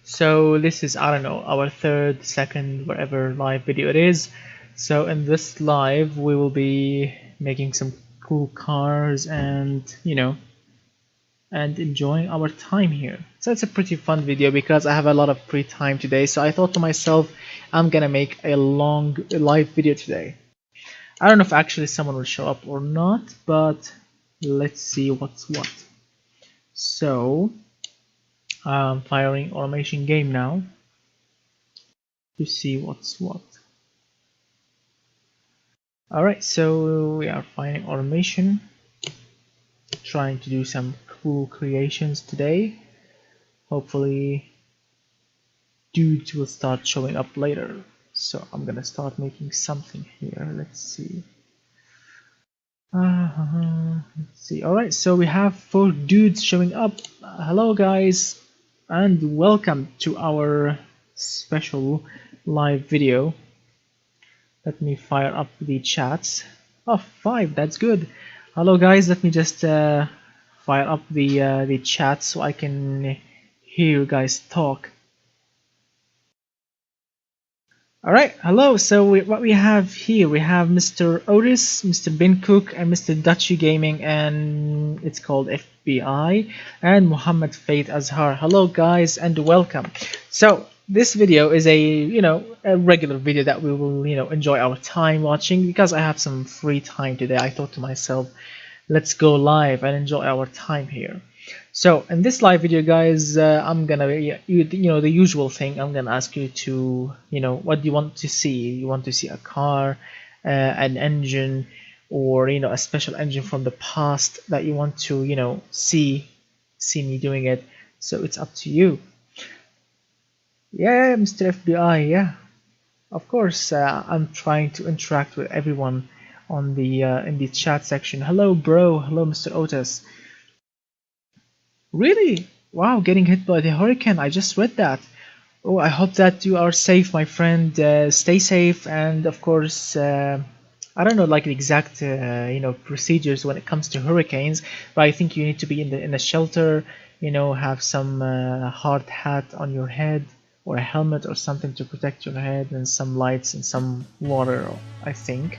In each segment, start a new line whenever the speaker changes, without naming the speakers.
So this is, I don't know, our third, second, whatever live video it is. So in this live we will be making some cool cars and and enjoying our time here. So it's a pretty fun video because I have a lot of free time today, so I thought to myself I'm gonna make a long live video today. I don't know if actually someone will show up or not, but let's see what's what. So I'm firing automation game now to see what's what. Alright, so we are firing automation, trying to do some cool creations today. Hopefully dudes will start showing up later. So I'm gonna start making something here. Let's see. Let's see. Alright, so we have 4 dudes showing up. Hello guys, and welcome to our special live video. Let me fire up the chats. Oh, 5, that's good. Hello guys, let me just fire up the chat so I can hear you guys talk. Alright, hello. So what we have here, we have Mr. Otis, Mr. Ben Cook, and Mr. Dutchy Gaming, and it's called FBI, and Muhammad Faith Azhar. Hello guys, and welcome. So this video is a regular video that we will enjoy our time watching because I have some free time today. I thought to myself, let's go live and enjoy our time here. So in this live video, guys, I'm gonna the usual thing. I'm gonna ask you to what do you want to see? You want to see a car, an engine, or a special engine from the past that you want to see me doing it. So it's up to you. Yeah, Mr. FBI. Yeah, of course. I'm trying to interact with everyone on the in the chat section. Hello, bro. Hello, Mr. Otis. Really? Wow, getting hit by the hurricane. I just read that. Oh, I hope that you are safe, my friend. Stay safe, and of course, I don't know like the exact procedures when it comes to hurricanes, but I think you need to be in a shelter. Have some hard hat on your head or a helmet or something to protect your head, and some lights and some water, I think.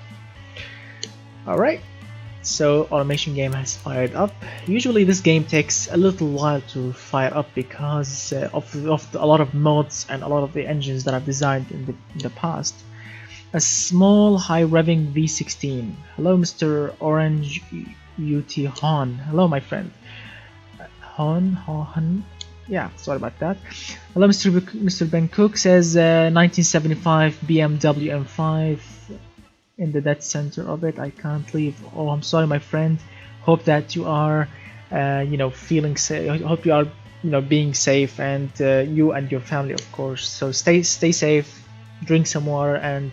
All right. So automation game has fired up. Usually this game takes a little while to fire up because of a lot of mods and a lot of the engines that I've designed in the past. A small high revving V16. Hello Mr. Orange UT Han. Hello my friend. Han. Yeah, sorry about that. Hello Mr. Ben Cook says 1975 BMW M5. In the dead center of it. I can't leave. Oh, I'm sorry my friend. Hope that you are feeling safe. I hope you are being safe, and you and your family, of course. So stay safe, drink some water, and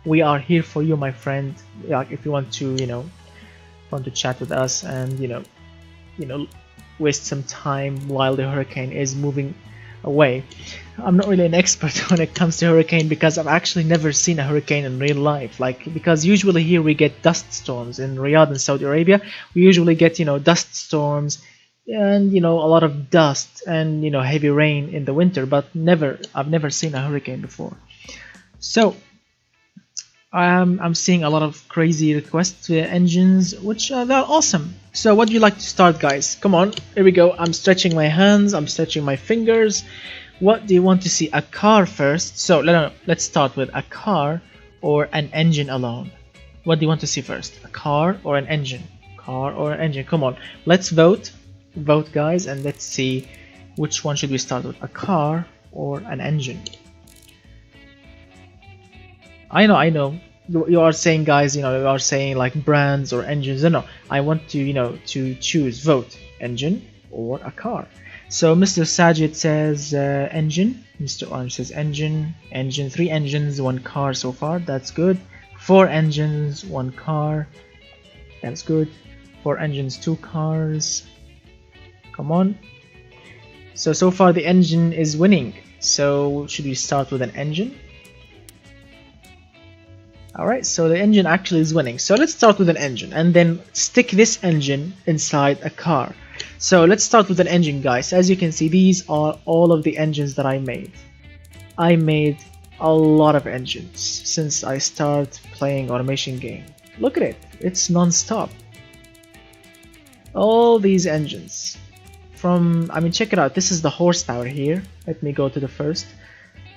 we are here for you, my friend. Like if you want to want to chat with us and waste some time while the hurricane is moving away. I'm not really an expert when it comes to hurricane because I've actually never seen a hurricane in real life. Because usually here we get dust storms in Riyadh in Saudi Arabia. We usually get dust storms and a lot of dust and heavy rain in the winter, but I've never seen a hurricane before. So I'm seeing a lot of crazy requests to engines, which they're awesome. So what do you like to start, guys? Come on, here we go. I'm stretching my hands, I'm stretching my fingers. What do you want to see? A car first? So no, let's start with a car or an engine alone. What do you want to see first? A car or an engine? Car or an engine? Come on, let's vote guys, and let's see which one should we start with, a car or an engine. I know you are saying, guys, you are saying like brands or engines. No, I want to to choose, vote engine or a car. So Mr. Sajid says engine, Mr. Orange says engine. 3 engines, 1 car so far, that's good. 4 engines, 1 car, that's good. 4 engines, 2 cars, come on. So far the engine is winning. So should we start with an engine? Alright, so the engine actually is winning. So let's start with an engine and then stick this engine inside a car. So let's start with an engine, guys. As you can see, these are all of the engines that I made. I made a lot of engines since I started playing automation game. Look at it, it's non-stop. All these engines from, I mean, check it out. This is the horsepower here. Let me go to the first.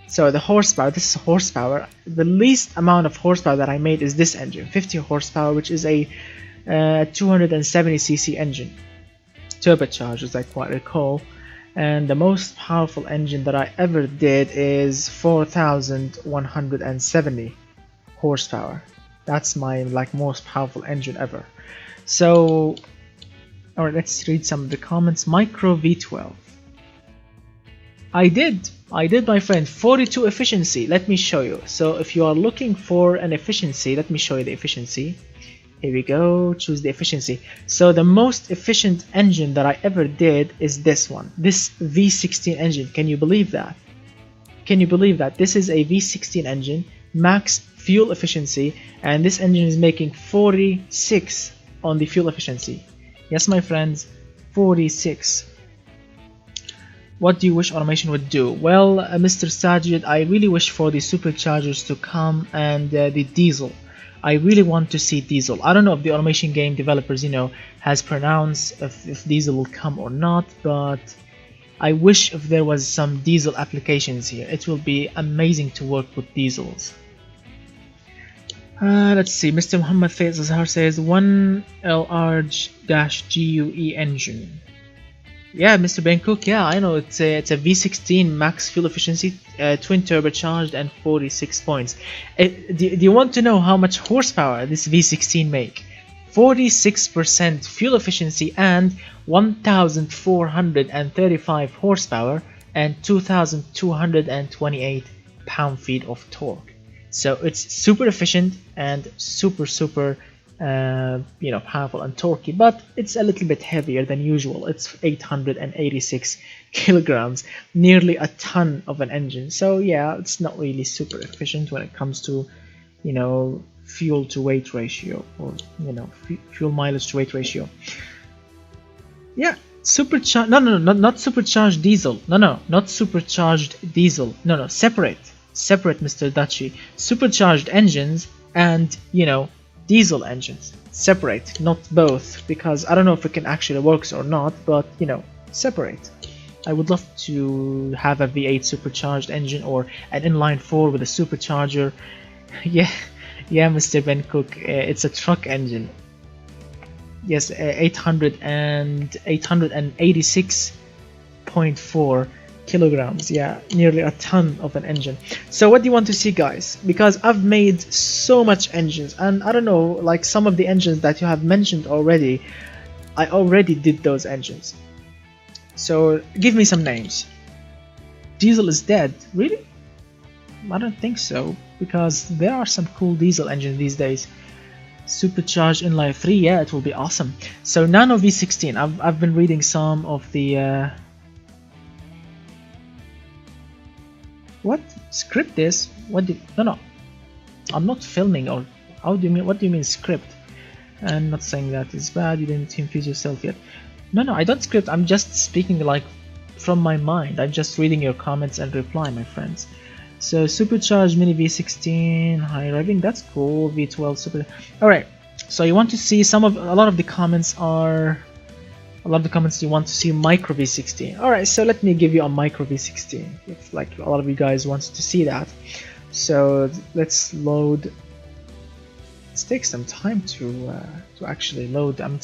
So the horsepower, this is horsepower. The least amount of horsepower that I made is this engine, 50 horsepower, which is a 270cc engine, turbocharged as I quite recall. And the most powerful engine that I ever did is 4170 horsepower. That's my most powerful engine ever. So, alright, let's read some of the comments. Micro V12. I did my friend, 42 efficiency. Let me show you. So if you are looking for an efficiency, let me show you the efficiency. Here we go, choose the efficiency. So the most efficient engine that I ever did is this one, this V16 engine. Can you believe that? Can you believe that? This is a V16 engine, max fuel efficiency, and this engine is making 46 on the fuel efficiency. Yes, my friends, 46. What do you wish automation would do? Well, Mr. Sajid, I really wish for the superchargers to come and the diesel. I really want to see diesel. I don't know if the automation game developers, has pronounced if diesel will come or not, but I wish if there was some diesel applications here. It will be amazing to work with diesels. Let's see. Mr. Muhammad Faiz Azhar says 1 LR-GUE engine. Yeah, Mr. Bangkok, yeah, I know it's a V16 max fuel efficiency, twin turbocharged, and 46 points. Do you want to know how much horsepower this V16 make? 46% fuel efficiency and 1435 horsepower and 2228 pound-feet of torque. So it's super efficient and super powerful and torquey, but it's a little bit heavier than usual. It's 886 kilograms, nearly a ton of an engine. So yeah, it's not really super efficient when it comes to, fuel to weight ratio, or fuel mileage to weight ratio. Yeah, supercharged. No, not supercharged diesel. No, not supercharged diesel. No, separate, Mr. Dachi. Supercharged engines and diesel engines, separate, not both, because I don't know if it can actually works or not, but separate. I would love to have a V8 supercharged engine or an inline 4 with a supercharger. Yeah, Mr. Ben Cook, it's a truck engine. Yes, 886.4 kilograms. Yeah, nearly a ton of an engine. So what do you want to see, guys? Because I've made so much engines, and I don't know, like some of the engines that you have mentioned already, I already did those engines. So give me some names. Diesel is dead. Really? I don't think so, because there are some cool diesel engines these days. Supercharged inline 3, yeah, it will be awesome. So Nano V16, I've been reading some of the what? Script this? What did? No. I'm not filming. Or how do you mean? What do you mean script? I'm not saying that it's bad. You didn't infuse yourself yet. No, I don't script. I'm just speaking like from my mind. I'm just reading your comments and reply, my friends. So supercharged mini V16, high revving. That's cool. V12 super. All right. So you want to see a lot of the comments you want to see micro V16. Alright, so let me give you a micro V16 if like a lot of you guys want to see that. So let's load. Let's take some time to actually load. I'm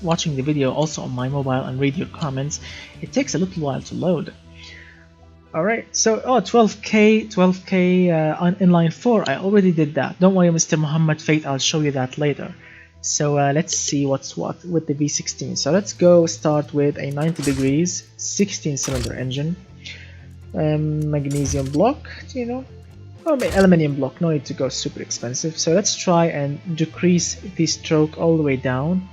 watching the video also on my mobile and read your comments. It takes a little while to load. Alright, so 12k on inline 4. I already did that. Don't worry, Mr. Muhammad Faith, I'll show you that later. So let's see what's what with the V16. So let's go start with a 90 degrees 16-cylinder engine, magnesium block, or aluminium block. No need to go super expensive. So let's try and decrease the stroke all the way down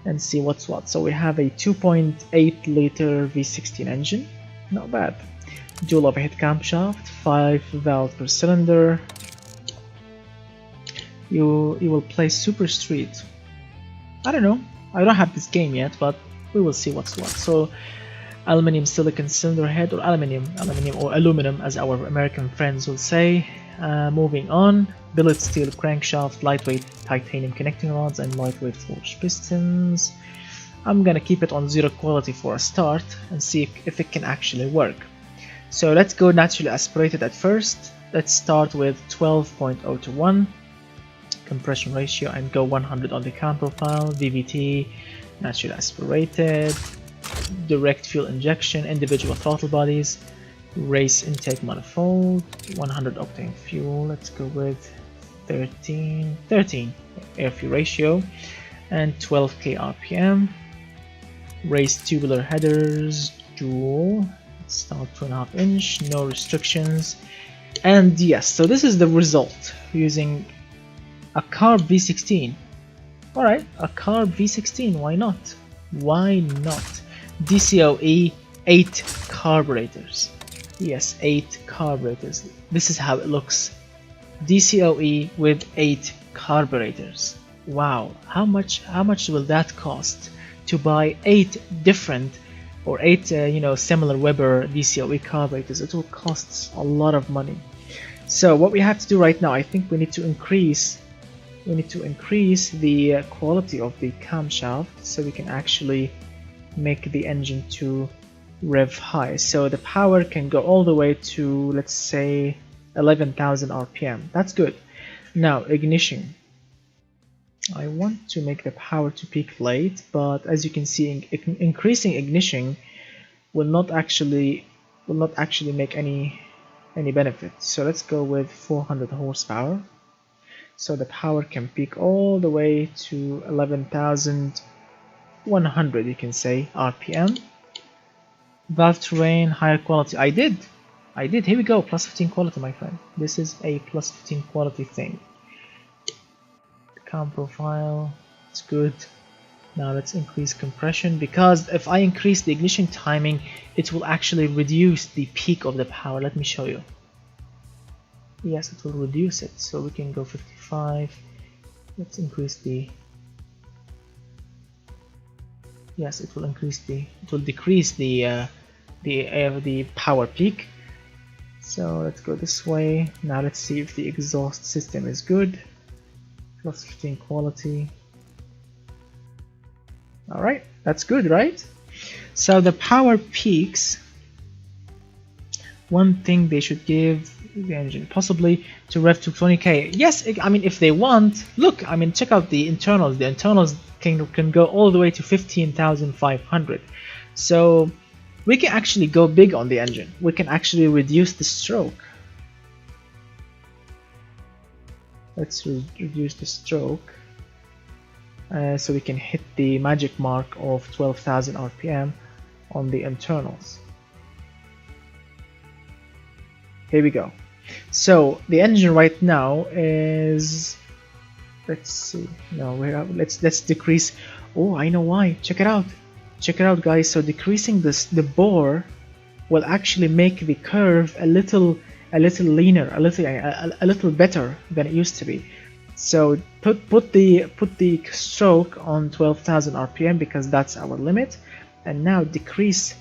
and see what's what. So we have a 2.8 liter V16 engine, not bad. Dual overhead camshaft, 5 valves per cylinder. you will play Super Street. I don't know. I don't have this game yet, but we will see what's what. So aluminum silicon cylinder head, or aluminum or aluminum as our American friends will say. Moving on, billet steel crankshaft, lightweight titanium connecting rods, and lightweight forged pistons. I'm gonna keep it on 0 quality for a start and see if it can actually work. So let's go naturally aspirated at first. Let's start with 12.0 to 1 compression ratio and go 100 on the cam profile. VVT, naturally aspirated, direct fuel injection, individual throttle bodies, race intake manifold, 100 octane fuel. Let's go with 13 air fuel ratio and 12k RPM. Race tubular headers, dual. Let's start 2.5 inch, no restrictions. And yes, so this is the result using a carb V16. Alright, a carb V16, why not? Why not? DCOE 8 carburetors. Yes, 8 carburetors. This is how it looks. DCOE with 8 carburetors. Wow, how much will that cost to buy 8 different or 8 similar Weber DCOE carburetors? It will cost a lot of money. So what we have to do right now, I think we need to increase the quality of the camshaft so we can actually make the engine to rev high. So the power can go all the way to, let's say, 11,000 RPM. That's good. Now ignition. I want to make the power to peak late, but as you can see, increasing ignition will not actually make any benefit. So let's go with 400 horsepower. So the power can peak all the way to 11,100, you can say, RPM. Valve terrain, higher quality. I did. Here we go. Plus 15 quality, my friend. This is a plus 15 quality thing. Cam profile. It's good. Now let's increase compression, because if I increase the ignition timing, it will actually reduce the peak of the power. Let me show you. Yes, it will reduce it. So we can go 55. Let's increase the. Yes, it will decrease the power peak. So let's go this way. Now let's see if the exhaust system is good. Plus 15 quality. Alright, that's good, right? So the power peaks. One thing they should give the engine possibly to rev to 20k. Yes, I mean, if they want, look, I mean, check out the internals. The internals can go all the way to 15,500. So we can actually go big on the engine. We can actually reduce the stroke. Let's reduce the stroke so we can hit the magic mark of 12,000 RPM on the internals. Here we go. So the engine right now is, let's see, no, let's decrease. Oh, I know why. Check it out, guys. So decreasing the bore will actually make the curve a little leaner, a little better than it used to be. So put the stroke on 12,000 RPM because that's our limit, and now decrease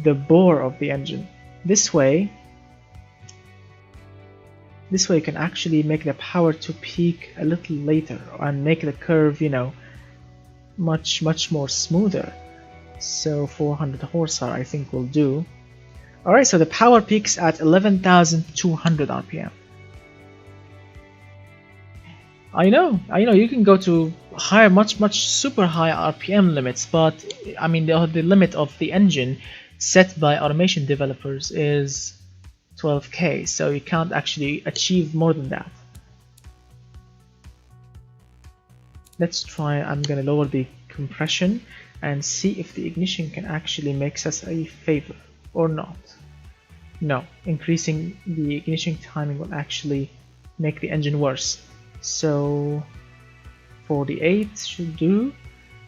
the bore of the engine. This way you can actually make the power to peak a little later and make the curve, much more smoother. So 400 horsepower I think will do. Alright, so the power peaks at 11,200 RPM. I know, you can go to higher, much super high RPM limits, but I mean the limit of the engine set by automation developers is 12k, so you can't actually achieve more than that. Let's try, I'm gonna lower the compression and see if the ignition can actually make us a favor or not. No, increasing the ignition timing will actually make the engine worse. So 48 should do,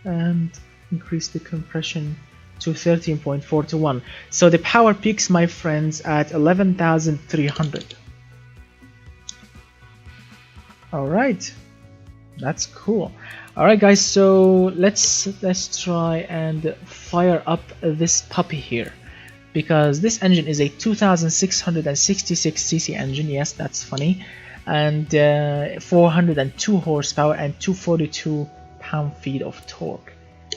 and increase the compression to 13.4 to 1. So the power peaks, my friends, at 11,300. Alright, That's cool. Alright guys, so let's try and fire up this puppy here, because this engine is a 2666cc engine. Yes, that's funny. And 402 horsepower and 242 pound-feet of torque,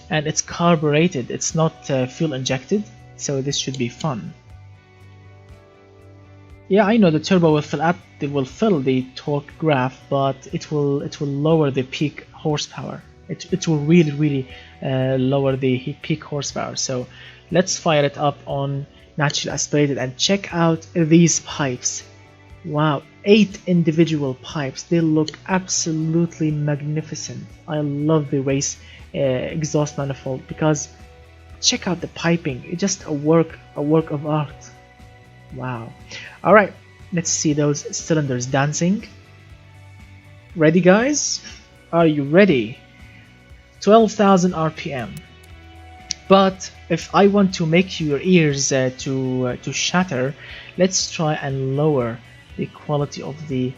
and it's carbureted, it's not fuel injected, so this should be fun. Yeah, I know the turbo will fill the torque graph, but it will lower the peak horsepower. It will really lower the peak horsepower. So let's fire it up on naturally aspirated and check out these pipes. Wow, 8 individual pipes. They look absolutely magnificent. I love the race exhaust manifold, because check out the piping. It's just a work of art. Wow. Alright, let's see those cylinders dancing. Ready guys? Are you ready? 12,000 RPM. But if I want to make your ears to shatter, let's try and lower the quality of the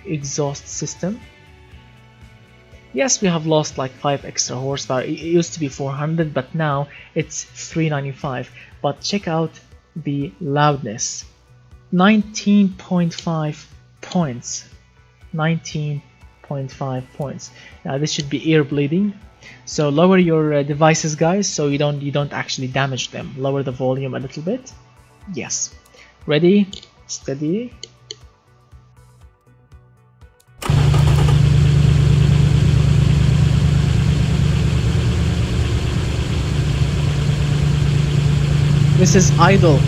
exhaust system. Yes, we have lost like 5 extra horsepower. It used to be 400, but now it's 395. But check out the loudness, 19.5 points. 19.5 points. Now this should be ear bleeding, so lower your devices guys, so you don't actually damage them. Lower the volume a little bit. Yes, ready, steady. This is idle.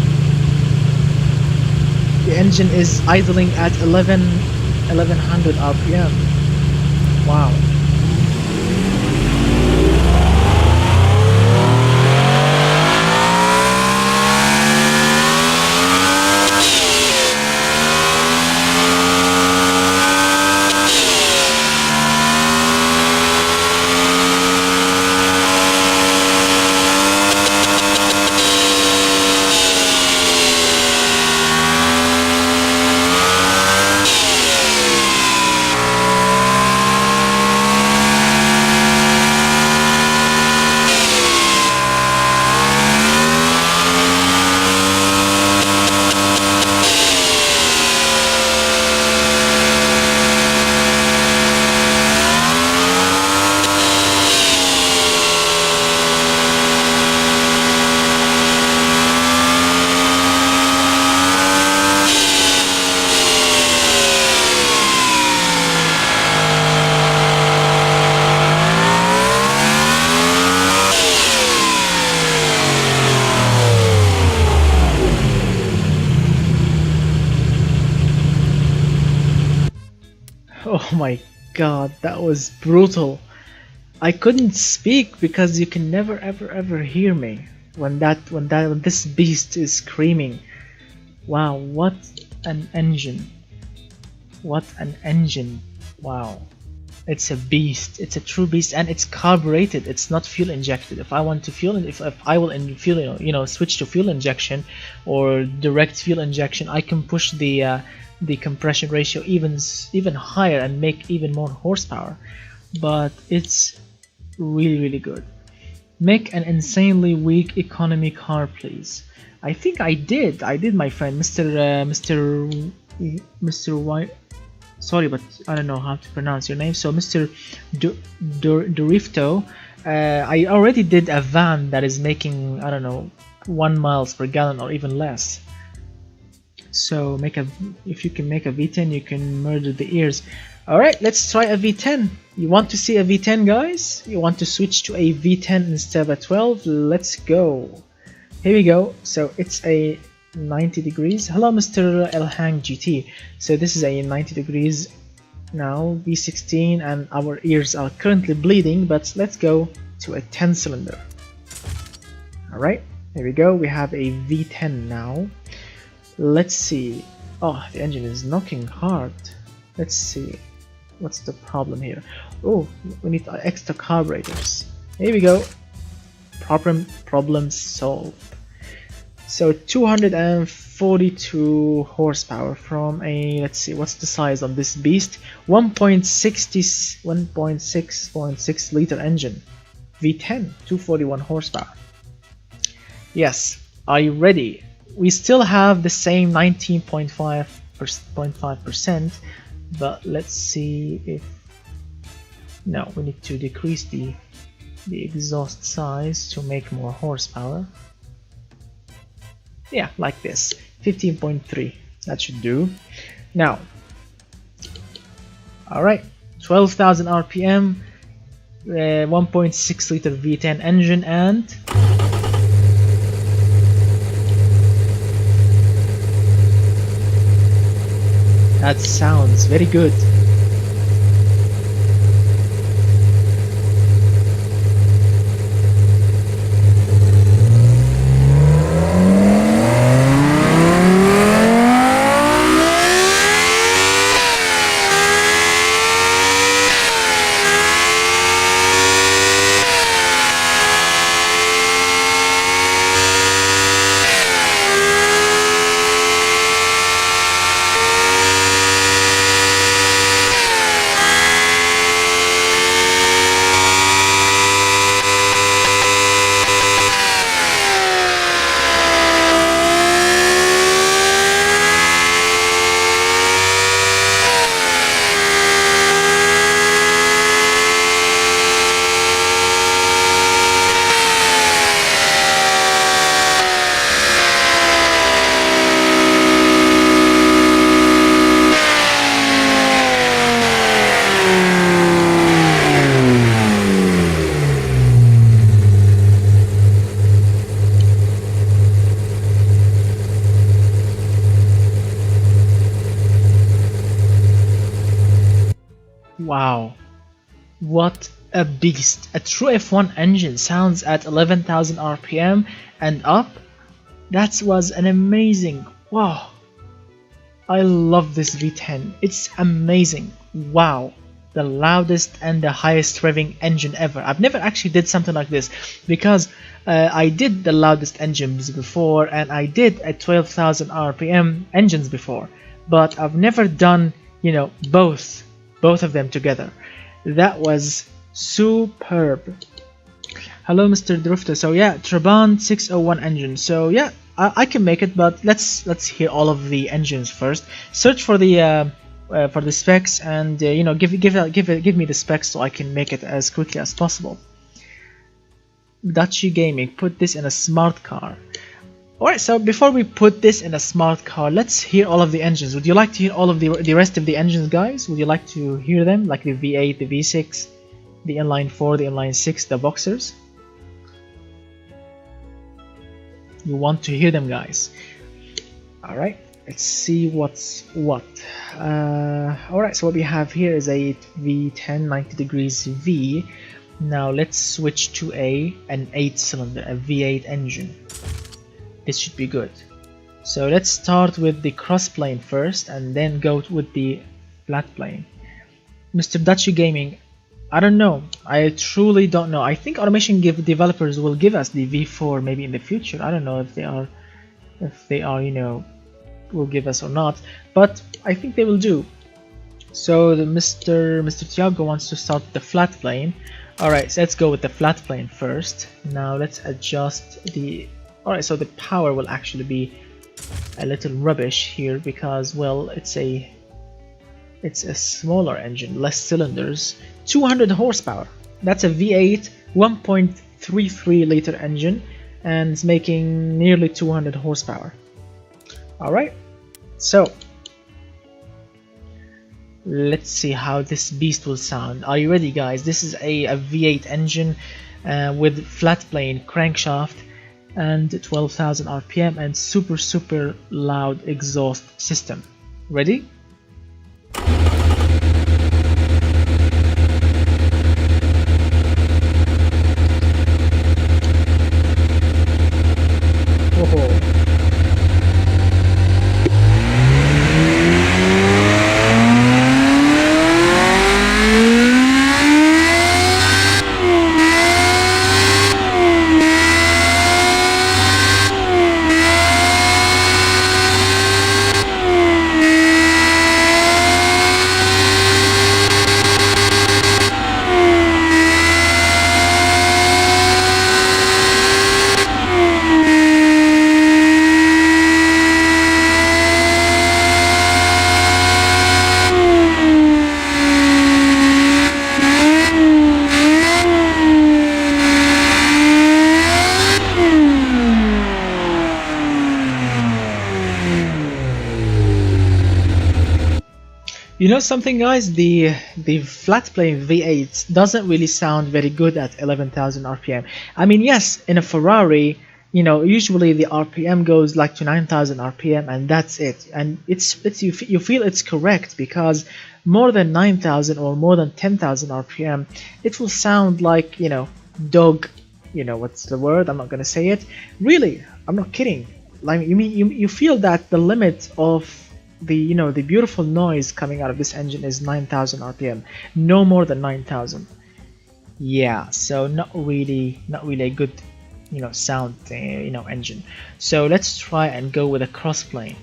The engine is idling at 1100 RPM. Wow. Oh my god, that was brutal. I couldn't speak because you can never ever hear me when this beast is screaming. Wow, what an engine. What an engine. Wow. It's a beast. It's a true beast, and it's carbureted. It's not fuel injected. If I want to if I will switch to fuel injection or direct fuel injection, I can push the compression ratio even higher and make even more horsepower. But it's really good. Make an insanely weak economy car, please. I think I did, my friend, Mr. White. Sorry, but I don't know how to pronounce your name. So Mr. Durifto, I already did a van that is making, I don't know, 1 miles per gallon or even less. So if you can make a V10, you can murder the ears. Alright, let's try a V10. You want to see a V10, guys? You want to switch to a V10 instead of a 12? Let's go. Here we go. So it's a 90 degrees. Hello, Mr. Elhang GT. So this is a 90 degrees now, V16, and our ears are currently bleeding, but let's go to a 10 cylinder. Alright, here we go. We have a V10 now. Let's see. Oh, the engine is knocking hard. Let's see. What's the problem here? Oh, we need extra carburetors. Here we go. Problem solved. So 242 horsepower from a, let's see, what's the size of this beast? 1.6 liter engine, V10, 241 horsepower. Yes, are you ready? We still have the same 19.5%, but let's see if, no, we need to decrease the exhaust size to make more horsepower. Yeah, like this, 15.3, that should do. Now, alright, 12,000 RPM, 1.6 liter V10 engine, and that sounds very good. Wow, what a beast! A true F1 engine sounds at 11,000 RPM and up. That was an amazing, wow. I love this V10, it's amazing. Wow, the loudest and the highest revving engine ever. I've never actually did something like this, because I did the loudest engines before, and I did at 12,000 RPM engines before, but I've never done, you know, both of them together. That was superb. Hello, Mr. Drifter. So yeah, Trabant 601 engine. So yeah, I can make it, but let's hear all of the engines first. Search for the specs, and you know, give me the specs so I can make it as quickly as possible. Dachi Gaming, put this in a smart car. Alright, so before we put this in a smart car, let's hear all of the engines. Would you like to hear all of the rest of the engines, guys? Would you like to hear them, like the V8, the V6, the inline 4, the inline 6, the boxers? You want to hear them, guys? Alright, let's see what's what. Alright, so what we have here is a V10 90 degrees V. Now let's switch to an 8-cylinder, a V8 engine. This should be good. So let's start with the cross plane first, and then go with the flat plane. Mr. Dachi Gaming, I don't know. I truly don't know. I think Automation developers will give us the V4 maybe in the future. I don't know if they are, you know, will give us or not, but I think they will do. So the Mr. Tiago wants to start with the flat plane. Alright, so let's go with the flat plane first. Now let's adjust the... Alright, so the power will actually be a little rubbish here, because, well, it's a smaller engine, less cylinders, 200 horsepower. That's a V8 1.33 liter engine, and it's making nearly 200 horsepower. Alright, so let's see how this beast will sound. Are you ready, guys? This is a V8 engine with flat plane crankshaft and 12,000 RPM and super loud exhaust system. Ready? Whoa. You know something, guys? The flat plane V8 doesn't really sound very good at 11,000 RPM. I mean, yes, in a Ferrari, you know, usually the RPM goes like to 9,000 RPM, and that's it. And it's you feel it's correct, because more than 9,000 or more than 10,000 RPM, it will sound like, you know, dog. You know what's the word? I'm not gonna say it. Really, I'm not kidding. Like, you feel that the limit of the, you know, the beautiful noise coming out of this engine is 9,000 RPM, no more than 9,000. Yeah, so not really a good, you know, sound, you know, engine. So let's try and go with a crossplane,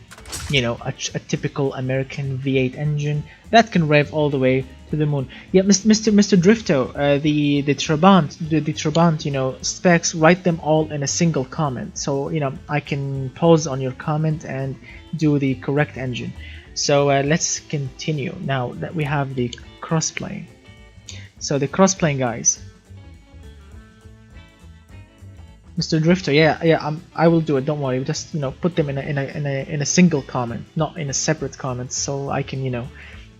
you know, a typical American V8 engine that can rev all the way to the moon. Yeah, Mr. Drifto, the Trabant, you know, specs, write them all in a single comment, so, you know, I can pause on your comment and do the correct engine. So let's continue now that we have the crossplane. So the crossplane, guys. Mr. Drifter, yeah, I will do it. Don't worry. Just, you know, put them in a single comment, not in a separate comment, so I can, you know,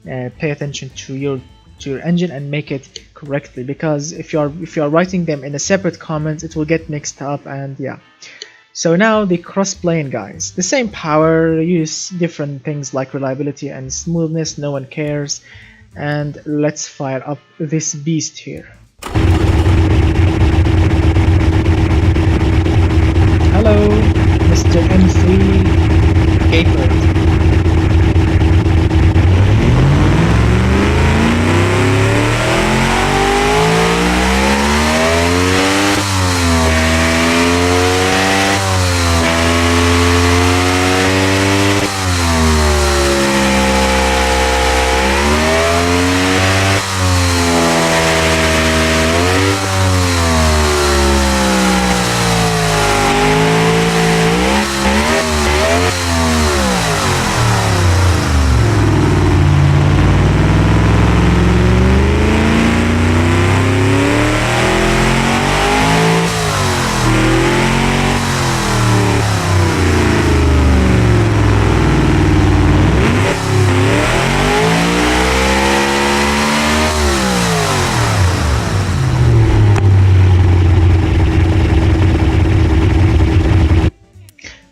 pay attention to your engine and make it correctly. Because if you are writing them in a separate comment, it will get mixed up, and yeah. So now the crossplane, guys. The same power, use different things like reliability and smoothness. No one cares. And let's fire up this beast here. Hello, Mr. M3 Gator.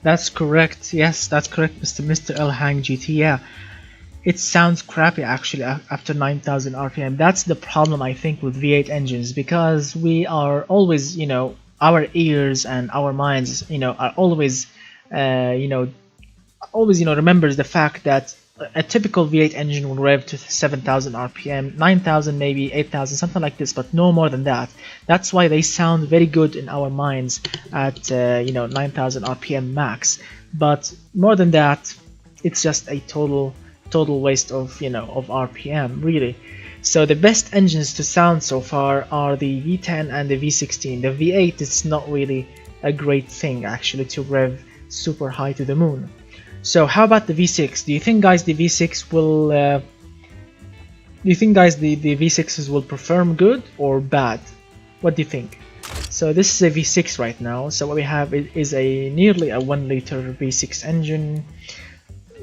That's correct. Yes, that's correct, Mr. Elhang GT. Yeah, it sounds crappy actually after 9,000 RPM. That's the problem, I think, with V8 engines, because we are always, you know, our ears and our minds, you know, are always, remembers the fact that a typical V8 engine will rev to 7,000 RPM, 9,000 maybe, 8,000, something like this, but no more than that. That's why they sound very good in our minds at 9,000 RPM max. But more than that, it's just a total waste of, you know, of RPM, really. So the best engines to sound so far are the V10 and the V16. The V8 is not really a great thing actually to rev super high to the moon. So how about the V6? Do you think, guys, the V6 will the V6s will perform good or bad? What do you think? So this is a V6 right now. So what we have is a nearly a 1 liter V6 engine.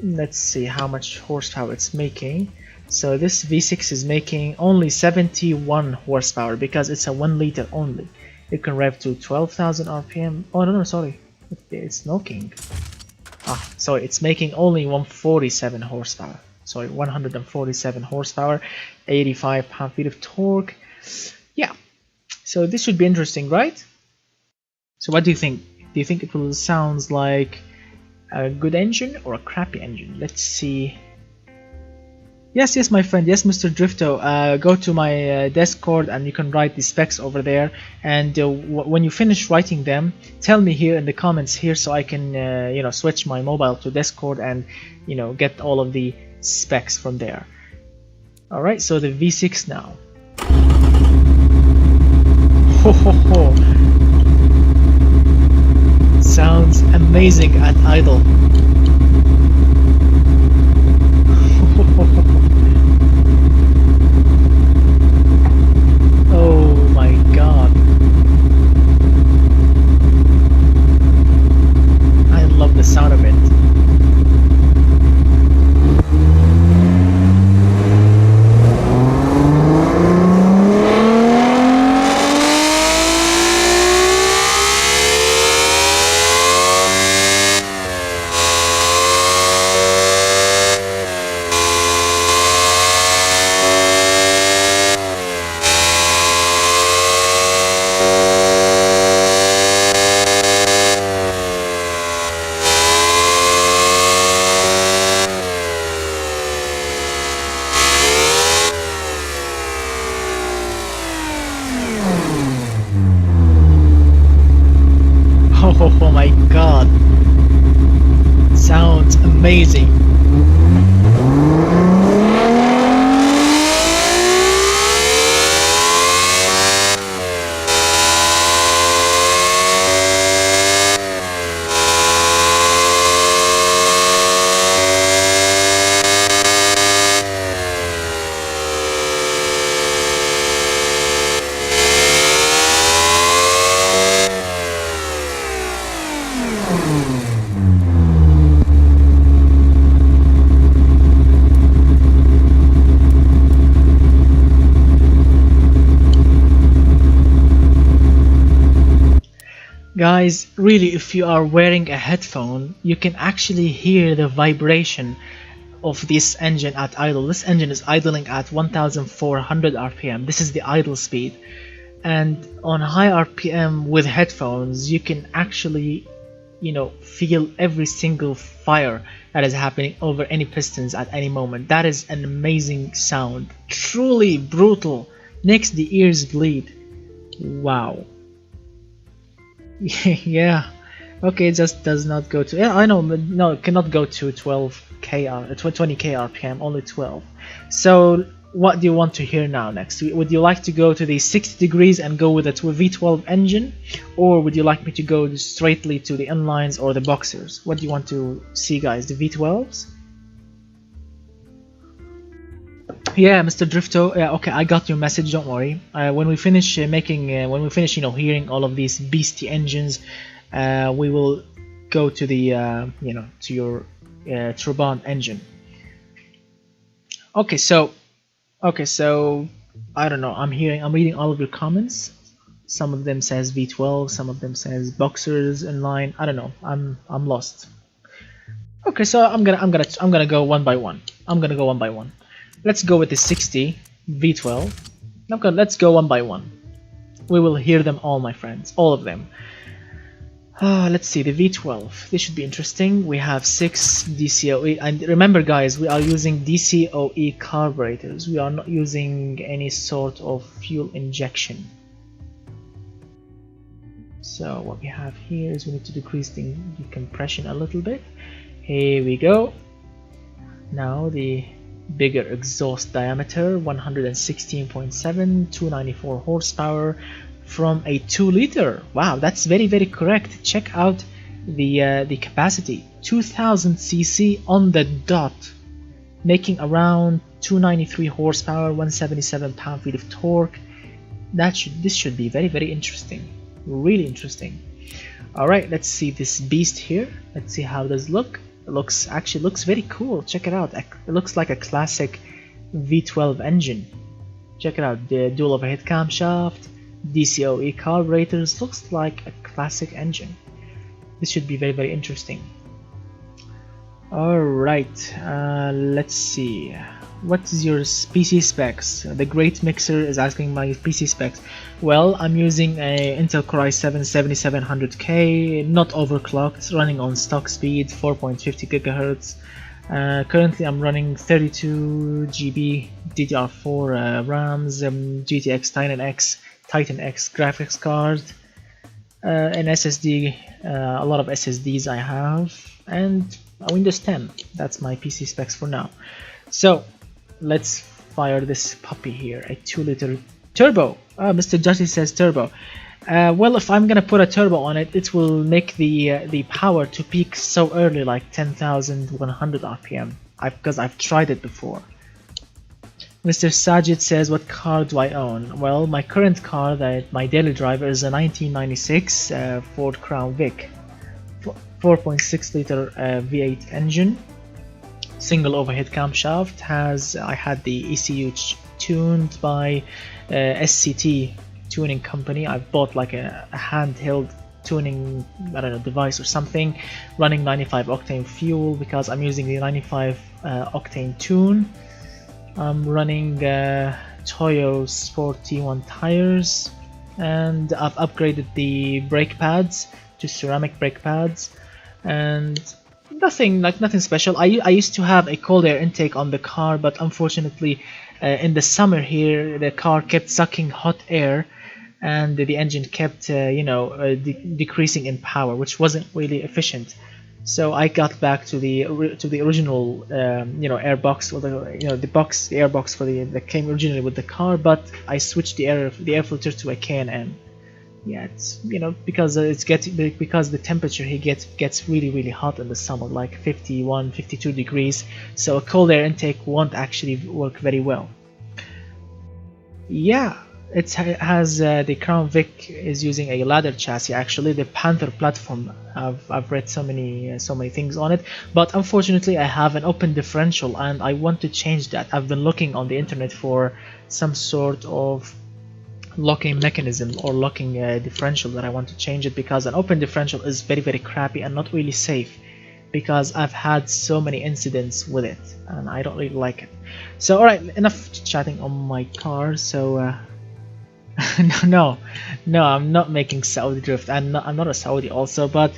Let's see how much horsepower it's making. So this V6 is making only 71 horsepower because it's a 1 liter only. It can rev to 12,000 RPM. Oh no, sorry, it's smoking. Sorry, it's making only 147 horsepower. Sorry, 147 horsepower, 85 pound-feet of torque. Yeah, so this should be interesting, right? So what do you think? Do you think it will sound like a good engine or a crappy engine? Let's see. Yes, my friend. Yes, Mr. Drifto. Go to my Discord and you can write the specs over there. And when you finish writing them, tell me here in the comments here, so I can switch my mobile to Discord and get all of the specs from there. All right. So the V6 now. Ho ho ho! Sounds amazing at idle. Oh my god. I love the sound of it. I love the sound of it. amazing. Guys, really, if you are wearing a headphone, you can actually hear the vibration of this engine at idle. This engine is idling at 1400 RPM. This is the idle speed. And on high RPM with headphones, you can actually, you know, feel every single fire that is happening over any pistons at any moment. That is an amazing sound. Truly brutal. Makes the ears bleed. Wow. Yeah, okay, it just does not go to, yeah, I know, but no, it cannot go to 12k 20k RPM, only 12. So what do you want to hear now next? Would you like to go to the 60 degrees and go with a V12 engine, or would you like me to go straightly to the inlines or the boxers? What do you want to see, guys? The V12s? Yeah, Mr. Drifto. Yeah, okay, I got your message. Don't worry. When we finish when we finish, you know, hearing all of these beastie engines, we will go to the, you know, to your Trabant engine. Okay, so I don't know. I'm reading all of your comments. Some of them says V12, some of them says boxers inline. I don't know. I'm lost. Okay, so I'm gonna go one by one. Let's go with the 60 V12. Okay, let's go one by one. We will hear them all, my friends, all of them. Let's see, the V12. This should be interesting. We have 6 DCOE, and remember, guys, we are using DCOE carburetors. We are not using any sort of fuel injection. So what we have here is we need to decrease the compression a little bit. Here we go. Now the bigger exhaust diameter, 116.7, 294 horsepower from a 2-liter. Wow, that's very, very correct. Check out the capacity, 2000 cc on the dot, making around 293 horsepower, 177 pound-feet of torque. This should be very, very interesting, really interesting. All right, let's see this beast here. Let's see how does look. It actually looks very cool. Check it out. It looks like a classic V12 engine. Check it out. The dual overhead camshaft, DCOE carburetors. Looks like a classic engine. This should be very, very interesting. Alright, let's see. What is your PC specs? The Great Mixer is asking my PC specs. Well, I'm using a Intel Core i7 7700K, not overclocked. It's running on stock speed, 4.50 GHz. Currently I'm running 32 GB DDR4 RAMs, GTX Titan X graphics card, an SSD, a lot of SSDs I have, and a Windows 10. That's my PC specs for now. So let's fire this puppy here, a 2-liter turbo. Mr. Justice says turbo. Well, if I'm gonna put a turbo on it, it will make the power to peak so early, like 10,100 RPM. Because I've tried it before. Mr. Sajid says, what car do I own? Well, my current car, my daily driver, is a 1996 Ford Crown Vic, 4.6 liter V8 engine, single overhead camshaft. I had the ECU tuned by SCT tuning company. I've bought like a handheld tuning, I don't know, device or something, running 95 octane fuel because I'm using the 95 octane tune. I'm running Toyo Sport T1 tires, and I've upgraded the brake pads to ceramic brake pads, and nothing special. I used to have a cold air intake on the car, but unfortunately in the summer here the car kept sucking hot air, and the engine kept decreasing in power, which wasn't really efficient. So I got back to the original airbox, or the box, the airbox for that came originally with the car, but I switched the air filter to a K&N. Yeah, it's because because the temperature here gets really hot in the summer, like 51, 52 degrees. So a cold air intake won't actually work very well. Yeah, it has the Crown Vic is using a ladder chassis. Actually, the Panther platform. I've read so many things on it, but unfortunately, I have an open differential, and I want to change that. I've been looking on the internet for some sort of locking mechanism or locking differential that I want to change it, because an open differential is very crappy and not really safe, because I've had so many incidents with it and I don't really like it. So alright, enough chatting on my car. So no, I'm not making Saudi drift. I'm not a Saudi also, but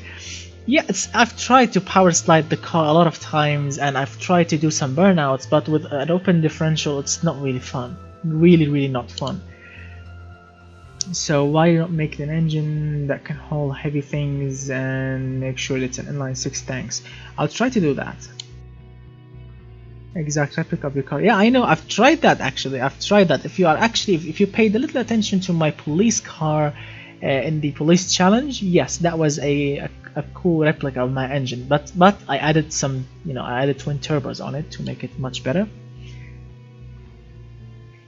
yeah, I've tried to power slide the car a lot of times, and I've tried to do some burnouts, but with an open differential it's not really fun. Really not fun. So why not make an engine that can hold heavy things and make sure it's an inline 6 tanks? I'll try to do that. Exact replica of your car. Yeah, I know, I've tried that actually. I've tried that. If you paid a little attention to my police car in the police challenge, yes, that was a cool replica of my engine. But I added some, I added twin turbos on it to make it much better.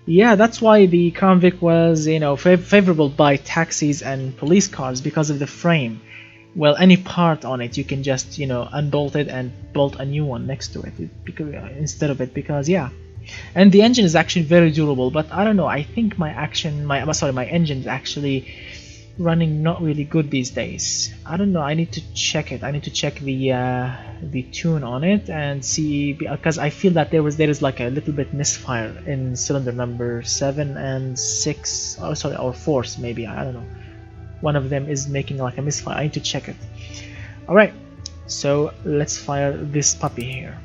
Yeah, that's why the Crown Vic was, favorable by taxis and police cars, because of the frame. Well, any part on it, you can just, unbolt it and bolt a new one next to it, instead of it, because yeah. And the engine is actually very durable, but I don't know, I think my engine is actually running not really good these days. I don't know, I need to check it. I need to check the tune on it and see, because I feel that there is like a little bit misfire in cylinder number 7 and 6, or 4 maybe, I don't know. One of them is making like a misfire. I need to check it. Alright, so let's fire this puppy here.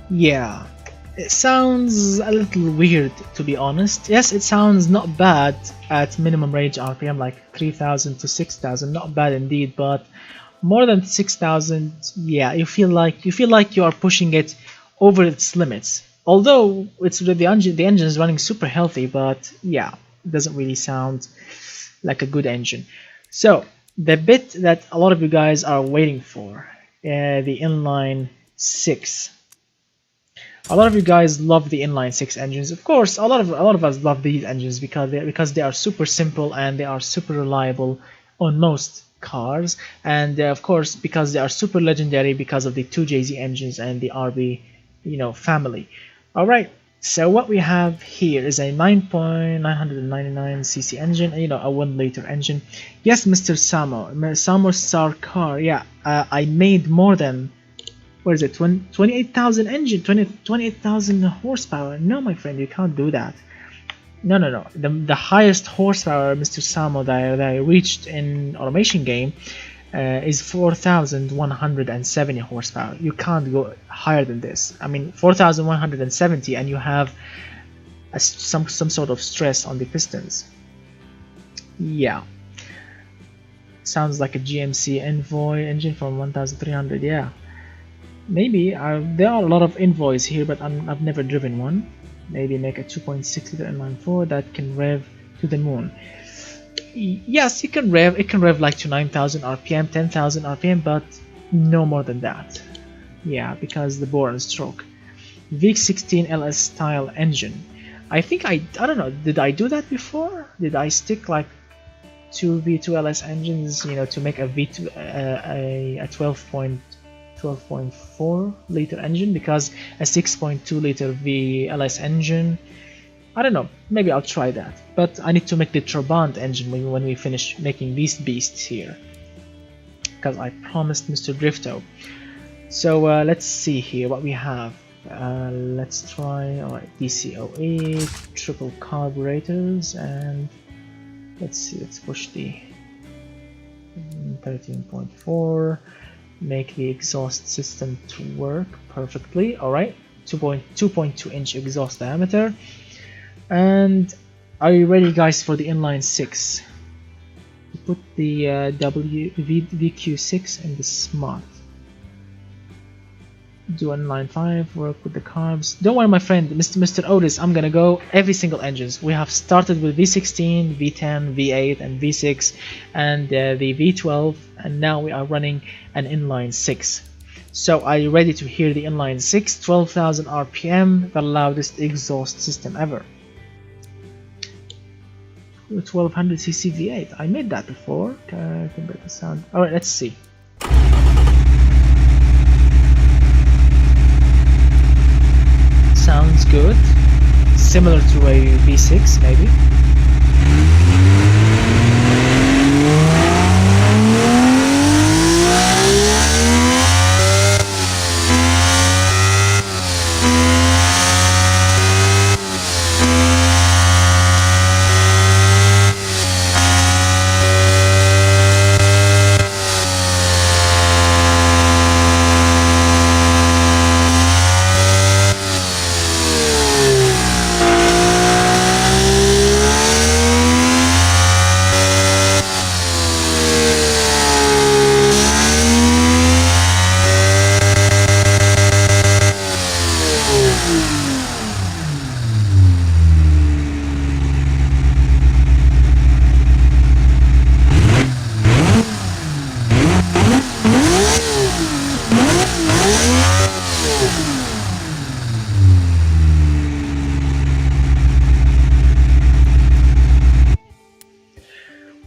Yeah, it sounds a little weird, to be honest. Yes, it sounds not bad at minimum range RPM, like 3000 to 6000, not bad indeed, but more than 6000, yeah, you feel like you are pushing it over its limits. Although the engine is running super healthy, but yeah, it doesn't really sound like a good engine. So the bit that a lot of you guys are waiting for, the inline 6. A lot of you guys love the inline 6 engines. Of course, a lot of us love these engines because they are super simple and they are super reliable on most cars, and of course because they are super legendary because of the 2JZ engines and the RB, family. All right. So what we have here is a 9.999cc engine, a 1 liter engine. Yes, Mr. Samo Star car. Yeah, I made more than, what is it, 28,000 engine, 28,000 horsepower. No, my friend, you can't do that. No. The highest horsepower, Mr. Samo, that I reached in automation game is 4,170 horsepower. You can't go higher than this. I mean, 4,170, and you have some sort of stress on the pistons. Yeah. Sounds like a GMC Envoy engine from 1,300. Yeah. Maybe there are a lot of Envoys here, but I've never driven one. Maybe make a 2.6 liter inline 4 that can rev to the moon. Yes, it can rev like to 9,000 rpm, 10,000 rpm, but no more than that. Yeah, because the bore and stroke. V16 LS style engine. I think I don't know, did I do that before? Did I stick like two V2 LS engines, you know, to make a V2 a 12.4 liter engine, because a 6.2 liter VLS engine, I don't know, maybe I'll try that, but I need to make the Trabant engine when we finish making these beasts here, because I promised Mr. Drifto. So let's see here what we have. Let's try, alright, DCOE, triple carburetors, and let's see, let's push the 13.4, make the exhaust system to work perfectly. Alright, 2.2 inch exhaust diameter. And are you ready, guys, for the inline 6? Put the VQ6 in the smart. Do inline 5, work with the carbs. Don't worry, my friend, Mr. Otis, I'm gonna go every single engines. We have started with V16, V10, V8, and V6, and the V12, and now we are running an inline 6. So are you ready to hear the inline 6, 12,000 RPM, the loudest exhaust system ever? 1200cc V8. I made that before. Compare the sound. Alright, let's see. Sounds good. Similar to a V6 maybe.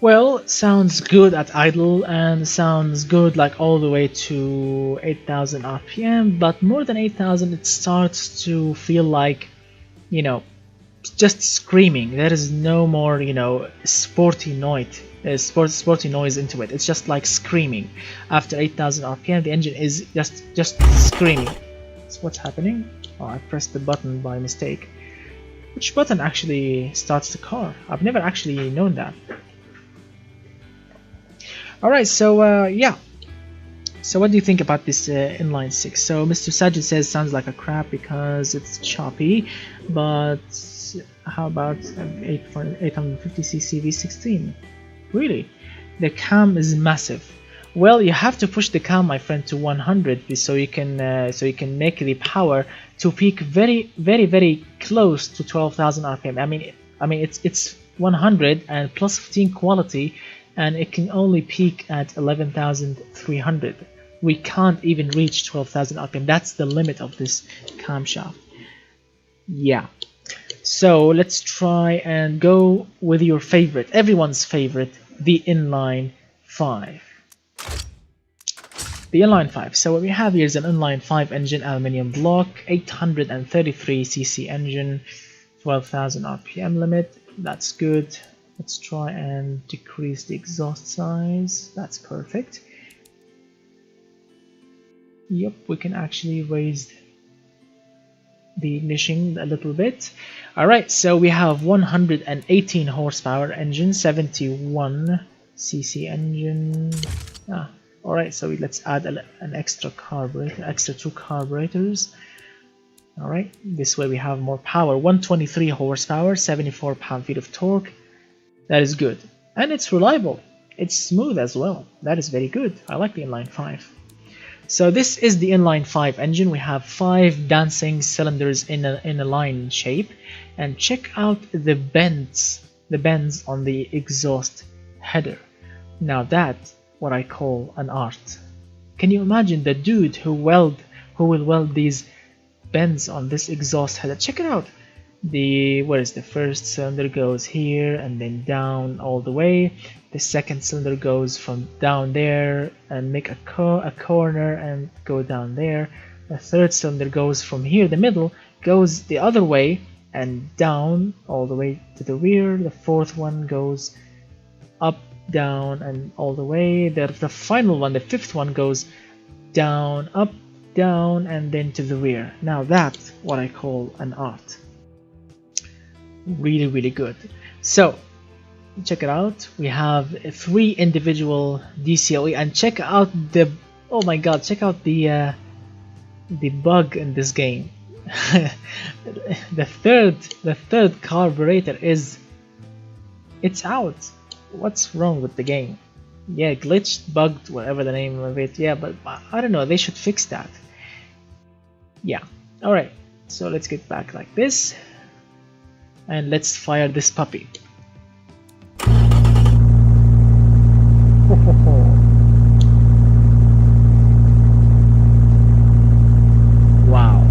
Well, sounds good at idle and sounds good like all the way to 8,000 RPM, but more than 8,000 it starts to feel like, you know, just screaming. There is no more, you know, sporty noise into it. It's just like screaming. After 8,000 RPM the engine is just screaming. So what's happening? Oh, I pressed the button by mistake. Which button actually starts the car? I've never actually known that. Alright, so yeah. So what do you think about this inline 6? So Mr. Sajid says sounds like a crap because it's choppy, but how about 850cc V16? Really? The cam is massive. Well, you have to push the cam, my friend, to 100 so you can make the power to peak very close to 12,000 RPM. I mean it's 100 and plus 15 quality, and it can only peak at 11,300. We can't even reach 12,000 RPM. That's the limit of this camshaft. Yeah. So let's try and go with your favorite, everyone's favorite, the inline 5. The inline 5. So what we have here is an inline 5 engine, aluminium block, 833cc engine, 12,000 RPM limit. That's good. Let's try and decrease the exhaust size. That's perfect. Yep, we can actually raise the ignition a little bit. Alright, so we have 118 horsepower engine, 71 cc engine. Alright, so let's add an extra carburetor, extra 2 carburetors. Alright, this way we have more power. 123 horsepower, 74 pound-feet of torque. That is good. And it's reliable. It's smooth as well. That is very good. I like the inline 5. So this is the inline 5 engine. We have 5 dancing cylinders in a line shape. And check out the bends on the exhaust header. Now that's what I call an art. Can you imagine the dude who will weld these bends on this exhaust header? Check it out. The first cylinder goes here and then down all the way. The second cylinder goes from down there and make a corner and go down there. The third cylinder goes from here, the middle, goes the other way and down all the way to the rear. The fourth one goes up, down, and all the way. The final one, the fifth one, goes down, up, down, and then to the rear. Now that's what I call an art. Really, really good. So check it out. We have 3 individual DCOE, and check out the, oh my god, check out the bug in this game. the third carburetor it's out. What's wrong with the game? Yeah, glitched, bugged, whatever the name of it. Yeah, but I don't know, they should fix that. Yeah, alright, so let's get back like this and let's fire this puppy. Wow.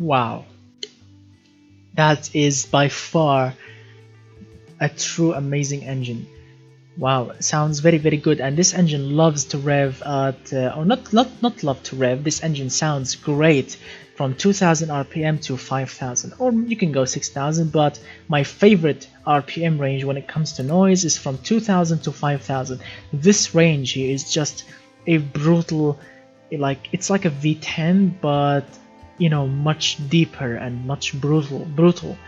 Wow, that is by far a true amazing engine. Wow, sounds very, very good. And this engine loves to rev at or not love to rev. This engine sounds great from 2000 rpm to 5000, or you can go 6000, but my favorite rpm range when it comes to noise is from 2000 to 5000. This range here is just a brutal, like it's like a V10, but you know, much deeper and much brutal.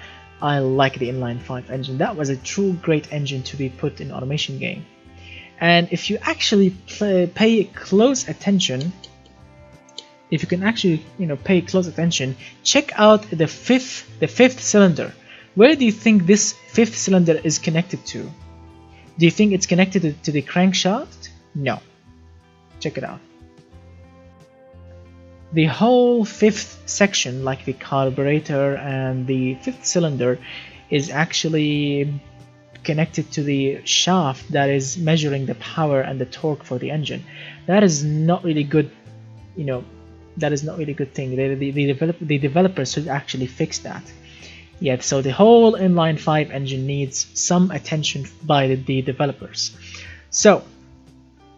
I like the inline 5 engine. That was a true great engine to be put in automation game. And if you actually pay close attention, if you can actually, you know, pay close attention, check out the fifth cylinder. Where do you think this fifth cylinder is connected to? Do you think it's connected to the crankshaft? No. Check it out. The whole fifth section, like the carburetor and the fifth cylinder, is actually connected to the shaft that is measuring the power and the torque for the engine. That is not really good, you know, that is not really a good thing. The developers should actually fix that. Yeah, so the whole inline 5 engine needs some attention by the developers. So,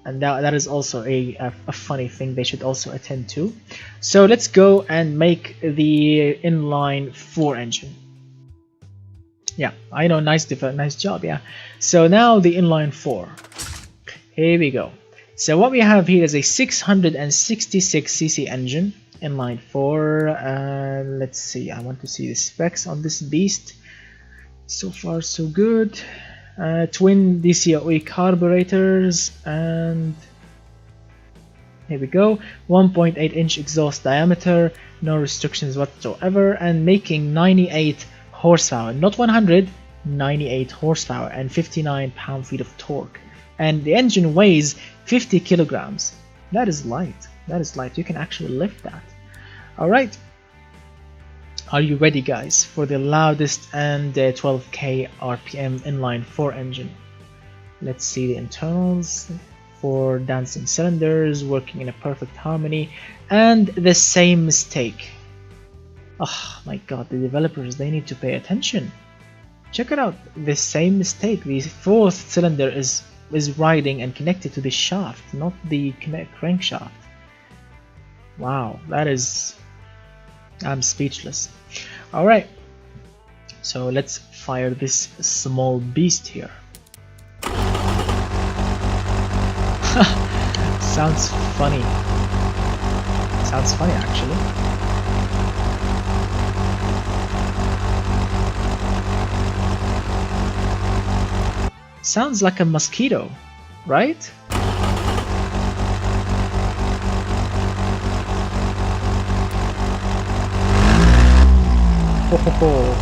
and that is also a funny thing they should also attend to. So let's go and make the inline 4 engine. Yeah, I know, nice job, yeah. So now the inline 4. Here we go. So what we have here is a 666cc engine, inline 4. Let's see, I want to see the specs on this beast. So far so good. twin DCOE carburetors, and here we go, 1.8-inch exhaust diameter, no restrictions whatsoever, and making 98 horsepower, not 100, 98 horsepower and 59 pound-feet of torque. And the engine weighs 50 kilograms. That is light. That is light. You can actually lift that. Alright. Are you ready, guys, for the loudest and 12k RPM inline 4 engine? Let's see the internals. 4 dancing cylinders working in a perfect harmony, and the same mistake. Oh my god, the developers, they need to pay attention. Check it out, the same mistake. The 4th cylinder is riding and connected to the shaft, not the crankshaft. Wow, that is... I'm speechless. Alright, so let's fire this small beast here. Sounds funny. Sounds funny, actually. Sounds like a mosquito, right? Ho ho ho.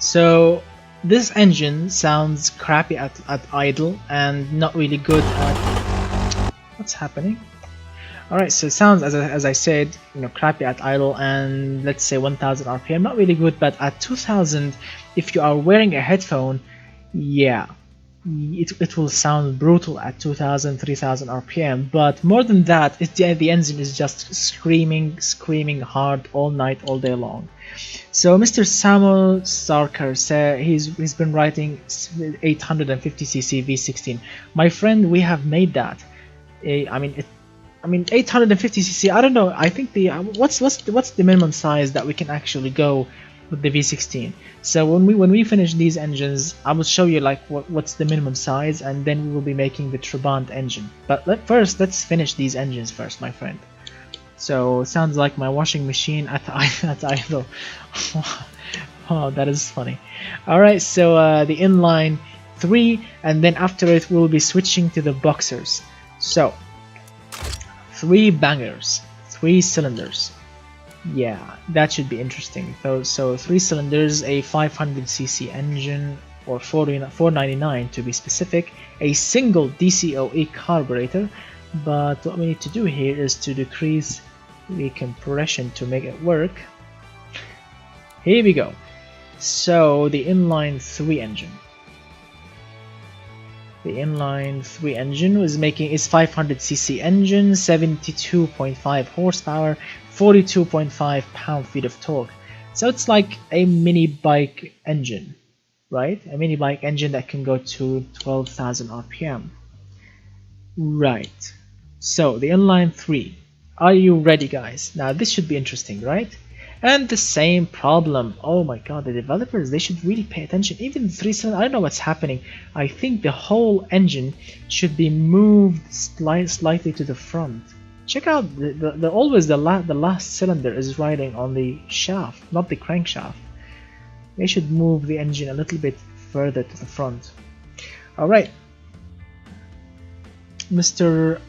So this engine sounds crappy at idle and not really good at... What's happening? Alright, so it sounds, as I said, crappy at idle and let's say 1000 RPM, not really good, but at 2000, if you are wearing a headphone, yeah, it will sound brutal at 2000, 3000 RPM, but more than that, the engine is just screaming hard all night, all day long. So Mr. Samuel Starker said he's been writing 850cc V16. My friend, we have made that. I mean 850cc. I don't know. I think the what's the minimum size that we can actually go with the V16. So when we finish these engines, I will show you like what's the minimum size, and then we will be making the Trabant engine. But let's finish these engines first, my friend. So sounds like my washing machine at idle. Oh, that is funny. Alright, so the inline 3, and then after it we'll be switching to the boxers. So 3 bangers, 3 cylinders. Yeah, that should be interesting. So 3 cylinders, a 500cc engine, or 499 to be specific, a single DCOE carburetor. But what we need to do here is to decrease the compression to make it work. Here we go. So the inline 3 engine. The inline 3 engine is 500cc engine, 72.5 horsepower, 42.5 pound-feet of torque. So it's like a mini bike engine, right? A mini bike engine that can go to 12,000 RPM. Right. So the inline 3. Are you ready, guys? Now this should be interesting, right? And the same problem. Oh my god, the developers, they should really pay attention. Even the 3-cylinder, I don't know what's happening. I think the whole engine should be moved slightly to the front. Check out always the last cylinder is riding on the shaft, not the crankshaft. They should move the engine a little bit further to the front. All right, Mr.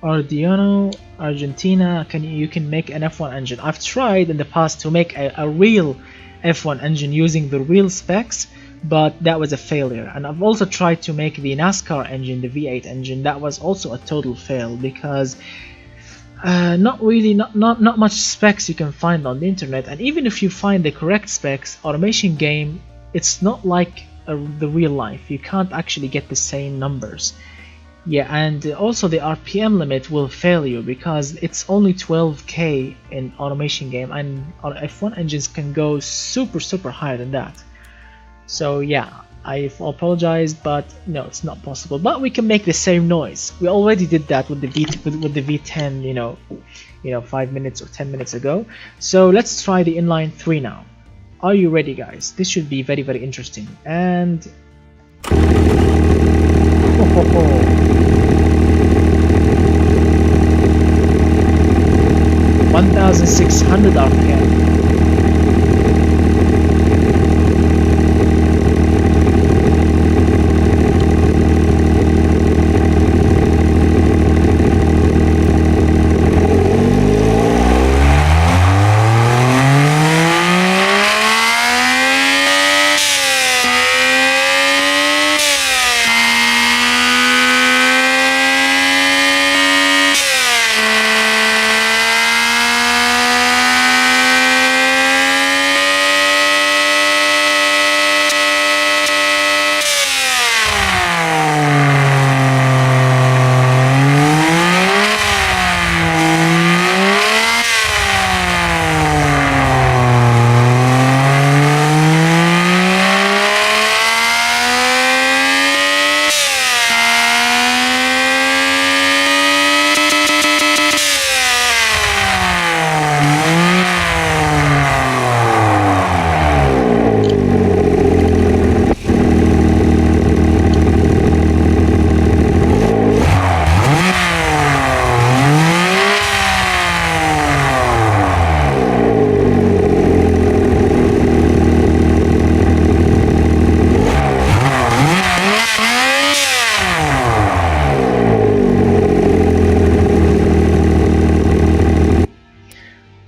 Ardiano, Argentina, you can make an F1 engine. I've tried in the past to make a real F1 engine using the real specs, but that was a failure. And I've also tried to make the NASCAR engine, the V8 engine. That was also a total fail because not much specs you can find on the internet. And even if you find the correct specs, automation game, it's not like the real life. You can't actually get the same numbers. Yeah, and also the RPM limit will fail you because it's only 12k in automation game, and F1 engines can go super higher than that. So yeah, I apologize, but no, it's not possible. But we can make the same noise. We already did that with the V10, you know, 5 minutes or 10 minutes ago. So let's try the inline 3 now. Are you ready, guys? This should be very interesting. And 1600 RPM.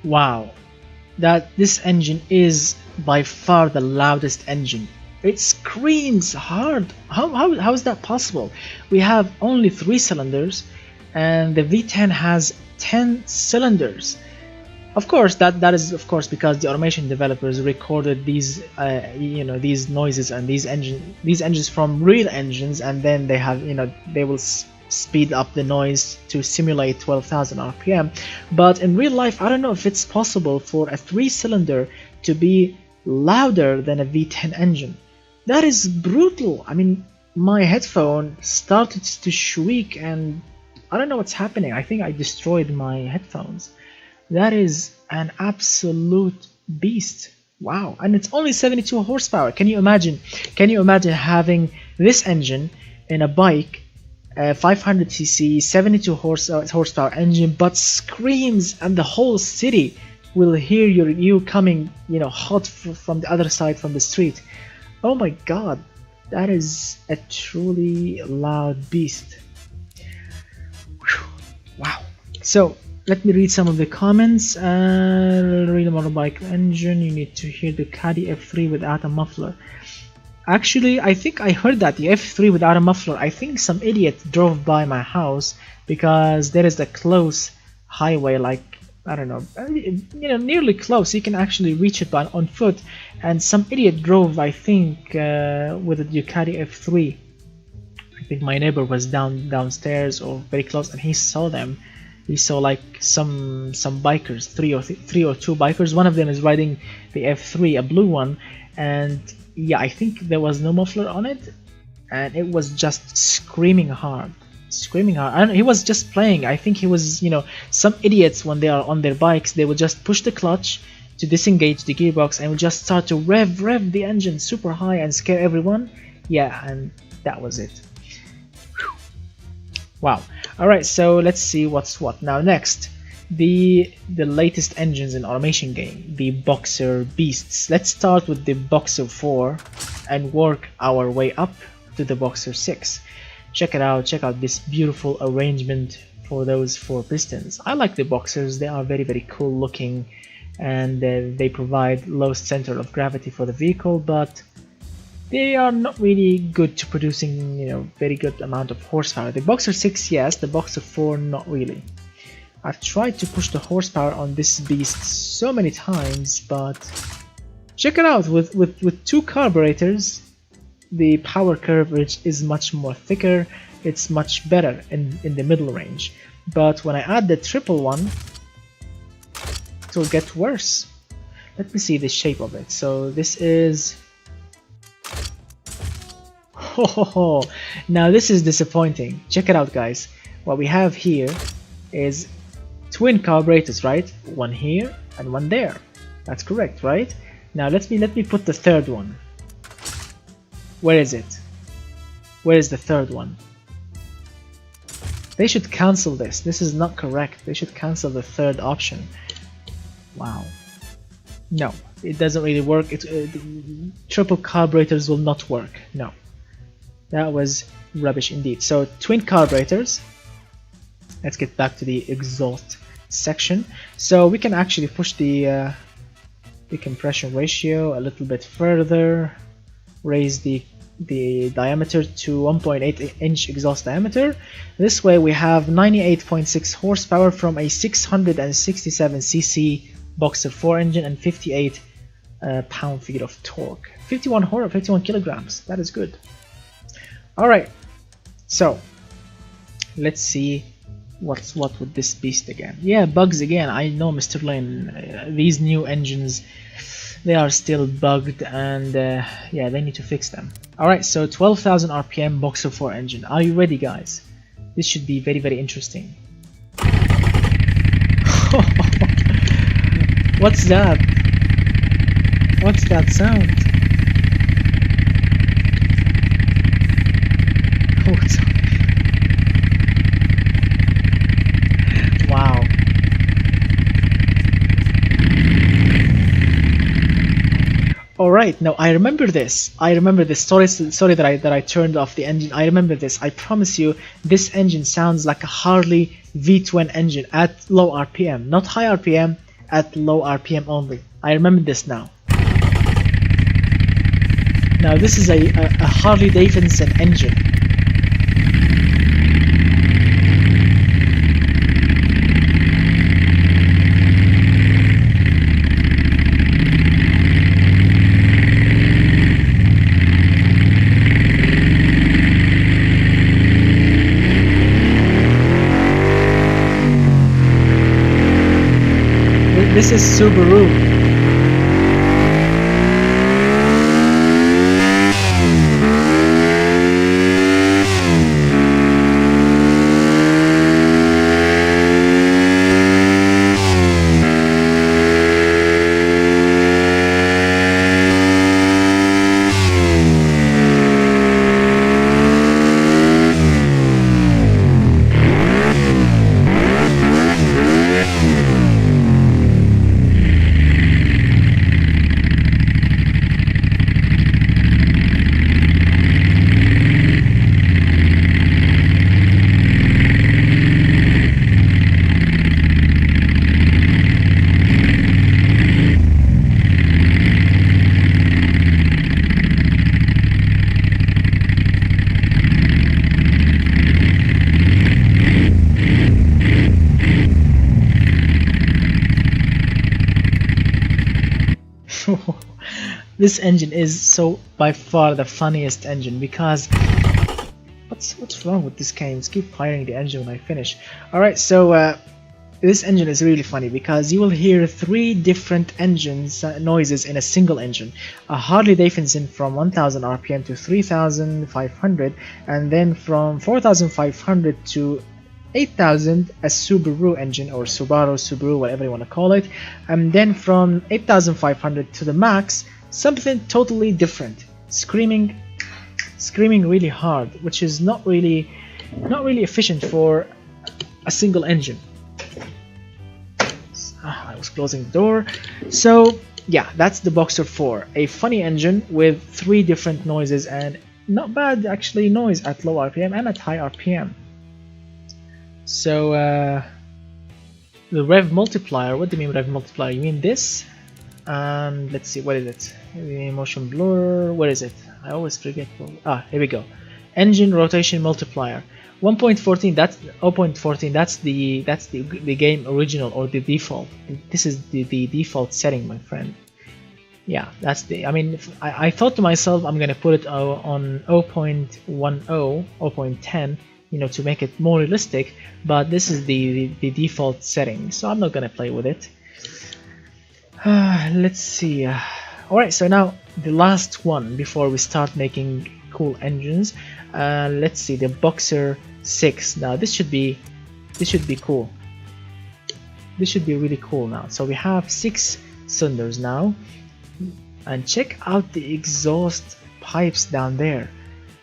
Wow, this engine is by far the loudest engine. It screams hard. How is that possible? We have only 3 cylinders and the V10 has 10 cylinders. Of course, that is of course because the automation developers recorded these these noises and these engines from real engines, and then they have they will speed up the noise to simulate 12,000 RPM. But in real life, I don't know if it's possible for a 3-cylinder to be louder than a V10 engine. That is brutal. I mean, my headphone started to shriek and I don't know what's happening. I think I destroyed my headphones. That is an absolute beast. Wow. And it's only 72 horsepower. Can you imagine having this engine in a bike, 500cc 72 horsepower engine, but screams, and the whole city will hear you coming hot from the other side from the street. Oh my god, that is a truly loud beast. Whew. Wow. So let me read some of the comments. Real motorbike engine, you need to hear the Caddy F3 without a muffler. Actually, I think I heard that, the F3 without a muffler. I think some idiot drove by my house because there is a close highway, like, I don't know, nearly close. You can actually reach it on foot. And some idiot drove, I think, with a Ducati F3. I think my neighbor was downstairs or very close, and he saw them. He saw like some bikers, three or two bikers. One of them is riding the F3, a blue one, and yeah, I think there was no muffler on it, and it was just screaming hard. He was just playing. I think he was, some idiots, when they are on their bikes, they will just push the clutch to disengage the gearbox and will just start to rev the engine super high and scare everyone. Yeah, and that was it. Whew. Wow. Alright, so let's see what's what. Now next, the latest engines in automation game, the Boxer beasts. Let's start with the Boxer 4 and work our way up to the Boxer 6. Check it out, check out this beautiful arrangement for those 4 pistons. I like the Boxers, they are very cool looking, and they provide low center of gravity for the vehicle, but they are not really good to producing, you know, very good amount of horsepower. The Boxer 6, yes, the Boxer 4, not really. I've tried to push the horsepower on this beast so many times, but check it out, with 2 carburetors, the power curve is much more thicker, it's much better in the middle range. But when I add the triple one, it will get worse. Let me see the shape of it. So this is... Oh, now this is disappointing. Check it out, guys. What we have here is twin carburetors, right? One here and one there. That's correct, right? Now let me put the third one. Where is it? Where is the third one? They should cancel this. This is not correct. They should cancel the third option. Wow. No, it doesn't really work. Triple carburetors will not work. No. That was rubbish indeed. So twin carburetors. Let's get back to the exhaust section. So we can actually push the compression ratio a little bit further, raise the diameter to 1.8 inch exhaust diameter. This way we have 98.6 horsepower from a 667cc Boxer 4 engine and 58 pound-feet of torque. 51 kilograms. That is good. Alright, so let's see what's what with this beast again. Yeah, bugs again. I know, Mr. Lane, these new engines, they are still bugged, and yeah, they need to fix them. Alright, so 12,000 RPM Boxer 4 engine. Are you ready, guys? This should be very interesting. What's that? What's that sound? Wow. Alright, now I remember this. Sorry that I turned off the engine. I remember this. I promise you, this engine sounds like a Harley V twin engine at low RPM. Not high RPM, at low RPM only. I remember this now. Now this is a Harley Davidson engine. This is Subaru. This engine is so by far the funniest engine, because what's wrong with this game? Just keep firing the engine when I finish. Alright, so this engine is really funny because you will hear 3 different engines noises in a single engine. A Harley Davidson from 1000 RPM to 3500, and then from 4500 to 8000 a Subaru engine, or Subaru, whatever you want to call it, and then from 8500 to the max, something totally different, screaming really hard, which is not really efficient for a single engine. I was closing the door. So yeah, that's the Boxer 4, a funny engine with 3 different noises and not bad actually noise at low RPM and at high RPM. So the rev multiplier, what do you mean rev multiplier? You mean this? And let's see, what is it? The motion blur, what is it? I always forget. Here we go. Engine rotation multiplier. 1.14, that's 0.14, that's the game original or the default. This is the default setting, my friend. Yeah, that's the, I mean, I thought to myself I'm gonna put it on 0.10, 0.10, you know, to make it more realistic, but this is the default setting, so I'm not gonna play with it. Let's see. Alright, so now the last one before we start making cool engines. Let's see, the Bshar 6. Now this should be cool. This should be really cool now. So we have 6 cylinders now, and check out the exhaust pipes down there.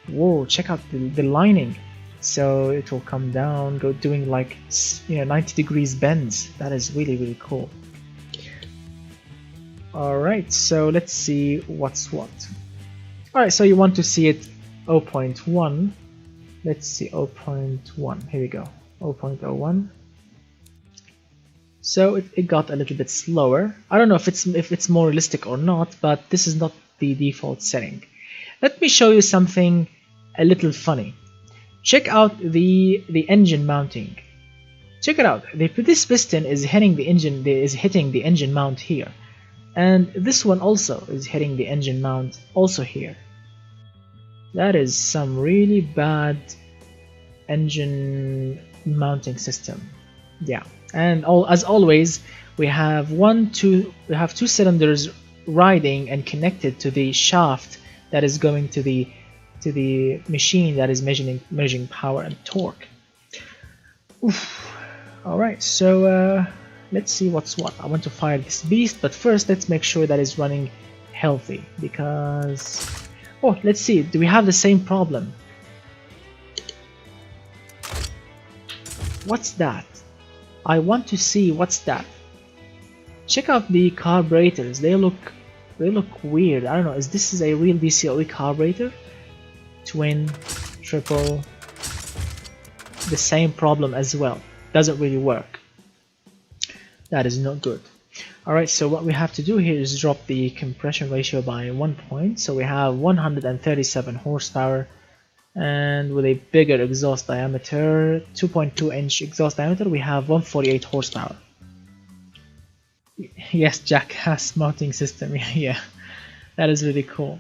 Whoa, check out the lining. So it will come down, go doing like, you know, 90 degrees bends. That is really cool. Alright, so let's see what's what. Alright, so you want to see it 0.1. Let's see 0.1. Here we go. 0.01. So it got a little bit slower. I don't know if it's more realistic or not, but this is not the default setting. Let me show you something a little funny. Check out the engine mounting. Check it out. This piston is hitting the engine mount here. And this one also is hitting the engine mount also here. That is some really bad engine mounting system. Yeah, and as always, we have two cylinders riding and connected to the shaft that is going to the machine that is measuring power and torque. Alright, so let's see what's what. I want to fire this beast, but first let's make sure that it's running healthy, because let's see, do we have the same problem? What's that? I want to see what's that. Check out the carburetors. They look weird. I don't know, is this a real DCOE carburetor? Twin, triple, the same problem as well. Doesn't really work. That is not good. Alright, so what we have to do here is drop the compression ratio by 1 point. So we have 137 horsepower, and with a bigger exhaust diameter, 2.2-inch exhaust diameter, we have 148 horsepower. Yes, Jackass mounting system. Yeah, that is really cool.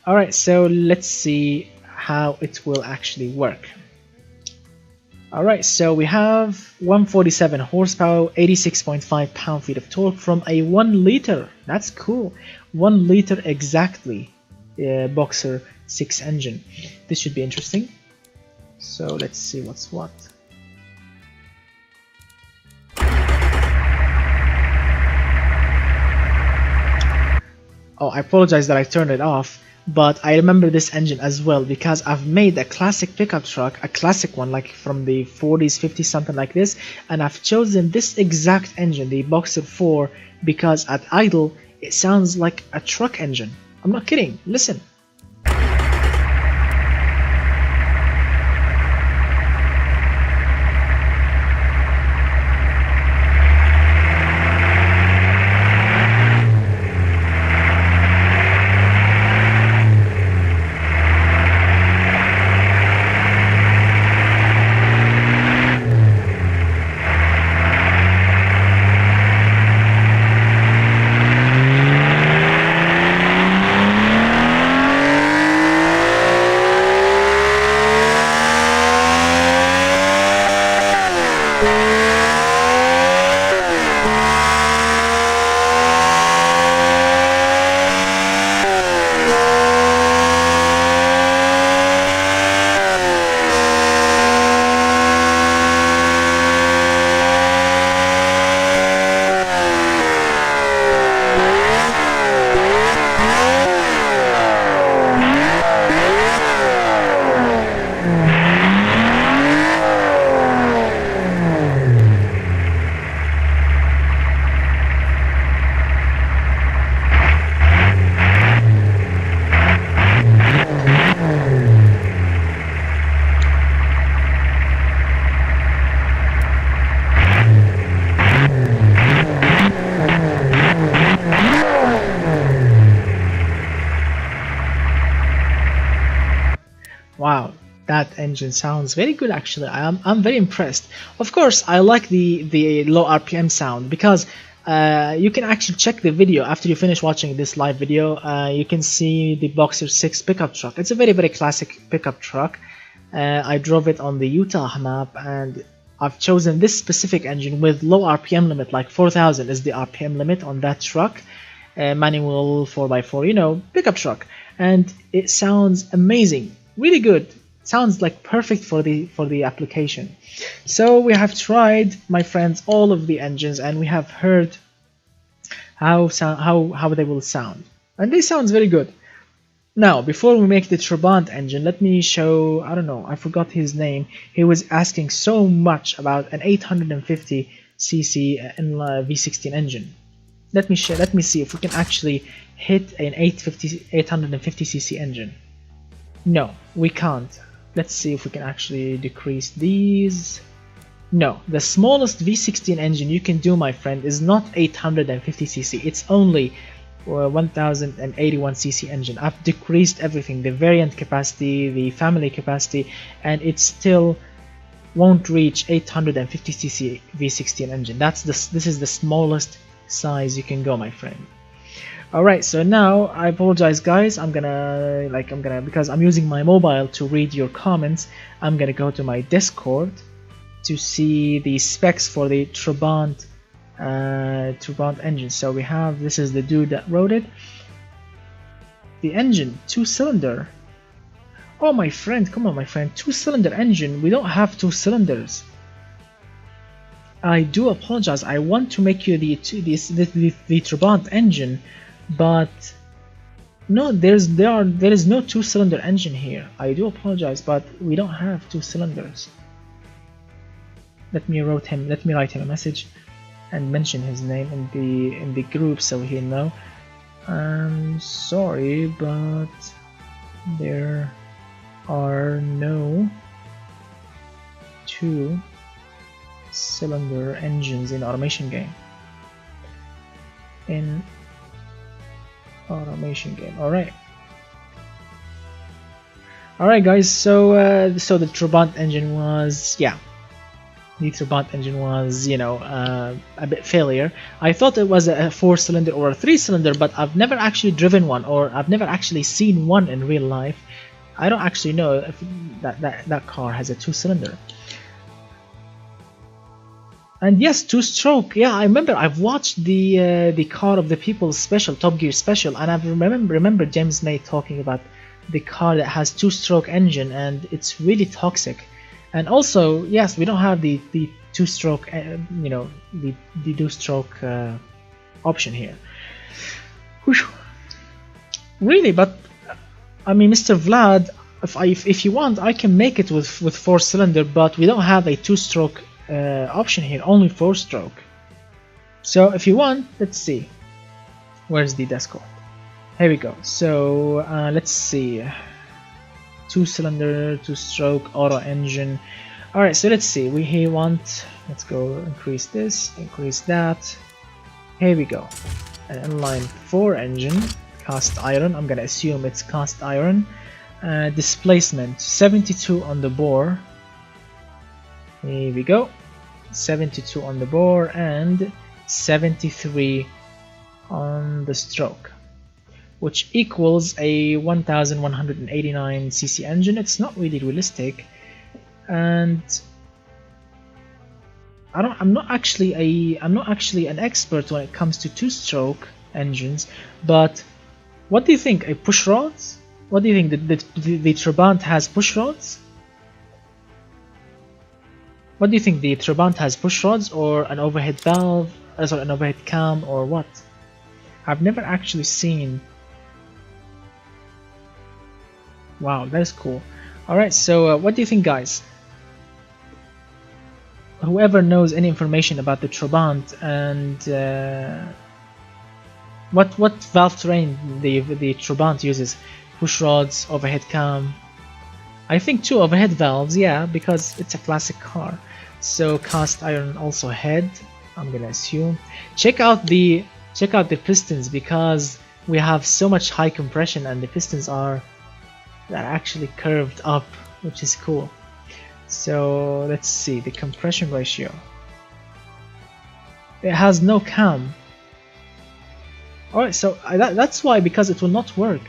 Alright, so let's see how it will actually work. Alright, so we have 147 horsepower, 86.5 pound-feet of torque from a 1 liter. That's cool. 1 liter exactly Bshar 6 engine. This should be interesting. So let's see what's what. Oh, I apologize that I turned it off, but I remember this engine as well because I've made a classic pickup truck, a classic one like from the 40s, 50s, something like this, and I've chosen this exact engine, the Bshar 4, because at idle it sounds like a truck engine. I'm not kidding, listen. engine sounds very good actually. I'm very impressed. Of course, I like the low RPM sound because you can actually check the video after you finish watching this live video. You can see the Boxer 6 pickup truck. It's a very classic pickup truck. I drove it on the Utah map, and I've chosen this specific engine with low RPM limit, like 4000 is the RPM limit on that truck. Manual 4x4, you know, pickup truck, and it sounds amazing, really good. Sounds like perfect for the application. So we have tried, my friends, all of the engines, and we have heard how they will sound, and they sound very good. Now, before we make the Trabant engine, let me show, I don't know, I forgot his name. He was asking so much about an 850cc V16 engine. Let me see if we can actually hit an 850cc engine. No, we can't. Let's see if we can actually decrease these. No, the smallest V16 engine you can do, my friend, is not 850cc. It's only 1081cc engine. I've decreased everything, the variant capacity, the family capacity, and it still won't reach 850cc V16 engine. This is the smallest size you can go, my friend. Alright, so now I apologize guys, I'm gonna because I'm using my mobile to read your comments, I'm gonna go to my Discord to see the specs for the Trabant engine. So we have, this is the dude that wrote it. The engine, 2-cylinder. Oh my friend, come on my friend, 2-cylinder engine. We don't have 2 cylinders. I do apologize. I want to make you the Trabant engine, but no, there is no 2-cylinder engine here. I do apologize, but we don't have 2 cylinders. Let me write him a message and mention his name in the group so he'll know. I'm sorry, but there are no 2-cylinder engines in automation game. Alright guys, so the Trabant engine was, yeah, the Trabant engine was, you know, a bit failure. I thought it was a 4-cylinder or a 3-cylinder, but I've never actually driven one, or I've never actually seen one in real life. I don't actually know if that car has a 2-cylinder. And yes, 2-stroke. Yeah, I remember. I've watched the Car of the People special, Top Gear special, and I remember James May talking about the car that has 2-stroke engine, and it's really toxic. And also, yes, we don't have the 2-stroke, you know, the 2-stroke option here. Whew. Really, but I mean, Mr. Vlad, if you want, I can make it with 4-cylinder, but we don't have a 2-stroke option here, only 4-stroke. So if you want, let's see, where's the Discord? Here we go. So let's see, 2-cylinder, 2-stroke, auto engine. Alright, so let's see, let's go increase this, increase that. Here we go, an inline 4 engine, cast iron. I'm gonna assume it's cast iron. Displacement 72 on the bore. Here we go, 72 on the bore and 73 on the stroke, which equals a 1189cc engine. It's not really realistic, and I'm not actually an expert when it comes to 2-stroke engines. But what do you think? A push rods? What do you think? The Trabant has push rods? What do you think? The Trabant has push rods or an overhead valve? Sorry, an overhead cam, or what? I've never actually seen. Wow, that is cool. Alright, so what do you think, guys? Whoever knows any information about the Trabant and what valve terrain the Trabant uses, push rods, overhead cam. I think 2 overhead valves, yeah, because it's a classic car. So cast iron also head, I'm gonna assume. Check out the pistons, because we have so much high compression and the pistons are actually curved up which is cool. So let's see the compression ratio. It has no cam. Alright, so that's why, because it will not work.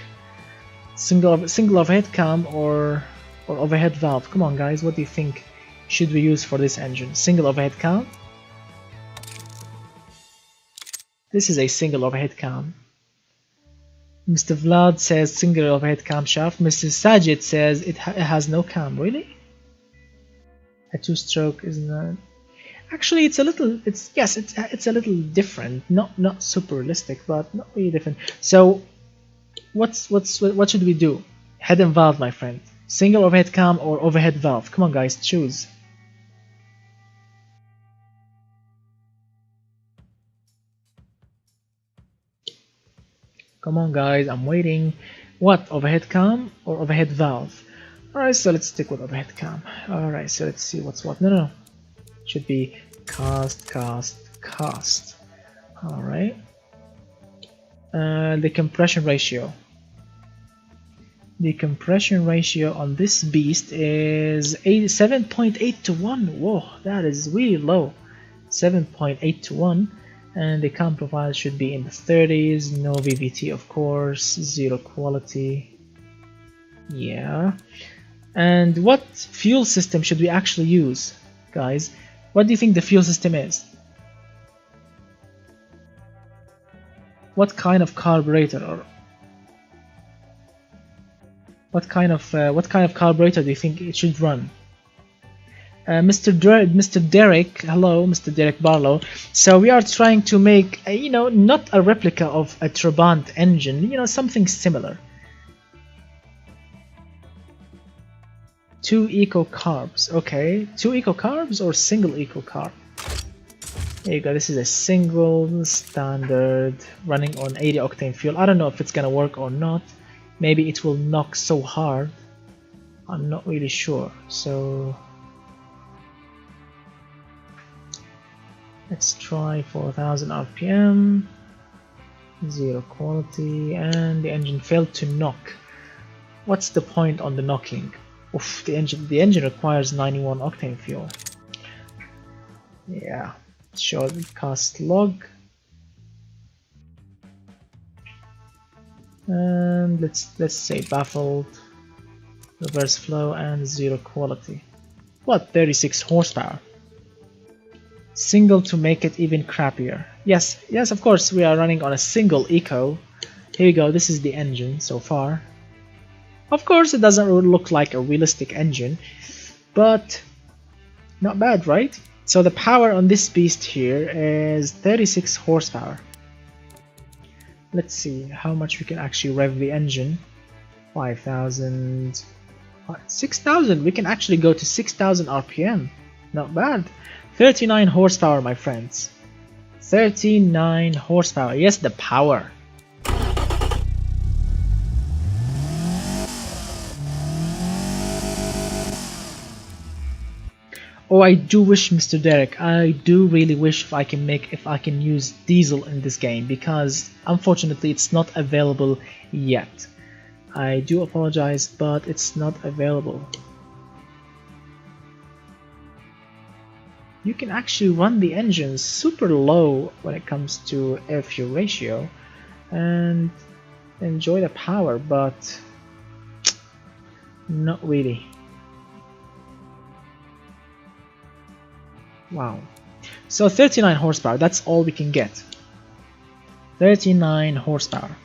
Single overhead cam or overhead valve. Come on guys, what do you think should we use for this engine? Single overhead cam? This is a single overhead cam. Mr. Vlad says single overhead camshaft. Mr. Sajid says it has no cam. Really? A two-stroke is not. Actually, it's a little. It's a little different. Not super realistic, but not really different. So, what should we do? Head and valve, my friend. Single overhead cam or overhead valve? Come on, guys, choose. Come on guys, I'm waiting. What, overhead cam or overhead valve? Alright, so let's stick with overhead cam. Alright, so let's see what's what. No. Should be cast. Alright. The compression ratio. The compression ratio on this beast is 7.8 to 1. Whoa, that is really low. 7.8 to 1. And the cam profile should be in the 30s, no VVT of course, zero quality. Yeah. And what fuel system should we actually use, guys? What do you think the fuel system is? What kind of carburetor, or what kind of carburetor do you think it should run? Mr. Derek, hello, Mr. Derek Barlow. So we are trying to make, not a replica of a Trabant engine, something similar. 2 eco carbs, okay. 2 eco carbs or single eco carb? There you go. This is a single standard running on 80 octane fuel. I don't know if it's gonna work or not. Maybe it will knock so hard. I'm not really sure. So. Let's try 4000 RPM, zero quality, and the engine failed to knock. What's the point on the knocking? Oof, the engine requires 91 octane fuel. Yeah, show the cost log. And let's say baffled, reverse flow, and zero quality. What, 36 horsepower? Single to make it even crappier. Yes, of course we are running on a single eco. Here you go, this is the engine so far. Of course it doesn't look like a realistic engine, but not bad, right? So the power on this beast here is 36 horsepower. Let's see how much we can actually rev the engine. 5,000, 6,000, we can actually go to 6,000 RPM. Not bad. 39 horsepower, my friends. 39 horsepower. Yes, the power. Oh, I do wish, Mr. Derek, I do really wish if I can use diesel in this game, because unfortunately it's not available yet. I do apologize, but it's not available. You can actually run the engine super low when it comes to air fuel ratio and enjoy the power, but not really. Wow. So 39 horsepower, that's all we can get. 39 horsepower.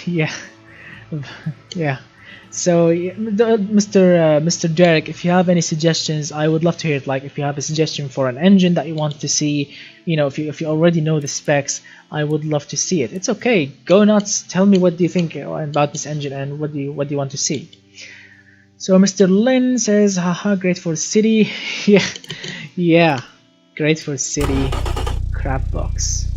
Yeah. Yeah. So Mr. Derek, if you have any suggestions, I would love to hear it. Like if you have a suggestion for an engine that you want to see, if you already know the specs, I would love to see it. It's okay, go nuts, tell me what do you think about this engine and what do you want to see. So Mr. Lin says, haha, great for city. Yeah, great for city. Crap box.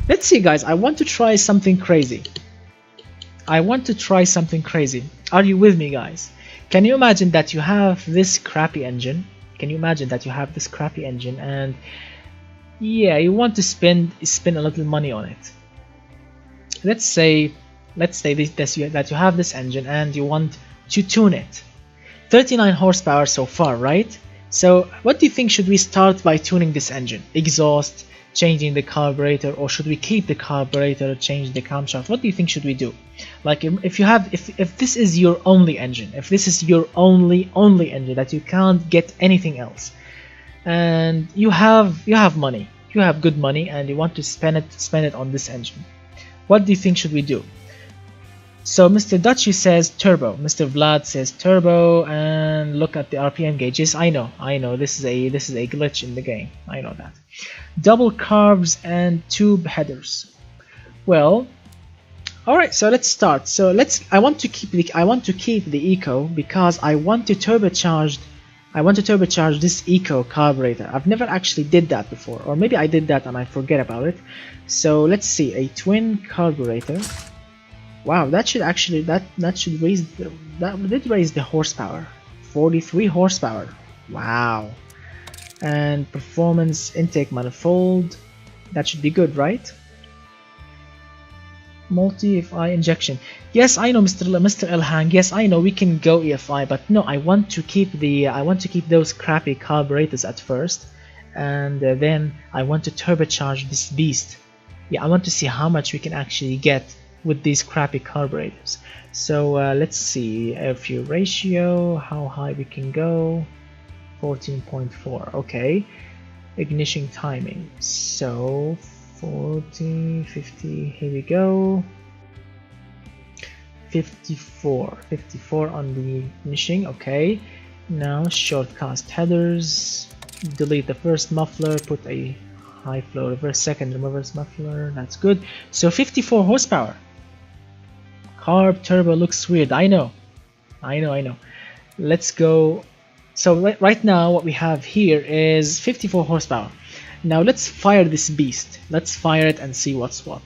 Let's see, guys, I want to try something crazy. Are you with me, guys? Can you imagine that you have this crappy engine? And Yeah, you want to spend a little money on it. Let's say that you have this engine and you want to tune it. 39 horsepower so far, right? So what do you think, should we start by tuning this engine? Exhaust, changing the carburetor, or should we keep the carburetor, change the camshaft? What do you think should we do? Like if this is your only engine, if this is your only engine that you can't get anything else, and you have money, you have good money, and you want to spend it on this engine, what do you think should we do? So Mr. Dutchy says turbo, Mr. Vlad says turbo, and look at the RPM gauges. I know, this is a glitch in the game. I know that. Double carbs and tube headers. Well, all right. So let's start. So I want to keep the eco because I want to turbocharge this eco carburetor. I've never actually did that before, or maybe I did that and I forget about it. So let's see, a twin carburetor. Wow, that should raise the horsepower. 43 horsepower. Wow. And performance intake manifold. That should be good, right? Multi EFI injection. Yes, I know, Mr. Elhang. Yes, I know we can go EFI, but no, I want to keep those crappy carburetors at first, and then I want to turbocharge this beast. Yeah, I want to see how much we can actually get with these crappy carburetors. So let's see, air fuel ratio, how high we can go. 14.4. okay. Ignition timing, so 40, 50, here we go. 54 on the ignition. Okay, now short cast headers, delete the first muffler, put a high flow reverse, second reverse muffler. That's good. So 54 horsepower. Carb turbo looks weird. I know. Let's go. So right now what we have here is 54 horsepower. Now let's fire this beast. Let's fire it and see what's what.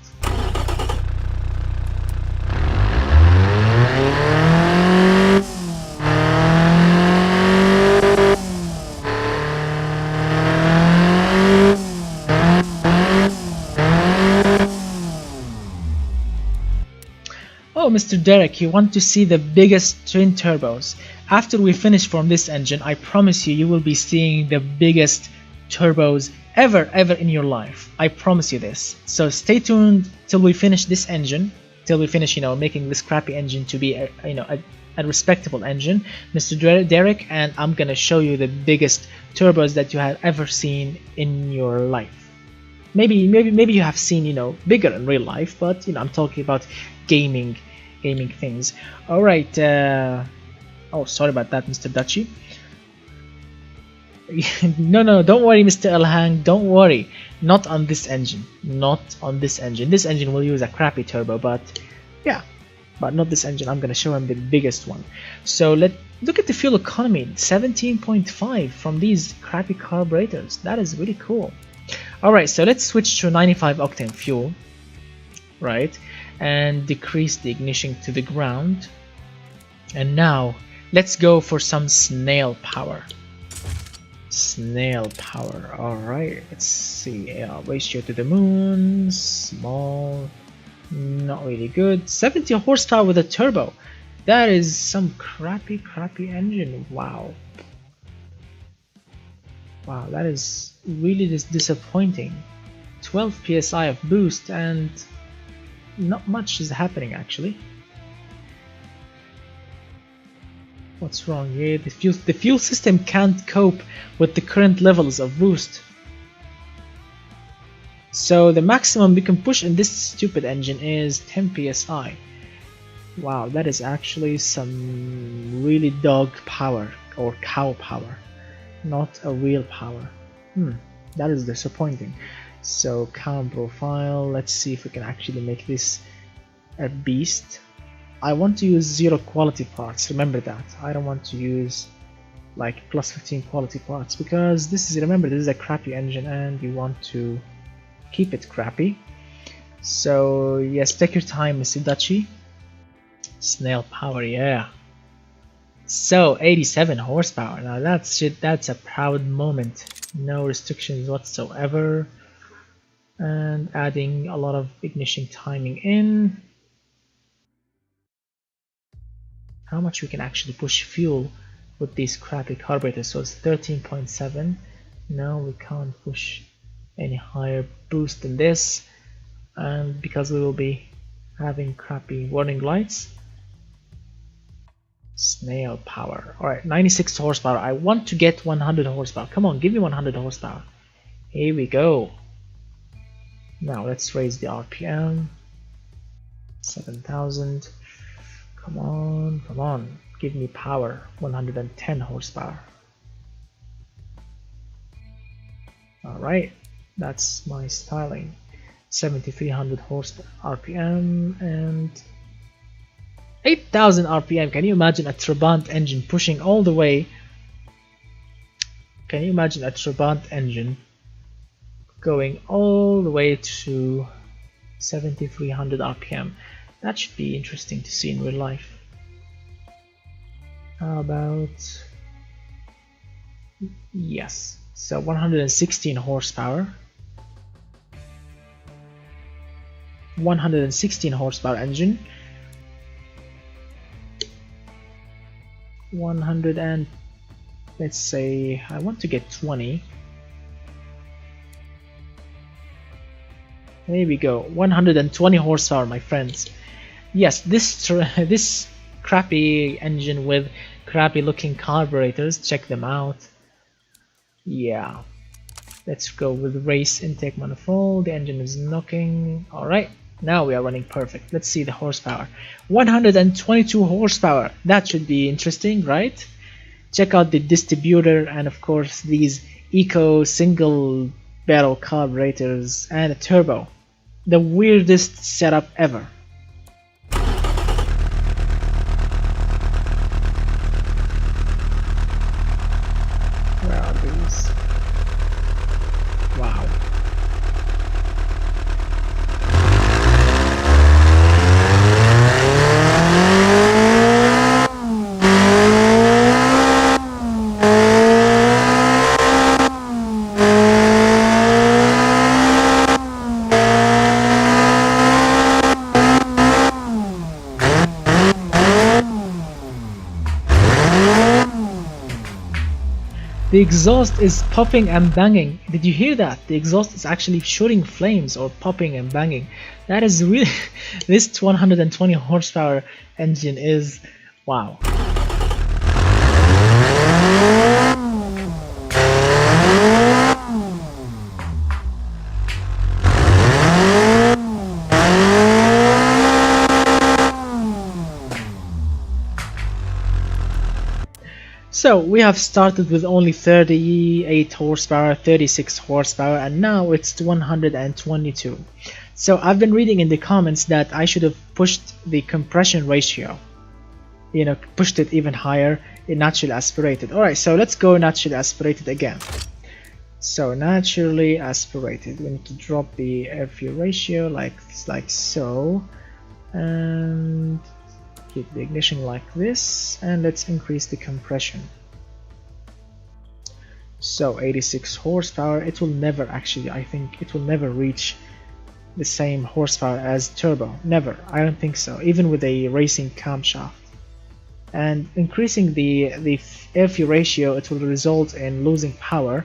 Oh, Mr. Derek, you want to see the biggest twin turbos. After we finish from this engine, I promise you will be seeing the biggest turbos ever in your life. I promise you this. So stay tuned till we finish this engine, till we finish, making this crappy engine to be a respectable engine, Mr. Derek, and I'm gonna show you the biggest turbos that you have ever seen in your life. Maybe you have seen bigger in real life, but I'm talking about gaming things. All right. Oh, sorry about that, Mr. Dutchy. No, don't worry, Mr. Elhang, don't worry. Not on this engine. This engine will use a crappy turbo, but yeah, but not this engine. I'm gonna show him the biggest one. So look at the fuel economy, 17.5 from these crappy carburetors. That is really cool. All right, so let's switch to 95 octane fuel, right, and decrease the ignition to the ground. And now let's go for some snail power. All right, let's see. Ratio to the moon, small, not really good. 70 horsepower with a turbo. That is some crappy engine. Wow, that is really disappointing. 12 psi of boost and not much is happening actually. What's wrong here? The fuel system can't cope with the current levels of boost. So the maximum we can push in this stupid engine is 10 psi. Wow, that is actually some really dog power or cow power, not a real power. That is disappointing. So cam profile, let's see if we can actually make this a beast. I want to use 0 quality parts, remember that. I don't want to use like plus 15 quality parts because remember, this is a crappy engine and you want to keep it crappy. So yes, take your time, Mr. Dutchy. Snail power, yeah. So 87 horsepower. Now that's a proud moment. No restrictions whatsoever. and adding a lot of ignition timing in. How much we can actually push fuel with these crappy carburetors? So it's 13.7. No, we can't push any higher boost than this, and because we will be having crappy warning lights. Snail power. Alright, 96 horsepower. I want to get 100 horsepower. Come on, give me 100 horsepower. Here we go. Now let's raise the RPM. 7,000. Come on, come on. Give me power. 110 horsepower. Alright, that's my styling. 7,300 horsepower RPM and 8,000 RPM. Can you imagine a Trabant engine pushing all the way? Can you imagine a Trabant engine going all the way to 7,300 RPM? That should be interesting to see in real life. How about, yes, so 116 horsepower. 116 horsepower engine. 100 and let's say I want to get 20. There we go. 120 horsepower, my friends. Yes, this crappy engine with crappy looking carburetors, check them out. Yeah, let's go with race intake manifold. The engine is knocking. Alright, now we are running perfect. Let's see the horsepower. 122 horsepower. That should be interesting, right? Check out the distributor and of course these eco single barrel carburetors and a turbo. The weirdest setup ever. Where are these? Wow. The exhaust is popping and banging. Did you hear that? The exhaust is actually shooting flames or popping and banging. That is really this 120 horsepower engine is wow. So we have started with only 38 horsepower, 36 horsepower, and now it's 122. So I've been reading in the comments that I should have pushed the compression ratio, you know, pushed it even higher in naturally aspirated. Alright, so let's go naturally aspirated again. So naturally aspirated, we need to drop the air fuel ratio like so, and keep the ignition like this, and let's increase the compression. So 86 horsepower. It will never actually, I think it will never reach the same horsepower as turbo. Never. I don't think so, even with a racing camshaft. And increasing the air fuel ratio, it will result in losing power.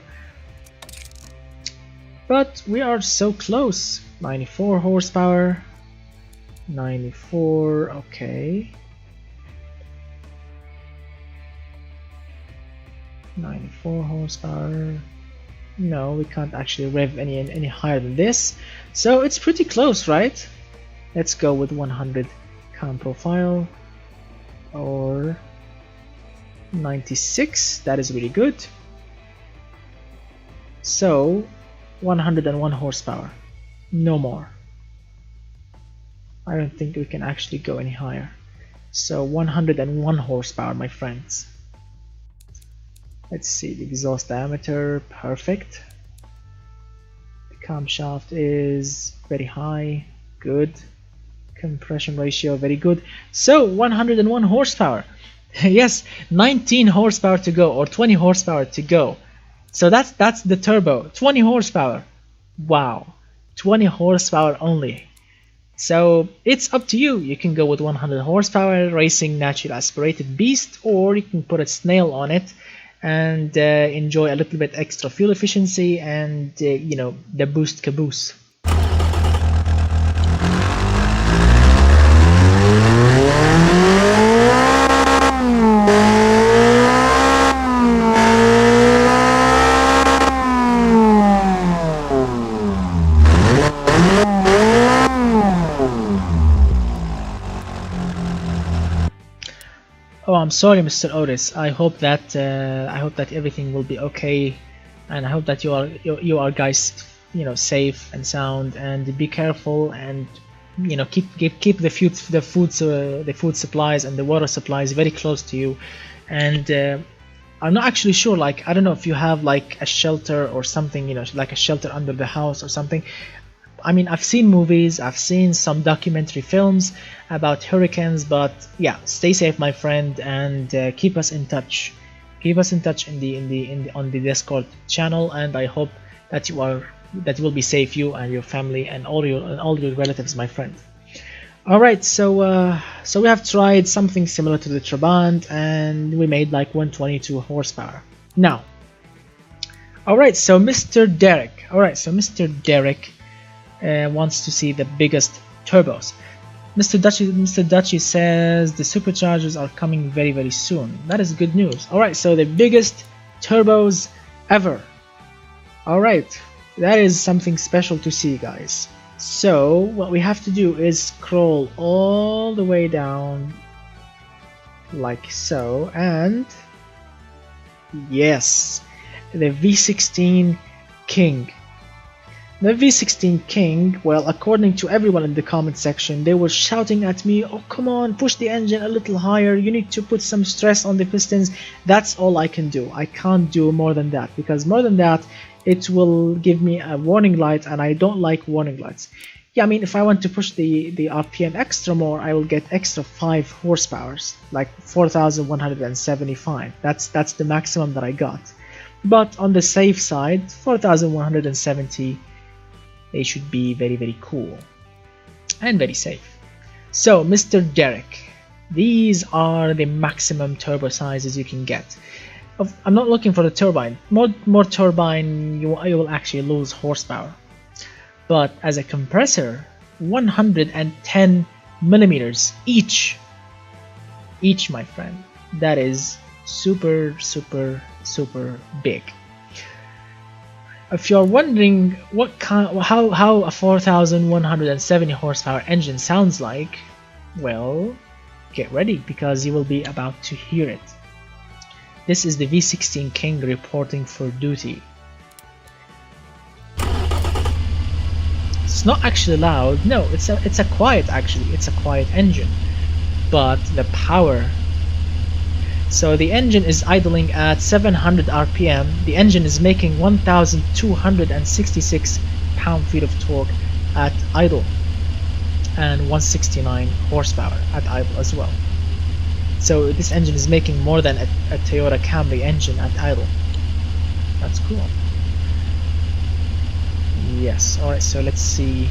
But we are so close. 94 horsepower. 94, okay. 94 horsepower. No, we can't actually rev any higher than this. So it's pretty close, right? Let's go with 100 cam profile or 96. That is really good. So 101 horsepower. No more. I don't think we can actually go any higher. So 101 horsepower, my friends. Let's see the exhaust diameter, perfect. The camshaft is very high, good. Compression ratio, very good. So 101 horsepower. Yes, 19 horsepower to go, or 20 horsepower to go. So that's the turbo. 20 horsepower. Wow. 20 horsepower only. So it's up to you. You can go with 100 horsepower racing natural aspirated beast, or you can put a snail on it and enjoy a little bit extra fuel efficiency and you know, the boost caboose. Oh, I'm sorry, Mr. Otis. I hope that everything will be okay, and I hope that you are guys, you know, safe and sound, and be careful, and you know, keep the food supplies and the water supplies very close to you. And I'm not actually sure, like, I don't know if you have like a shelter or something, you know, like a shelter under the house or something. I mean, I've seen movies, I've seen some documentary films about hurricanes, but yeah, stay safe, my friend, and keep us in touch. Keep us in touch on the Discord channel, and I hope that you will be safe, you and your family and all your relatives, my friend. All right, so we have tried something similar to the Trabant, and we made like 122 horsepower. Now, all right, so Mr. Derek. All right, so Mr. Derek wants to see the biggest turbos. Mr. Dutchy says the superchargers are coming very, very soon. That is good news. Alright, so the biggest turbos ever. Alright, that is something special to see, guys. So what we have to do is scroll all the way down like so, and yes, the V16 King. The V16 King, well, according to everyone in the comment section, they were shouting at me, oh come on, push the engine a little higher, you need to put some stress on the pistons. That's all I can do. I can't do more than that, because more than that it will give me a warning light, and I don't like warning lights. Yeah, I mean, if I want to push the RPM extra more, I will get extra 5 horsepower, like 4,175. That's the maximum that I got. But on the safe side, 4,170, they should be very, very cool and very safe. So, Mr. Derek, these are the maximum turbo sizes you can get. I'm not looking for the turbine. More turbine, you will actually lose horsepower. But as a compressor, 110 millimeters each, my friend. That is super, super, super big. If you're wondering how a 4,170 horsepower engine sounds like, well, get ready, because you will be about to hear it. This is the V16 King reporting for duty. It's not actually loud. No, it's a quiet, actually. It's a quiet engine, but the power. So the engine is idling at 700 RPM. The engine is making 1,266 pound-feet of torque at idle, and 169 horsepower at idle as well. So this engine is making more than a Toyota Camry engine at idle. That's cool. Yes. All right. So let's see.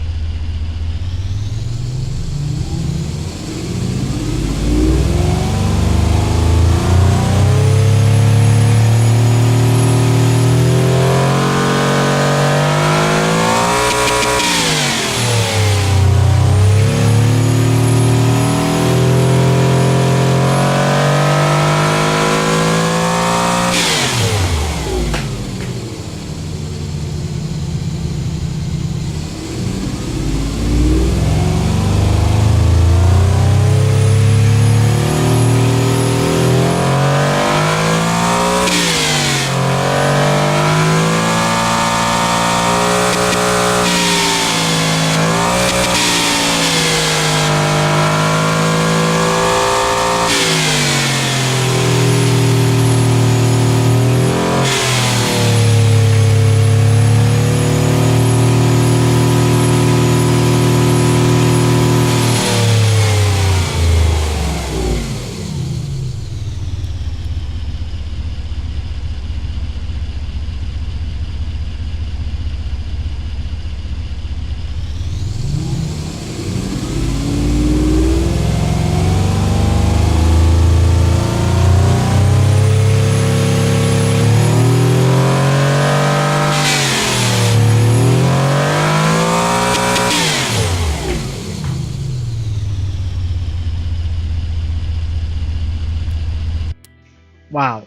Wow,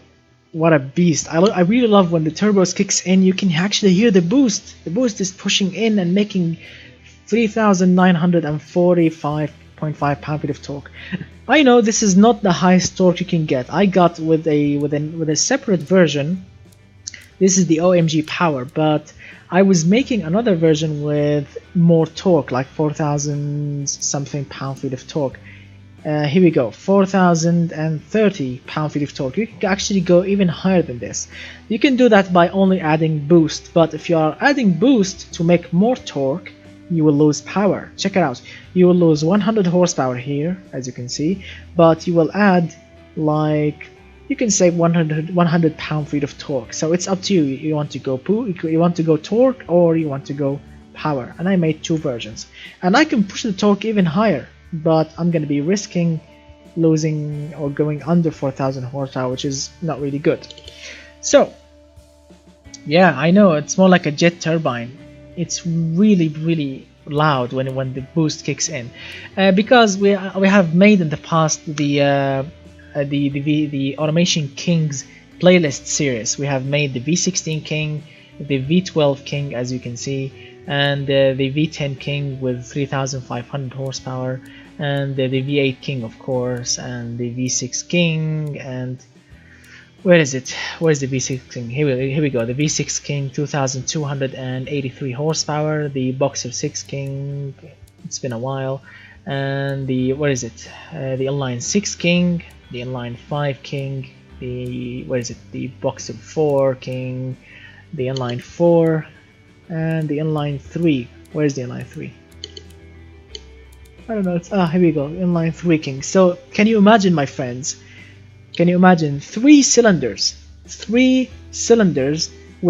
what a beast. I really love when the turbos kicks in, you can actually hear the boost. The boost is pushing in and making 3,945.5 pound-feet of torque. I know this is not the highest torque you can get. I got with a separate version. This is the OMG power, but I was making another version with more torque, like 4,000 something pound-feet of torque. Here we go, 4,030 pound-feet of torque. You can actually go even higher than this. You can do that by only adding boost, but if you are adding boost to make more torque, you will lose power. Check it out. You will lose 100 horsepower here, as you can see, but you will add, like, you can say 100 pound-feet of torque. So it's up to you. You want to go torque, or you want to go power. And I made two versions, and I can push the torque even higher, but I'm going to be risking losing or going under 4,000 horsepower, which is not really good. So yeah, I know it's more like a jet turbine. It's really loud when the boost kicks in, because we have made in the past the Automation Kings playlist series. We have made the V16 King, the V12 King, as you can see, and the V10 King with 3,500 horsepower, and the V8 King, of course, and the V6 King, and where is it? Where's the V6 King? Here we go. The V6 King, 2,283 horsepower. The Boxer 6 King, it's been a while. And the, where is it? The Inline 6 King, the Inline 5 King, the, where is it? The Boxer 4 King, the Inline 4, and the Inline 3. Where's the Inline 3? I don't know. It's, here we go. Inline 3 King. So, can you imagine, my friends? Can you imagine 3 cylinders with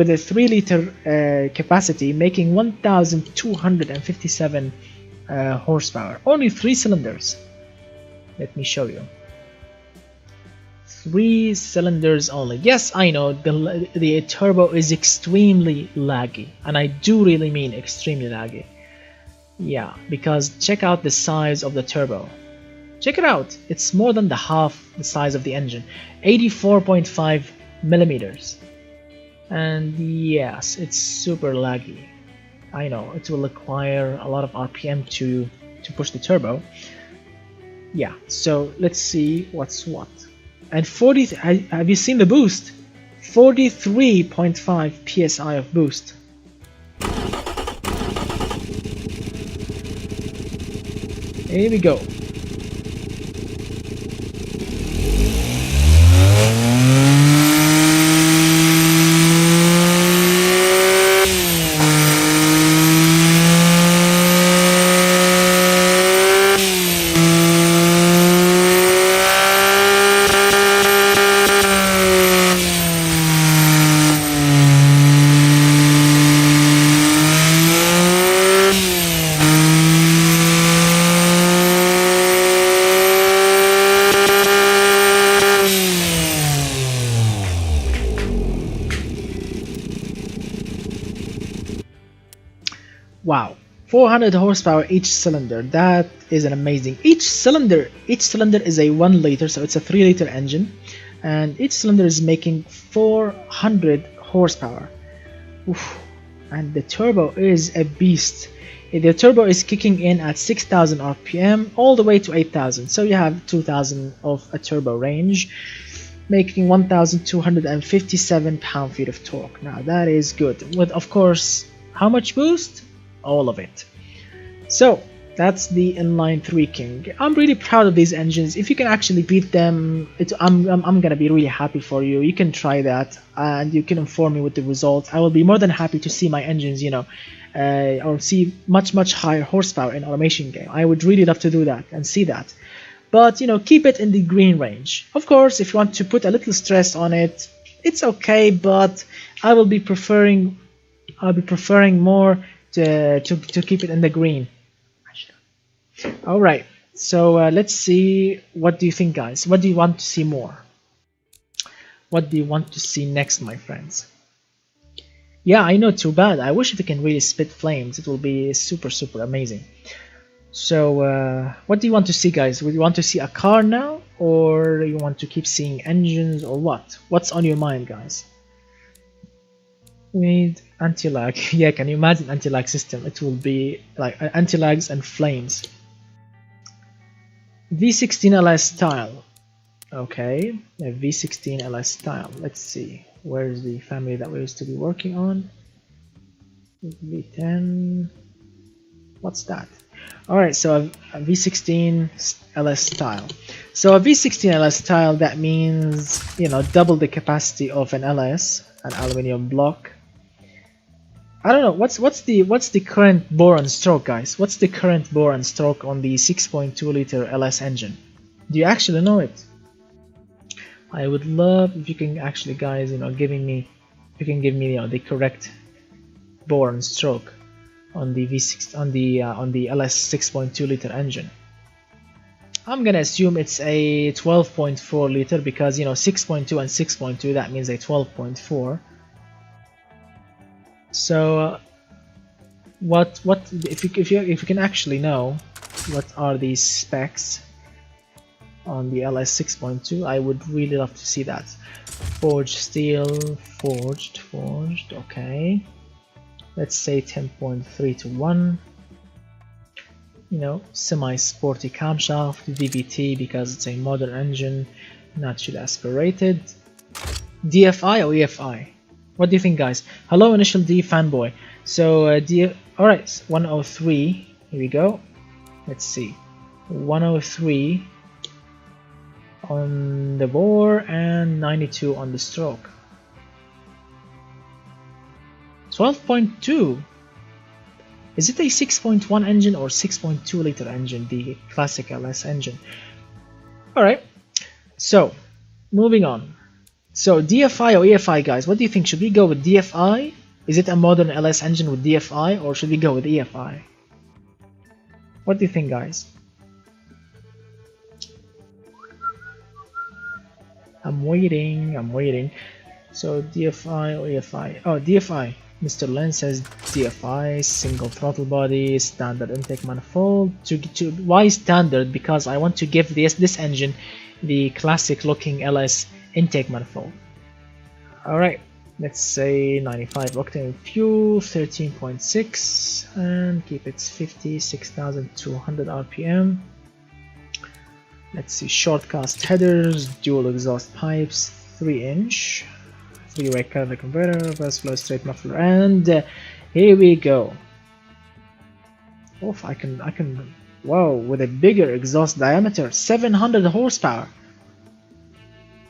a 3-liter capacity making 1,257 horsepower? Only 3 cylinders. Let me show you. 3 cylinders only. Yes, I know the turbo is extremely laggy, and I do really mean extremely laggy. Yeah, because check out the size of the turbo. Check it out, it's more than the half the size of the engine, 84.5 millimeters. And yes, it's super laggy. I know, it will require a lot of RPM to push the turbo. Yeah, so let's see what's what. And have you seen the boost? 43.5 psi of boost. Here we go. Wow, 400 horsepower each cylinder. That is an amazing. Each cylinder is a 1 liter, so it's a 3-liter engine, and each cylinder is making 400 horsepower. Oof. And the turbo is a beast. The turbo is kicking in at 6,000 RPM all the way to 8,000, so you have 2,000 of a turbo range, making 1,257 pound-feet of torque. Now that is good. With, of course, how much boost? All of it. So that's the Inline 3 King. I'm really proud of these engines. If you can actually beat them, I'm gonna be really happy for you. You can try that, and you can inform me with the results. I will be more than happy to see my engines, you know, or see much higher horsepower in automation game. I would really love to do that and see that. But you know, keep it in the green range. Of course, if you want to put a little stress on it, it's okay. But I'll be preferring more to keep it in the green. Alright, so let's see, what do you think, guys? What do you want to see more? What do you want to see next, my friends? Yeah, I know, too bad. I wish if it can really spit flames. It will be super amazing. So what do you want to see, guys? Would you want to see a car now, or you want to keep seeing engines, or what? What's on your mind, guys? We need anti-lag. Yeah, can you imagine anti-lag system? It will be like anti-lags and flames. V16 LS style. Okay, a V16 LS style. Let's see. Where's the family that we used to be working on? V10. What's that? Alright, so a V16 LS style. So a V16 LS style, that means, you know, double the capacity of an LS, an aluminium block. I don't know, what's the current bore and stroke, guys? What's the current bore and stroke on the 6.2 liter LS engine? Do you actually know it? I would love if you can actually, guys, you know, give me, you know, the correct bore and stroke on the V6 on the LS 6.2 liter engine. I'm gonna assume it's a 12.4 liter because, you know, 6.2 and 6.2, that means a 12.4. So what if you can actually know what are these specs on the LS 6.2, I would really love to see that. Forged steel, forged, okay. Let's say 10.3 to 1. You know, semi-sporty camshaft, DVT because it's a modern engine, naturally aspirated. DFI or EFI? What do you think, guys? Hello, Initial D fanboy. So, alright, 103. Here we go. Let's see. 103 on the bore and 92 on the stroke. 12.2. Is it a 6.1 engine or 6.2 liter engine, the classic LS engine? Alright, so moving on. So DFI or EFI, guys, what do you think? Should we go with DFI? Is it a modern LS engine with DFI, or should we go with EFI? What do you think, guys? I'm waiting. So DFI or EFI? Oh, DFI. Mr. Len says DFI, single throttle body, standard intake manifold. Why standard? Because I want to give this engine the classic looking LS intake manifold. Alright, let's say 95 octane fuel, 13.6, and keep it 56,200 RPM. Let's see, short cast headers, dual exhaust pipes, 3-inch. 3-way catalytic converter, reverse flow straight muffler, and here we go. Oof, I can, wow, with a bigger exhaust diameter, 700 horsepower.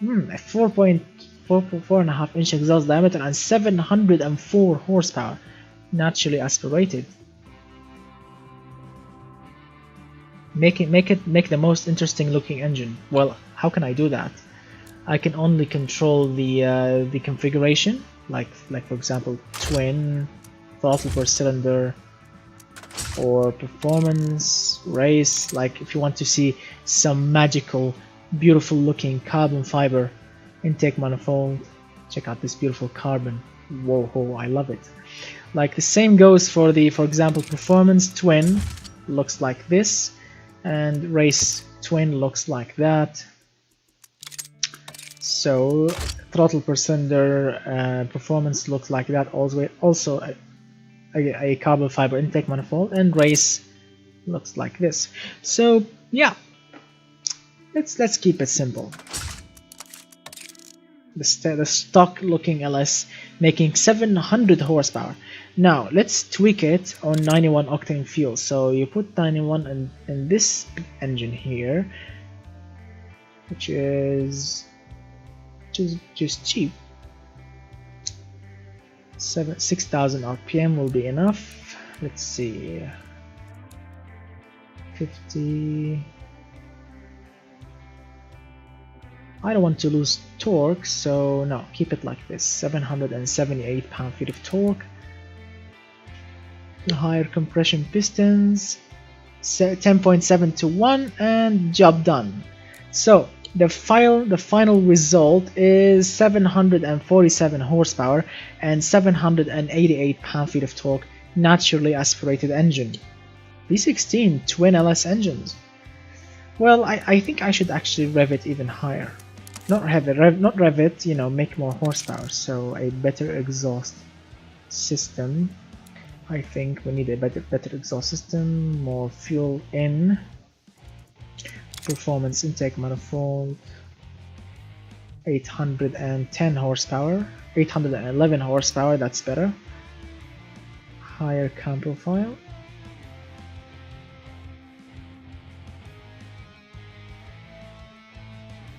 A 4.5 inch exhaust diameter and 704 horsepower, naturally aspirated. Make the most interesting looking engine. Well, how can I do that? I can only control the configuration, like for example twin, throttle per cylinder, or performance, race. Like if you want to see some magical, beautiful looking carbon fiber intake manifold, check out this beautiful carbon. Whoa, I love it. Like the same goes for example performance twin, looks like this, and race twin looks like that. So throttle per cylinder, performance looks like that. Also a carbon fiber intake manifold, and race looks like this. So yeah, let's keep it simple. The stock looking LS making 700 horsepower. Now let's tweak it on 91 octane fuel. So you put 91 in this engine here, which is just cheap. 6,000 RPM will be enough. Let's see, 50. I don't want to lose torque, so no, keep it like this. 778 pound-feet of torque. The higher compression pistons, 10.7 to 1, and job done. So the final result is 747 horsepower and 788 pound-feet of torque, naturally aspirated engine. V16 twin LS engines. Well, I think I should actually rev it even higher. Not rev it, you know, make more horsepower. So a better exhaust system. I think we need a better exhaust system, more fuel in, performance intake manifold, 810 horsepower, 811 horsepower, that's better. Higher cam profile.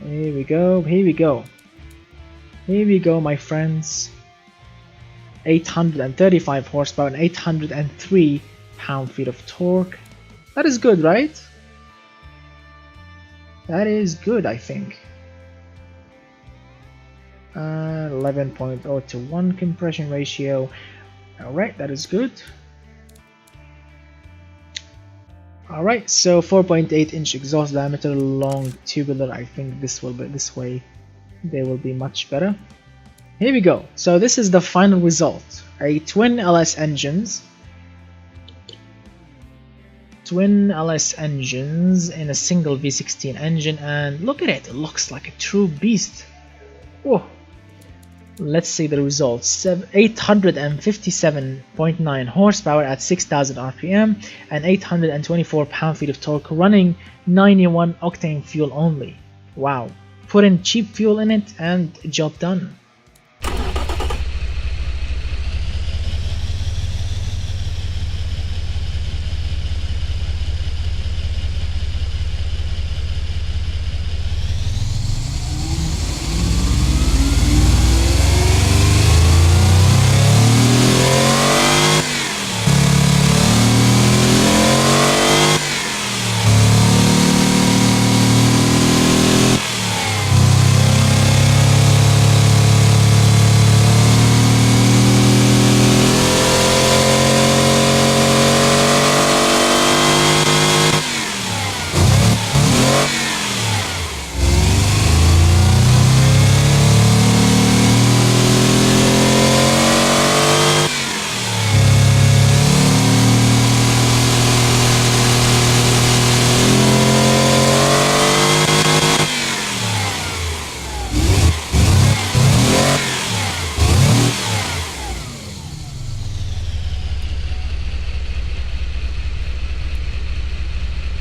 Here we go, here we go. Here we go, my friends. 835 horsepower and 803 pound-feet of torque. That is good, right? That is good, I think. 11.0 to 1 compression ratio. Alright, that is good. Alright, so 4.8 inch exhaust diameter, long tubular. I think this way they will be much better. Here we go. So this is the final result. A twin LS engines. Twin LS engines in a single V16 engine, and look at it. It looks like a true beast. Whoa. Let's see the results. 857.9 horsepower at 6,000 RPM and 824 pound-feet of torque, running 91 octane fuel only. Wow. Put in cheap fuel in it and job done.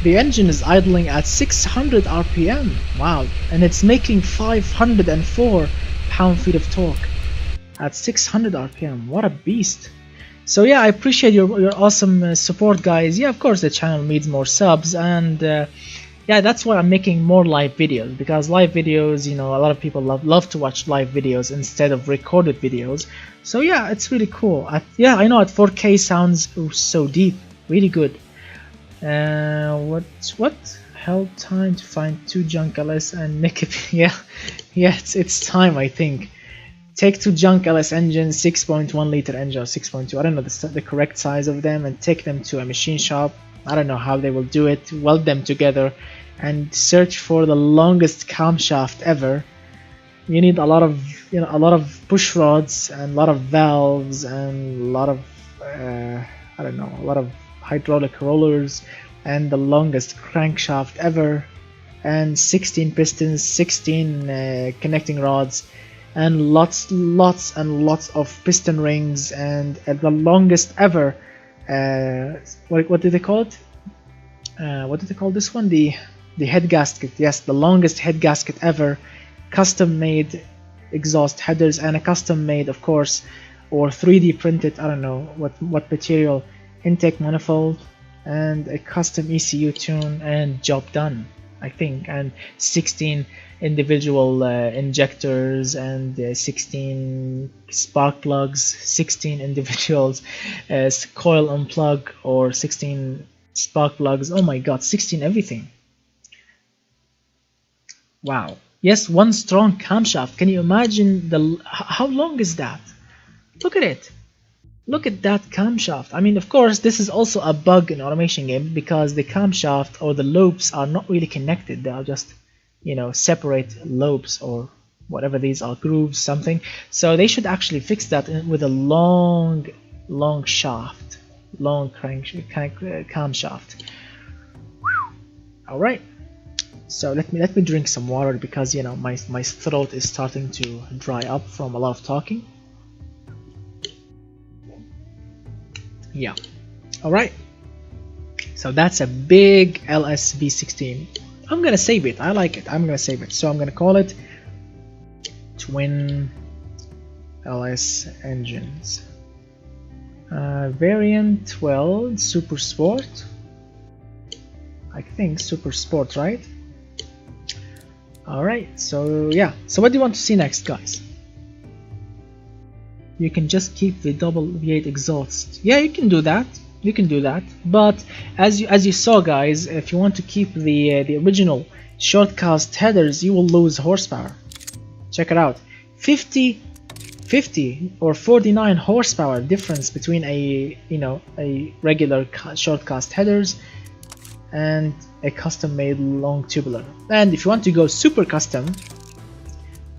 The engine is idling at 600 RPM, wow, and it's making 504 pound-feet of torque at 600 RPM. What a beast! So yeah, I appreciate your awesome support, guys. Yeah, of course the channel needs more subs, and yeah, that's why I'm making more live videos, because live videos, you know, a lot of people love to watch live videos instead of recorded videos. So yeah, it's really cool. Yeah, I know at 4K sounds so deep, really good. What held time to find 2 junk LS and make it? Yeah, it's time, I think. Take 2 junk LS engines, 6.1 liter engine or 6.2, I don't know the correct size of them, and take them to a machine shop. I don't know how they will do it. Weld them together and search for the longest camshaft ever. You need a lot of push rods and a lot of valves and a lot of I don't know, a lot of hydraulic rollers, and the longest crankshaft ever, and 16 pistons, 16 connecting rods, and lots and lots of piston rings, and the longest ever what do they call it? What do they call this one? The head gasket. Yes, the longest head gasket ever, custom made exhaust headers, and a custom made, of course, or 3D printed, I don't know what material, intake manifold, and a custom ECU tune, and job done, I think. And 16 individual injectors, and 16 spark plugs, 16 individuals coil unplug, or 16 spark plugs. Oh my god, 16 everything. Wow. Yes, one strong camshaft. Can you imagine how long is that? Look at it. Look at that camshaft. I mean, of course, this is also a bug in automation game, because the camshaft or the loops are not really connected. They are just, you know, separate loops or whatever these are, grooves, something. So they should actually fix that with a long shaft, long camshaft. All right. So let me drink some water because you know my throat is starting to dry up from a lot of talking. Yeah. All right. So that's a big LS V16. I'm gonna save it. I like it. I'm gonna save it. So I'm gonna call it Twin LS Engines. Variant 12 Super Sport. I think Super Sport, right? Alright, so yeah. So what do you want to see next, guys? You can just keep the double V8 exhaust. Yeah, you can do that. You can do that. But as you saw, guys, if you want to keep the original shortcast headers, you will lose horsepower. Check it out. 50 or 49 horsepower difference between a regular shortcast headers and a custom made long tubular. And if you want to go super custom,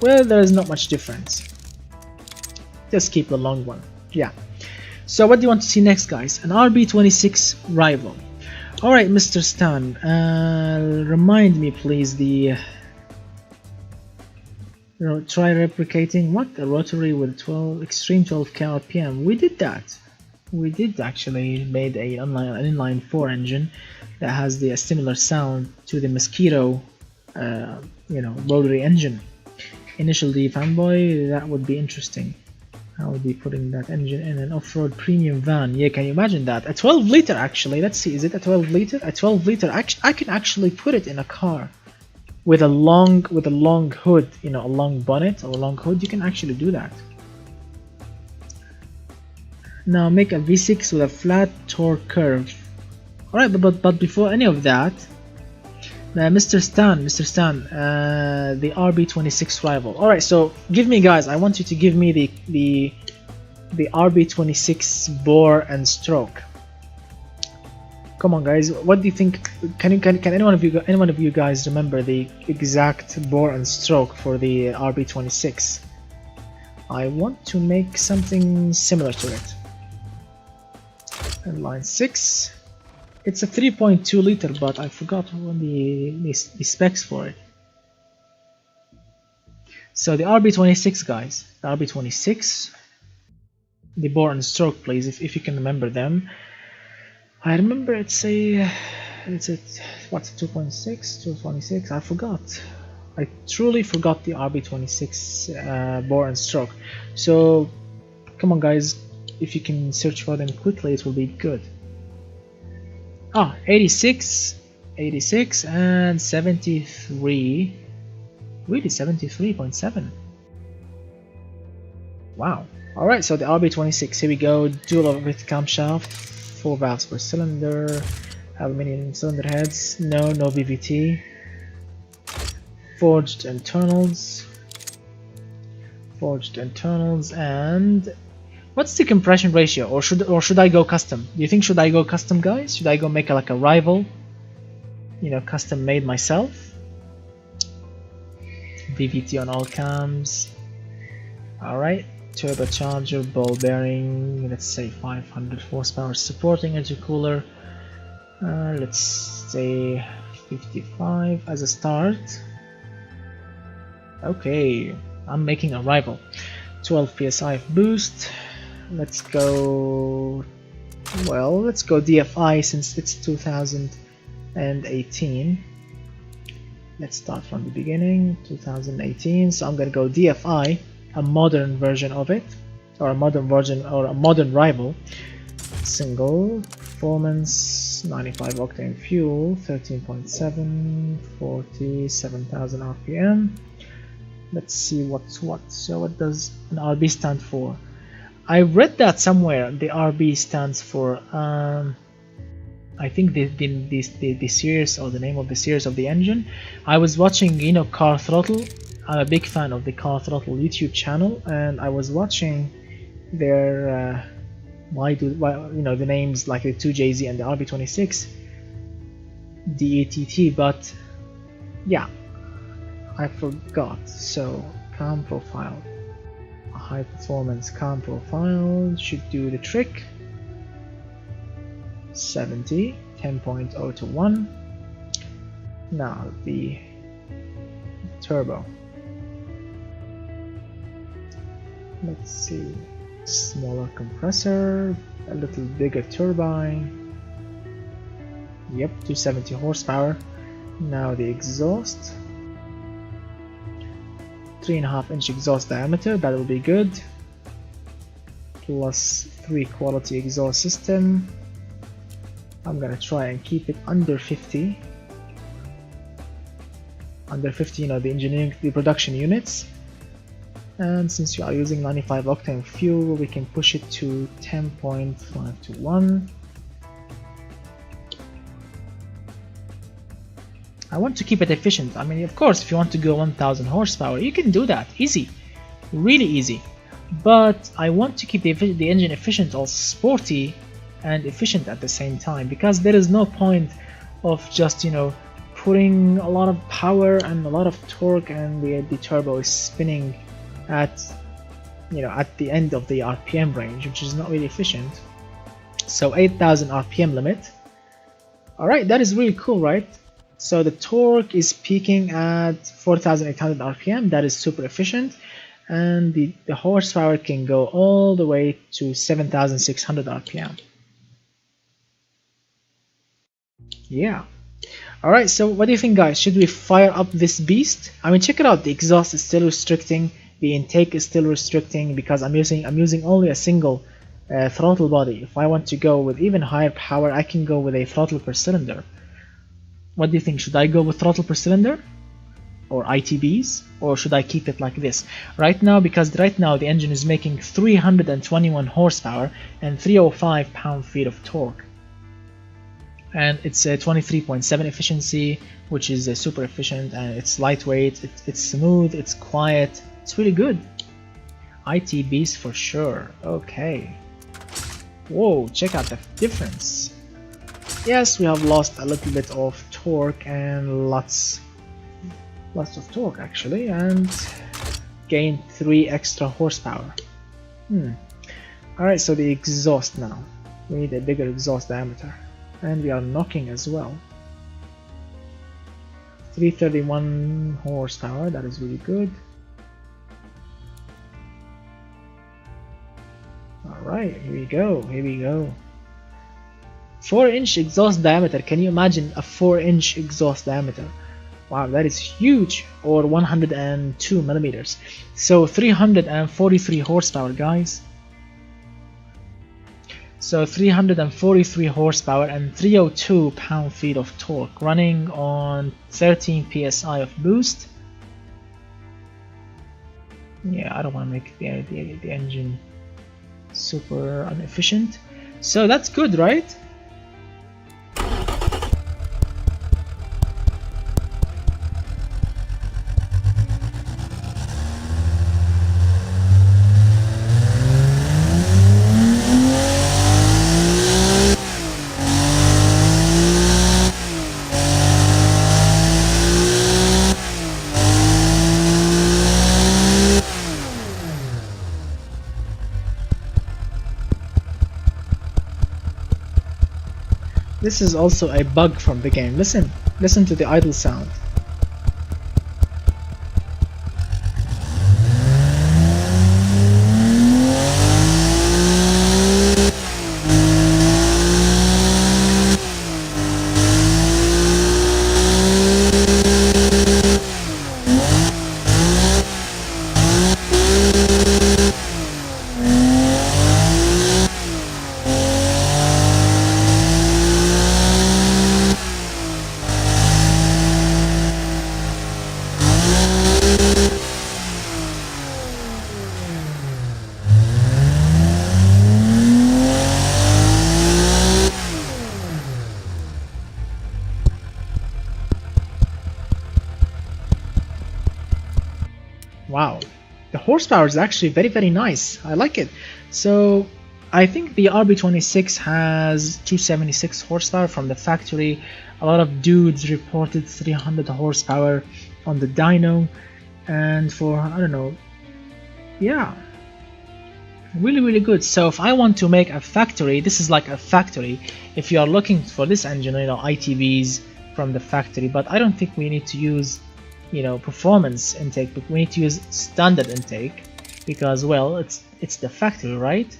well, there is not much difference. Just keep the long one. Yeah. So what do you want to see next, guys? An RB26 rival. Alright, Mr. Stan, remind me please the try replicating what? A rotary with 12 extreme 12k RPM. We did that. We did actually made an inline 4 engine that has a similar sound to the Mosquito rotary engine. Initial D fanboy, that would be interesting. I would be putting that engine in an off-road premium van. Yeah, can you imagine that? A 12 liter actually. Let's see, is it a 12 liter? A 12 liter. I can actually put it in a car with a long hood, a long bonnet or a long hood. You can actually do that. Now make a V6 with a flat torque curve. All right, but before any of that, Mr. Stan, the RB26 rival. All right, so give me, guys. I want you to give me the RB26 bore and stroke. Come on, guys. What do you think? Can anyone of you guys remember the exact bore and stroke for the RB26? I want to make something similar to it. And line 6. It's a 3.2 liter, but I forgot the specs for it. So the RB26, guys, the RB26, the bore and stroke, please, if you can remember them. I remember it's a what's 2.6, 226. I forgot. I truly forgot the RB26 bore and stroke. So come on, guys, if you can search for them quickly, it will be good. 86 and 73. Really, 73.7. Wow. Alright, so the RB26, here we go. Dual with camshaft, 4 valves per cylinder, aluminium cylinder heads, no VVT, forged internals, and what's the compression ratio? Or should I go custom? Do you think should I go custom, guys? Should I go make like a rival, custom made myself? VVT on all cams. Alright, turbocharger, ball bearing, let's say 500 horsepower supporting intercooler. Let's say 55 as a start. Okay, I'm making a rival. 12 psi of boost. Let's go DFI since it's 2018. Let's start from the beginning, 2018. So I'm gonna go DFI, a modern version of it, or a modern rival. Single performance, 95 octane fuel, 13.7, 47,000 RPM. Let's see what's what. So what does an RB stand for? I read that somewhere. The RB stands for I think the series, or the name of the series of the engine. I was watching Car Throttle. I'm a big fan of the Car Throttle YouTube channel, and I was watching their the names like the 2JZ and the RB26 DATT, but yeah, I forgot. So cam profile, a high performance cam profile should do the trick. 70, 10.0 to 1. Now the turbo. Let's see, smaller compressor, a little bigger turbine. Yep, 270 horsepower. Now the exhaust, 3.5-inch exhaust diameter, that will be good. Plus 3 quality exhaust system. I'm gonna try and keep it under 50. Under 50, you know, the production units. And since we are using 95 octane fuel, we can push it to 10.5 to 1. I want to keep it efficient. I mean, of course, if you want to go 1000 horsepower, you can do that. Easy. Really easy. But I want to keep the engine efficient, also sporty and efficient at the same time, because there is no point of just, you know, putting a lot of power and a lot of torque and the turbo is spinning at, you know, at the end of the RPM range, which is not really efficient. So 8000 RPM limit. Alright, that is really cool, right? So the torque is peaking at 4800 RPM, that is super efficient, and the horsepower can go all the way to 7600 RPM. Yeah. Alright, so what do you think, guys? Should we fire up this beast? I mean, check it out, the exhaust is still restricting, the intake is still restricting because I'm using only a single throttle body. If I want to go with even higher power, I can go with a throttle per cylinder. What do you think? Should I go with throttle per cylinder or ITBs, or should I keep it like this right now? Because right now the engine is making 321 horsepower and 305 pound-feet of torque, and it's a 23.7 efficiency, which is super efficient, and it's lightweight, it's smooth, it's quiet, it's really good. ITBs for sure. Okay. Whoa, check out the difference. Yes, we have lost a little bit of torque and lots of torque actually, and gained 3 extra horsepower. Alright, so the exhaust now. We need a bigger exhaust diameter. And we are knocking as well. 331 horsepower, that is really good. Alright, here we go, here we go. 4-inch exhaust diameter. Can you imagine a 4-inch exhaust diameter? Wow, that is huge. Or 102 millimeters. So 343 horsepower, guys. So 343 horsepower and 302 pound-feet of torque, running on 13 psi of boost. Yeah, I don't want to make the engine super inefficient. So that's good, right? This is also a bug from the game. Listen to the idle sound. Wow, the horsepower is actually very nice. I like it. So I think the RB26 has 276 horsepower from the factory. A lot of dudes reported 300 horsepower on the dyno, and for, I don't know, yeah, really good. So if I want to make a factory, this is like a factory. If you are looking for this engine, you know, ITBs from the factory, but I don't think we need to use, you know, performance intake, but we need to use standard intake because, well, it's the factory, right?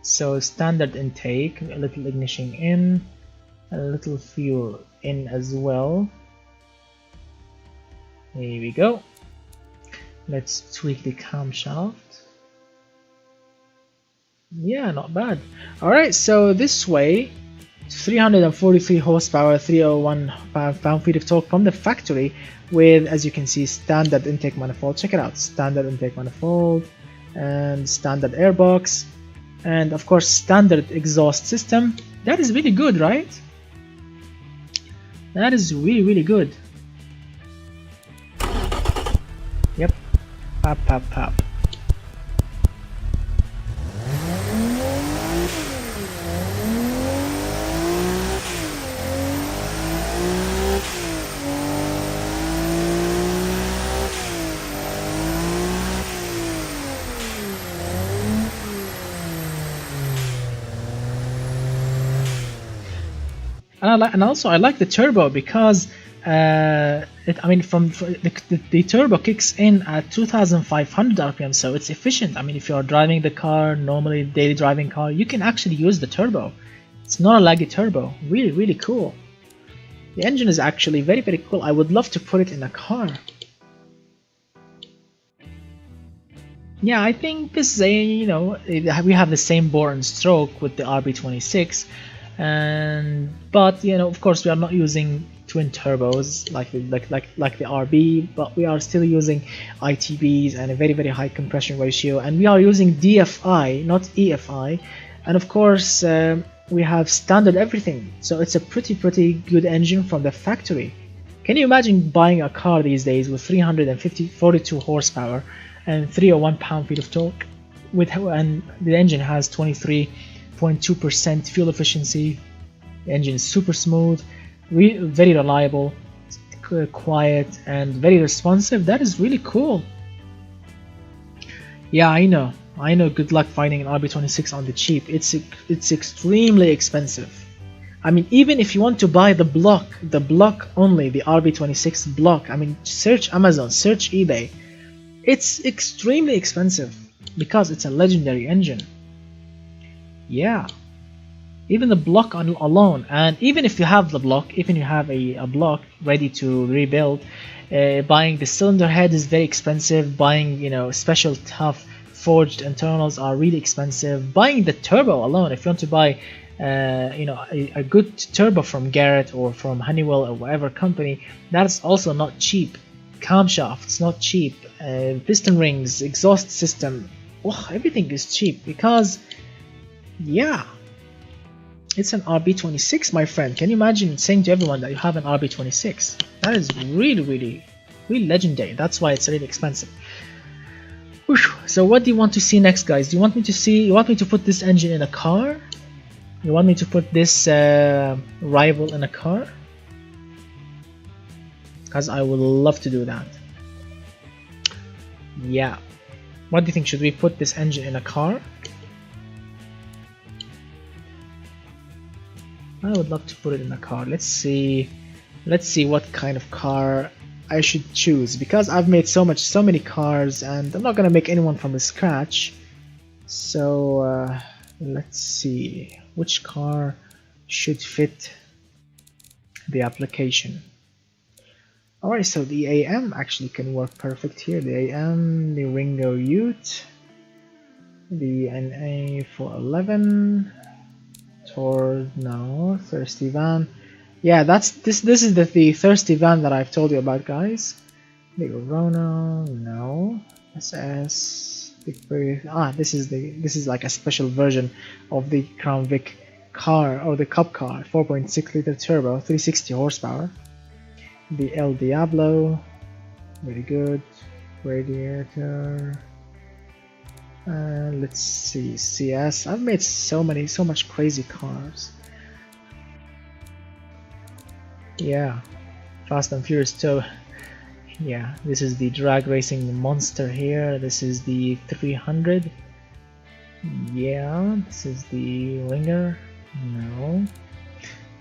So standard intake, a little ignition in, a little fuel in as well. Here we go. Let's tweak the camshaft. Yeah, not bad. Alright, so this way, 343 horsepower, 301 pound-feet of torque from the factory with, as you can see, standard intake manifold. Check it out, standard intake manifold and standard airbox, and of course standard exhaust system. That is really good, right? That is really good. Yep, pop pop pop. And also I like the turbo because the turbo kicks in at 2500 RPM, so it's efficient. I mean, if you are driving the car normally, daily driving car, you can actually use the turbo. It's not a laggy turbo. Really cool. The engine is actually very cool. I would love to put it in a car. Yeah, I think this is a, you know, we have the same bore and stroke with the RB26. But you know, of course, we are not using twin turbos like the RB, but we are still using ITBs and a very high compression ratio, and we are using DFI, not EFI, and of course we have standard everything, so it's a pretty good engine from the factory. Can you imagine buying a car these days with 42 horsepower and 301 pound-feet of torque, and the engine has 23.2% fuel efficiency. The engine is super smooth, very reliable, quiet, and very responsive. That is really cool. Yeah, I know. Good luck finding an RB26 on the cheap. It's extremely expensive. I mean, even if you want to buy the block only, the RB26 block. I mean, search Amazon, search eBay. It's extremely expensive because it's a legendary engine. Yeah, even the block alone, and even if you have the block, even if you have a block ready to rebuild, buying the cylinder head is very expensive. Buying, you know, special tough forged internals are really expensive. Buying the turbo alone, if you want to buy you know, a good turbo from Garrett or from Honeywell or whatever company, that's also not cheap. Camshafts not cheap, piston rings, exhaust system, oh, everything is cheap because, yeah, it's an RB26, my friend. Can you imagine saying to everyone that you have an RB26? That is really legendary. That's why it's really expensive. Whew. So what do you want to see next, guys? Do you want me to put this engine in a car? You want me to put this rival in a car? Because I would love to do that. Yeah. What do you think? Should we put this engine in a car? I would love to put it in a car. Let's see what kind of car I should choose, because I've made so many cars and I'm not gonna make anyone from the scratch. So let's see which car should fit the application. Alright, so the AM actually can work perfect here. The AM, the Ringo Ute, the NA 411, no, Thirsty Van. Yeah, this is the Thirsty Van that I've told you about, guys. The Rona, no. SS, this is like a special version of the Crown Vic car, or the Cup car, 4.6 liter turbo, 360 horsepower. The El Diablo, very good. Radiator. Let's see, CS. I've made so much crazy cars. Yeah, Fast and Furious 2. Yeah, this is the drag racing monster here. This is the 300. Yeah, this is the Ringer. No.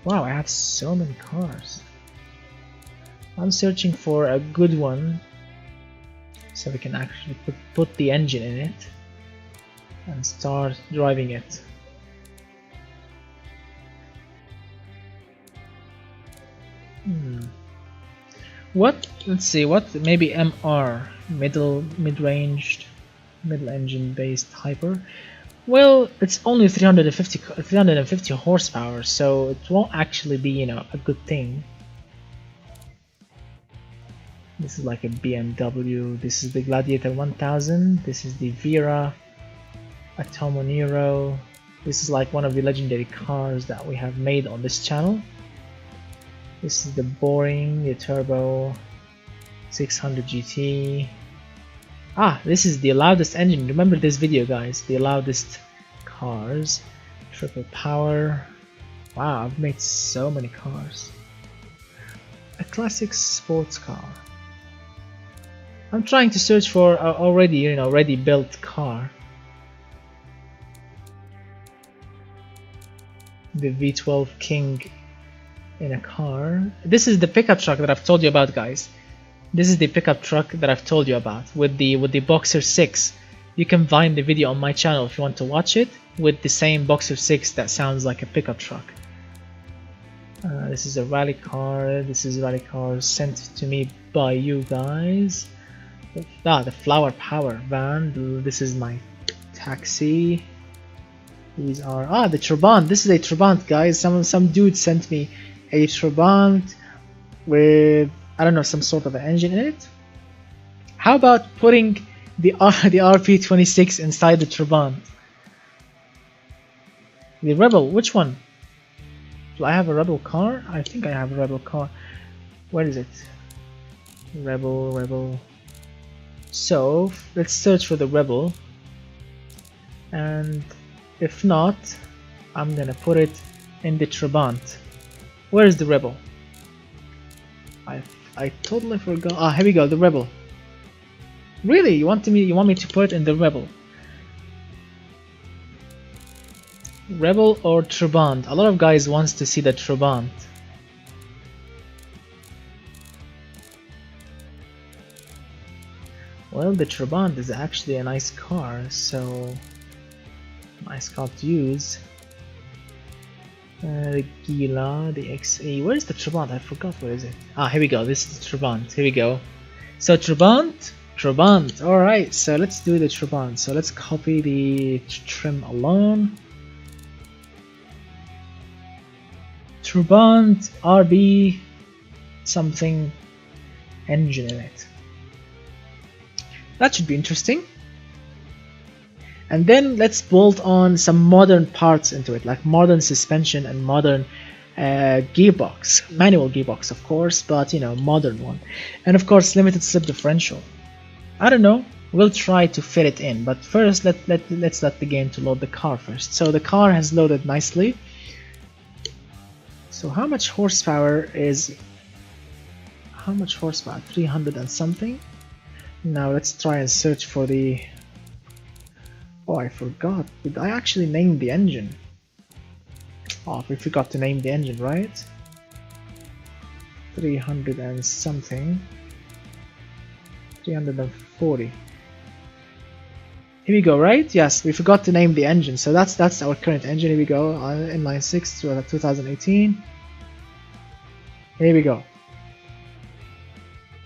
Wow, I have so many cars. I'm searching for a good one so we can actually put the engine in it and start driving it. What? Let's see. What? Maybe MR, mid-ranged, middle engine based hyper. Well, it's only 350 horsepower, so it won't actually be, you know, a good thing. This is like a BMW. This is the Gladiator 1000. This is the Vera Atomo Nero. This is like one of the legendary cars that we have made on this channel. This is the Boring, the Turbo 600 GT. Ah, this is the loudest engine. Remember this video, guys. The loudest cars. Triple power. Wow, I've made so many cars. A classic sports car. I'm trying to search for already, you know, ready built car. The V12 King in a car. This is the pickup truck that I've told you about, guys. This is the pickup truck that I've told you about with the Boxer 6. You can find the video on my channel if you want to watch it with the same Boxer 6 that sounds like a pickup truck. This is a rally car. This is a rally car sent to me by you guys. The Flower Power van. This is my taxi. These are the Trabant. This is a Trabant, guys. Some dude sent me a Trabant with, I don't know, some sort of an engine in it. How about putting the RP26 inside the Trabant? The Rebel, which one? Do I have a Rebel car? I think I have a Rebel car. Where is it? Rebel. So let's search for the Rebel, and if not, I'm gonna put it in the Trabant. Where is the Rebel? I totally forgot. Ah, here we go, the Rebel. Really? You want me to put it in the Rebel? Rebel or Trabant? A lot of guys wants to see the Trabant. Well, the Trabant is actually a nice car, so nice car to use. The Gila, the XA. Where is the Trabant? I forgot. Where is it? Ah, here we go. This is the Trabant. Here we go. So Trabant. Alright, so let's do the Trabant. So let's copy the trim alone. Trabant RB something engine in it. That should be interesting. And then let's bolt on some modern parts into it, like modern suspension and modern gearbox, manual gearbox of course, but you know, modern one. And of course limited slip differential. I don't know, we'll try to fit it in, but first let's let the game to load the car first. So the car has loaded nicely. So how much horsepower is... How much horsepower? 300 and something? Now let's try and search for the... Oh, I forgot. Did I actually name the engine? Oh, we forgot to name the engine, right? 300 and something. 340. Here we go, right? Yes, we forgot to name the engine. So that's our current engine. Here we go. Inline 6 to 2018. Here we go.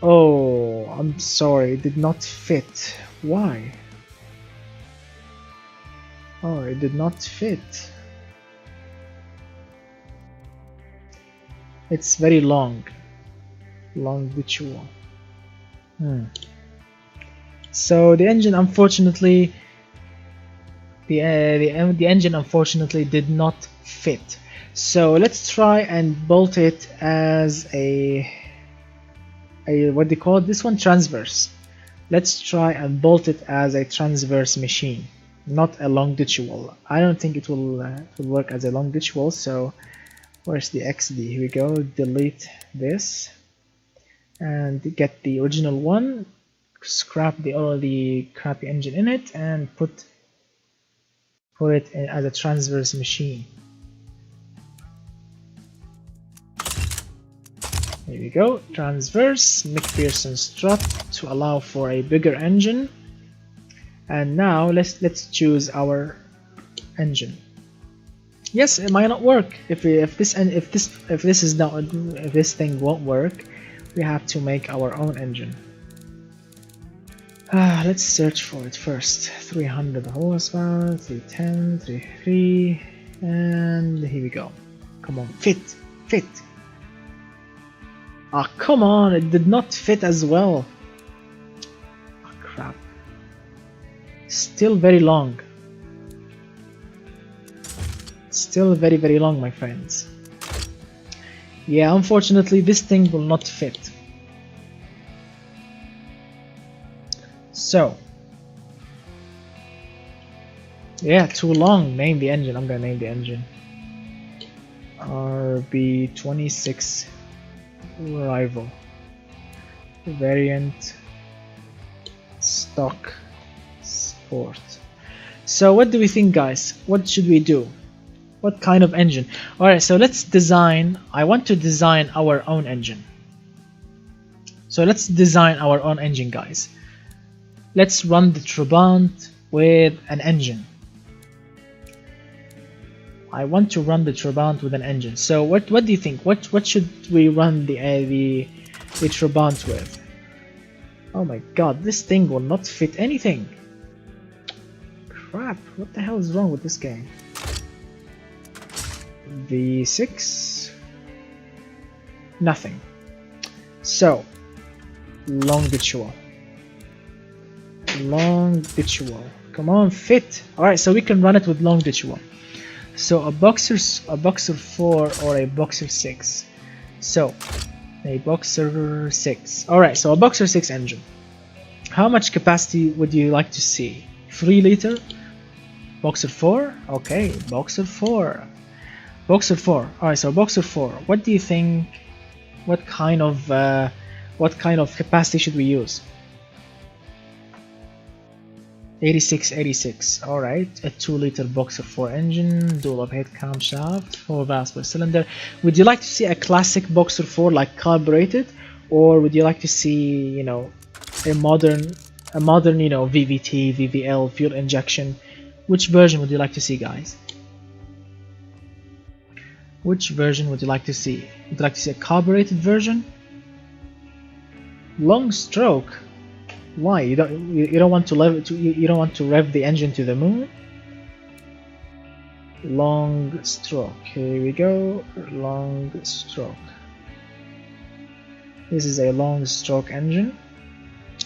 Oh, I'm sorry. It did not fit. Why? Oh, it did not fit. It's very long. Longitudinal. So the engine, unfortunately, the engine unfortunately did not fit. So let's try and bolt it as a what do you call it? This one, transverse. Let's try and bolt it as a transverse machine, not a longitudinal. I don't think it will work as a longitudinal. So where's the XD? Here we go. Delete this and get the original one. Scrap all the crappy engine in it and put it in as a transverse machine. There we we go. Transverse McPherson strut to allow for a bigger engine. And now let's choose our engine. Yes, it might not work. If this thing won't work, we have to make our own engine. Let's search for it first. 300 horsepower, 310, 33, and here we go. Come on, fit. Ah, come on, it did not fit as well. Oh, crap. Still very long. Still very, very long, my friends. Yeah, unfortunately, this thing will not fit. So, yeah, too long. Name the engine. I'm gonna name the engine RB26 Rival Variant Stock Sport. So what do we think, guys? What should we do? What kind of engine? Alright, so let's design. I want to design our own engine. So let's design our own engine, guys. Let's run the Trabant with an engine. I want to run the Trabant with an engine. So what do you think? What should we run the Trabant with? Oh my god, this thing will not fit anything. Crap, what the hell is wrong with this game? V6, nothing. So longitudinal, come on, fit. Alright, so we can run it with longitudinal. So a boxer 4 or a boxer 6. So a boxer 6. Alright, so a boxer 6 engine. How much capacity would you like to see? 3 liter? Boxer 4? Okay, boxer 4. Boxer 4. Alright, so boxer 4. What do you think? What kind of capacity should we use? 86. Alright, a 2 liter boxer 4 engine, dual overhead camshaft, 4 valves per cylinder. Would you like to see a classic boxer 4 like carbureted, or would you like to see, you know, a modern, you know, VVT, VVL, fuel injection? Which version would you like to see, guys? Which version would you like to see? Would you like to see a carbureted version? Long stroke. Why? You don't want to rev the engine to the moon? Long stroke. Here we go. Long stroke. This is a long stroke engine.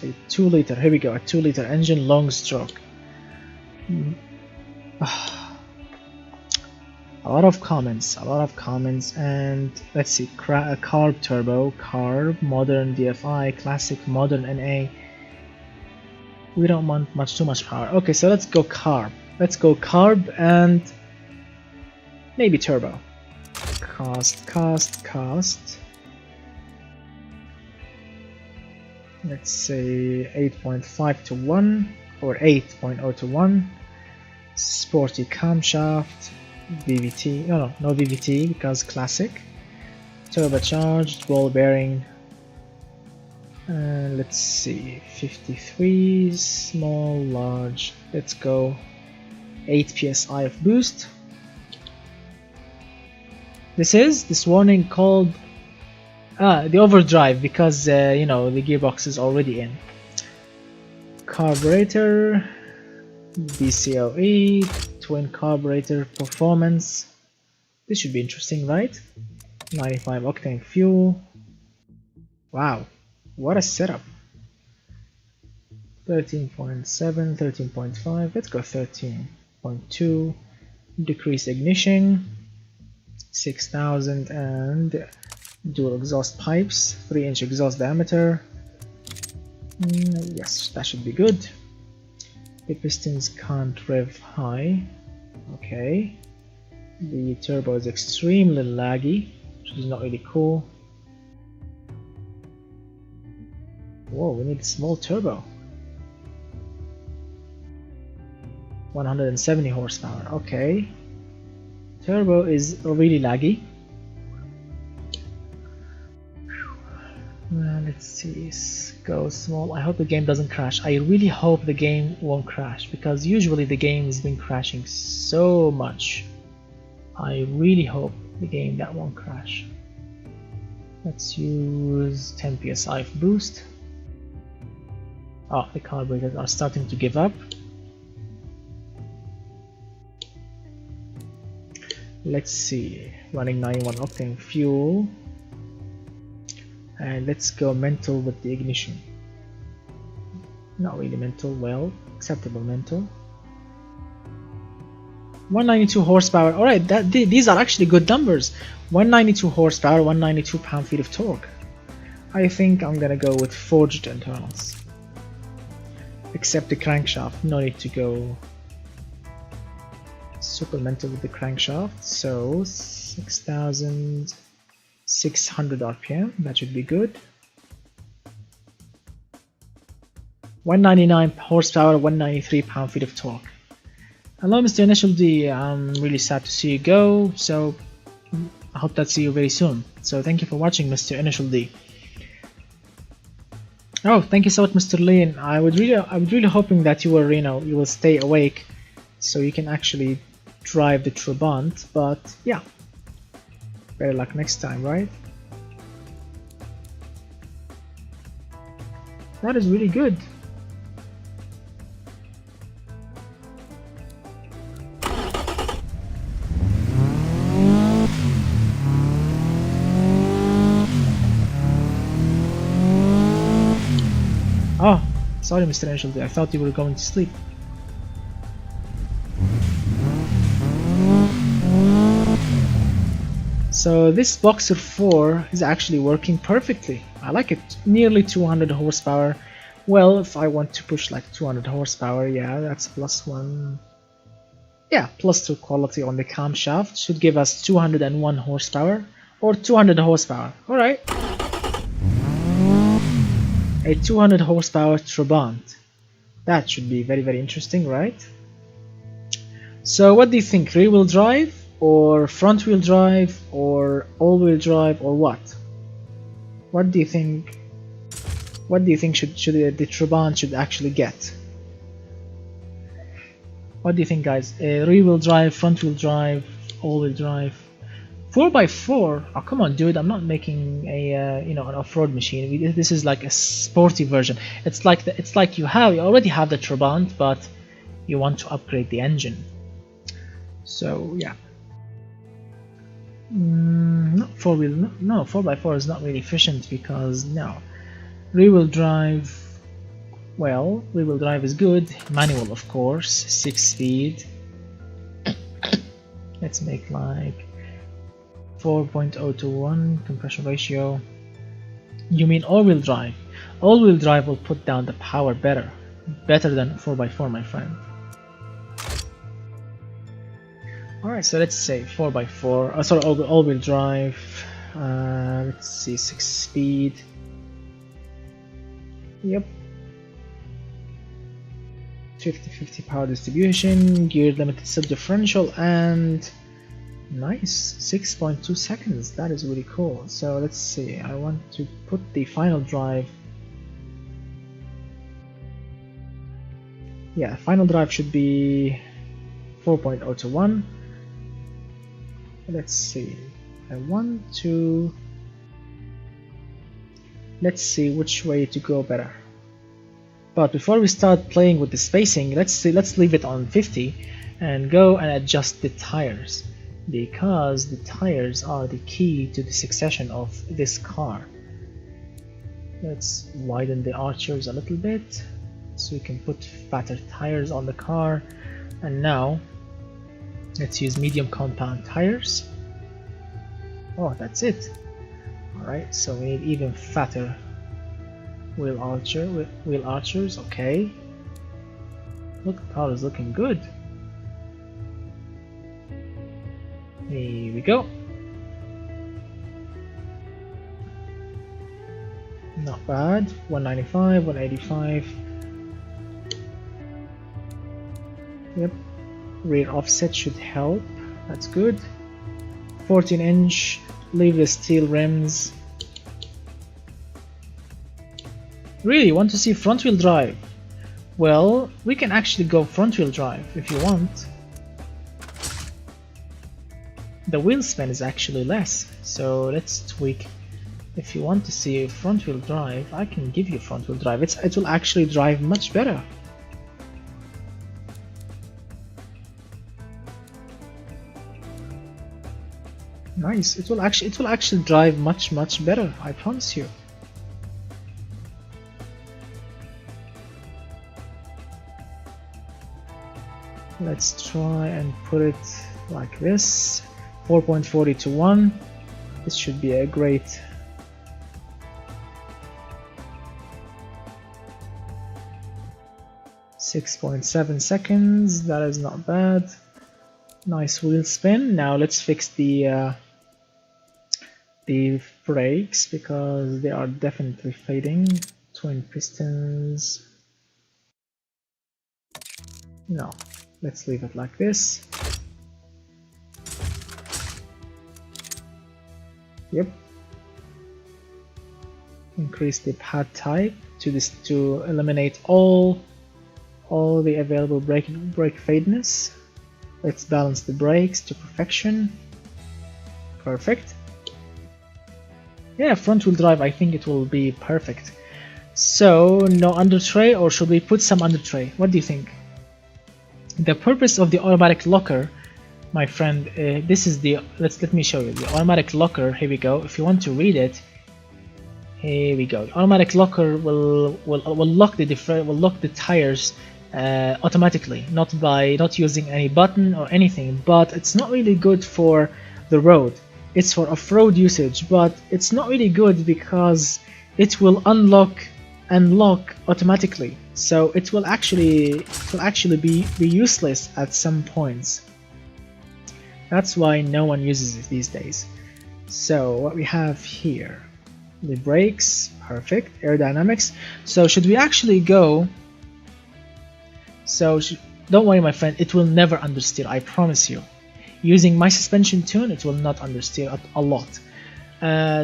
A 2 liter. Here we go. A 2 liter engine, long stroke. A lot of comments, and let's see. Carb turbo, carb, modern DFI, classic, modern NA. We don't want too much power. Okay, so let's go carb. Let's go carb and maybe turbo. Cost. Let's say 8.5 to 1 or 8.0 to 1. Sporty camshaft. VVT. No VVT because classic. Turbocharged ball bearing. Let's see, 53, small, large. Let's go 8 psi of boost. This warning called the overdrive because you know, the gearbox is already in. Carburetor, BCOE, twin carburetor performance. This should be interesting, right? 95 octane fuel. Wow, what a setup. 13.7, 13.5, let's go 13.2. Decrease ignition, 6000, and dual exhaust pipes, 3-inch exhaust diameter. Yes, that should be good. The pistons can't rev high. Okay. The turbo is extremely laggy, which is not really cool. Whoa, we need a small turbo. 170 horsepower. Okay. Turbo is really laggy. Let's see, go small. I hope the game doesn't crash. I really hope the game won't crash, because usually the game has been crashing so much. I really hope the game that won't crash. Let's use 10 psi boost. Oh, the carburetors are starting to give up. Let's see, running 91 octane fuel. And let's go mental with the ignition. Not really mental, well, acceptable mental. 192 horsepower. Alright, these are actually good numbers. 192 horsepower, 192 pound-feet of torque. I think I'm gonna go with forged internals. Except the crankshaft, no need to go super mental with the crankshaft. So 6,600 RPM, that should be good. 199 horsepower, 193 pound-feet of torque. Hello, Mr. Initial D. I'm really sad to see you go, so I hope to see you very soon. So thank you for watching, Mr. Initial D. Oh, thank you so much, Mr. Lean. I was really hoping that you will stay awake, so you can actually drive the Trabant. But yeah, better luck next time, right? That is really good. Oh, sorry, Mr. Initial D. I thought you were going to sleep. So this Boxer 4 is actually working perfectly. I like it. Nearly 200 horsepower. Well, if I want to push like 200 horsepower, yeah, that's +1. Yeah, +2 quality on the camshaft should give us 201 horsepower or 200 horsepower. Alright. A 200 horsepower Trabant. That should be very, very interesting, right? So what do you think? Rear wheel drive or front wheel drive or all wheel drive or what? What do you think? What do you think should the Trabant should actually get? What do you think, guys? Rear wheel drive, front wheel drive, all wheel drive? 4x4? Oh, come on, dude! I'm not making a an off-road machine. This is like a sporty version. It's like you already have the Trabant, but you want to upgrade the engine. So yeah. Not four wheel. No, 4x4 is not really efficient because no. Rear wheel drive. Well, rear wheel drive is good. Manual, of course. 6 speed. Let's make like 4.0 to 1 compression ratio. You mean all-wheel drive? All-wheel drive will put down the power better than 4x4, my friend. Alright, so let's say 4x4, sorry, all-wheel drive. Let's see, 6 speed. Yep. 50-50 power distribution, geared limited sub-differential, and nice, 6.2 seconds. That is really cool. So let's see, I want to put the final drive. Yeah, final drive should be 4.0 to 1. Let's see, I want to, let's see which way to go better. But before we start playing with the spacing, let's leave it on 50 and go and adjust the tires, because the tires are the key to the succession of this car. Let's widen the archers a little bit so we can put fatter tires on the car. And now let's use medium compound tires. Oh, that's it. Alright, so we need even fatter wheel archers. Okay, look, the car is looking good. Here we go. Not bad. 195, 185. Yep. Rear offset should help. That's good. 14-inch leaveless steel rims. Really, want to see front wheel drive? Well, we can actually go front wheel drive if you want. The wheel spin is actually less, so let's tweak. If you want to see front wheel drive, I can give you front wheel drive. It will actually drive much better. Nice. It will actually drive much better, I promise you. Let's try and put it like this. 4.40 to 1. This should be a great 6.7 seconds. That is not bad. Nice wheel spin. Now let's fix the brakes because they are definitely fading. Twin pistons. No, let's leave it like this. Yep. Increase the pad type to eliminate all the available brake fadeness. Let's balance the brakes to perfection. Perfect. Yeah, front wheel drive, I think it will be perfect. So no under tray, or should we put some under tray? What do you think? The purpose of the automatic locker, my friend, this is the let me show you the automatic locker. Here we go. If you want to read it, here we go. The automatic locker will lock the tires automatically, not using any button or anything. But it's not really good for the road. It's for off-road usage, but it's not really good because it will unlock and lock automatically. So it will actually be useless at some points. That's why no one uses it these days. So what we have here, the brakes, perfect, aerodynamics. So should we actually go? So don't worry, my friend, it will never understeer, I promise you. Using my suspension tune, it will not understeer a lot.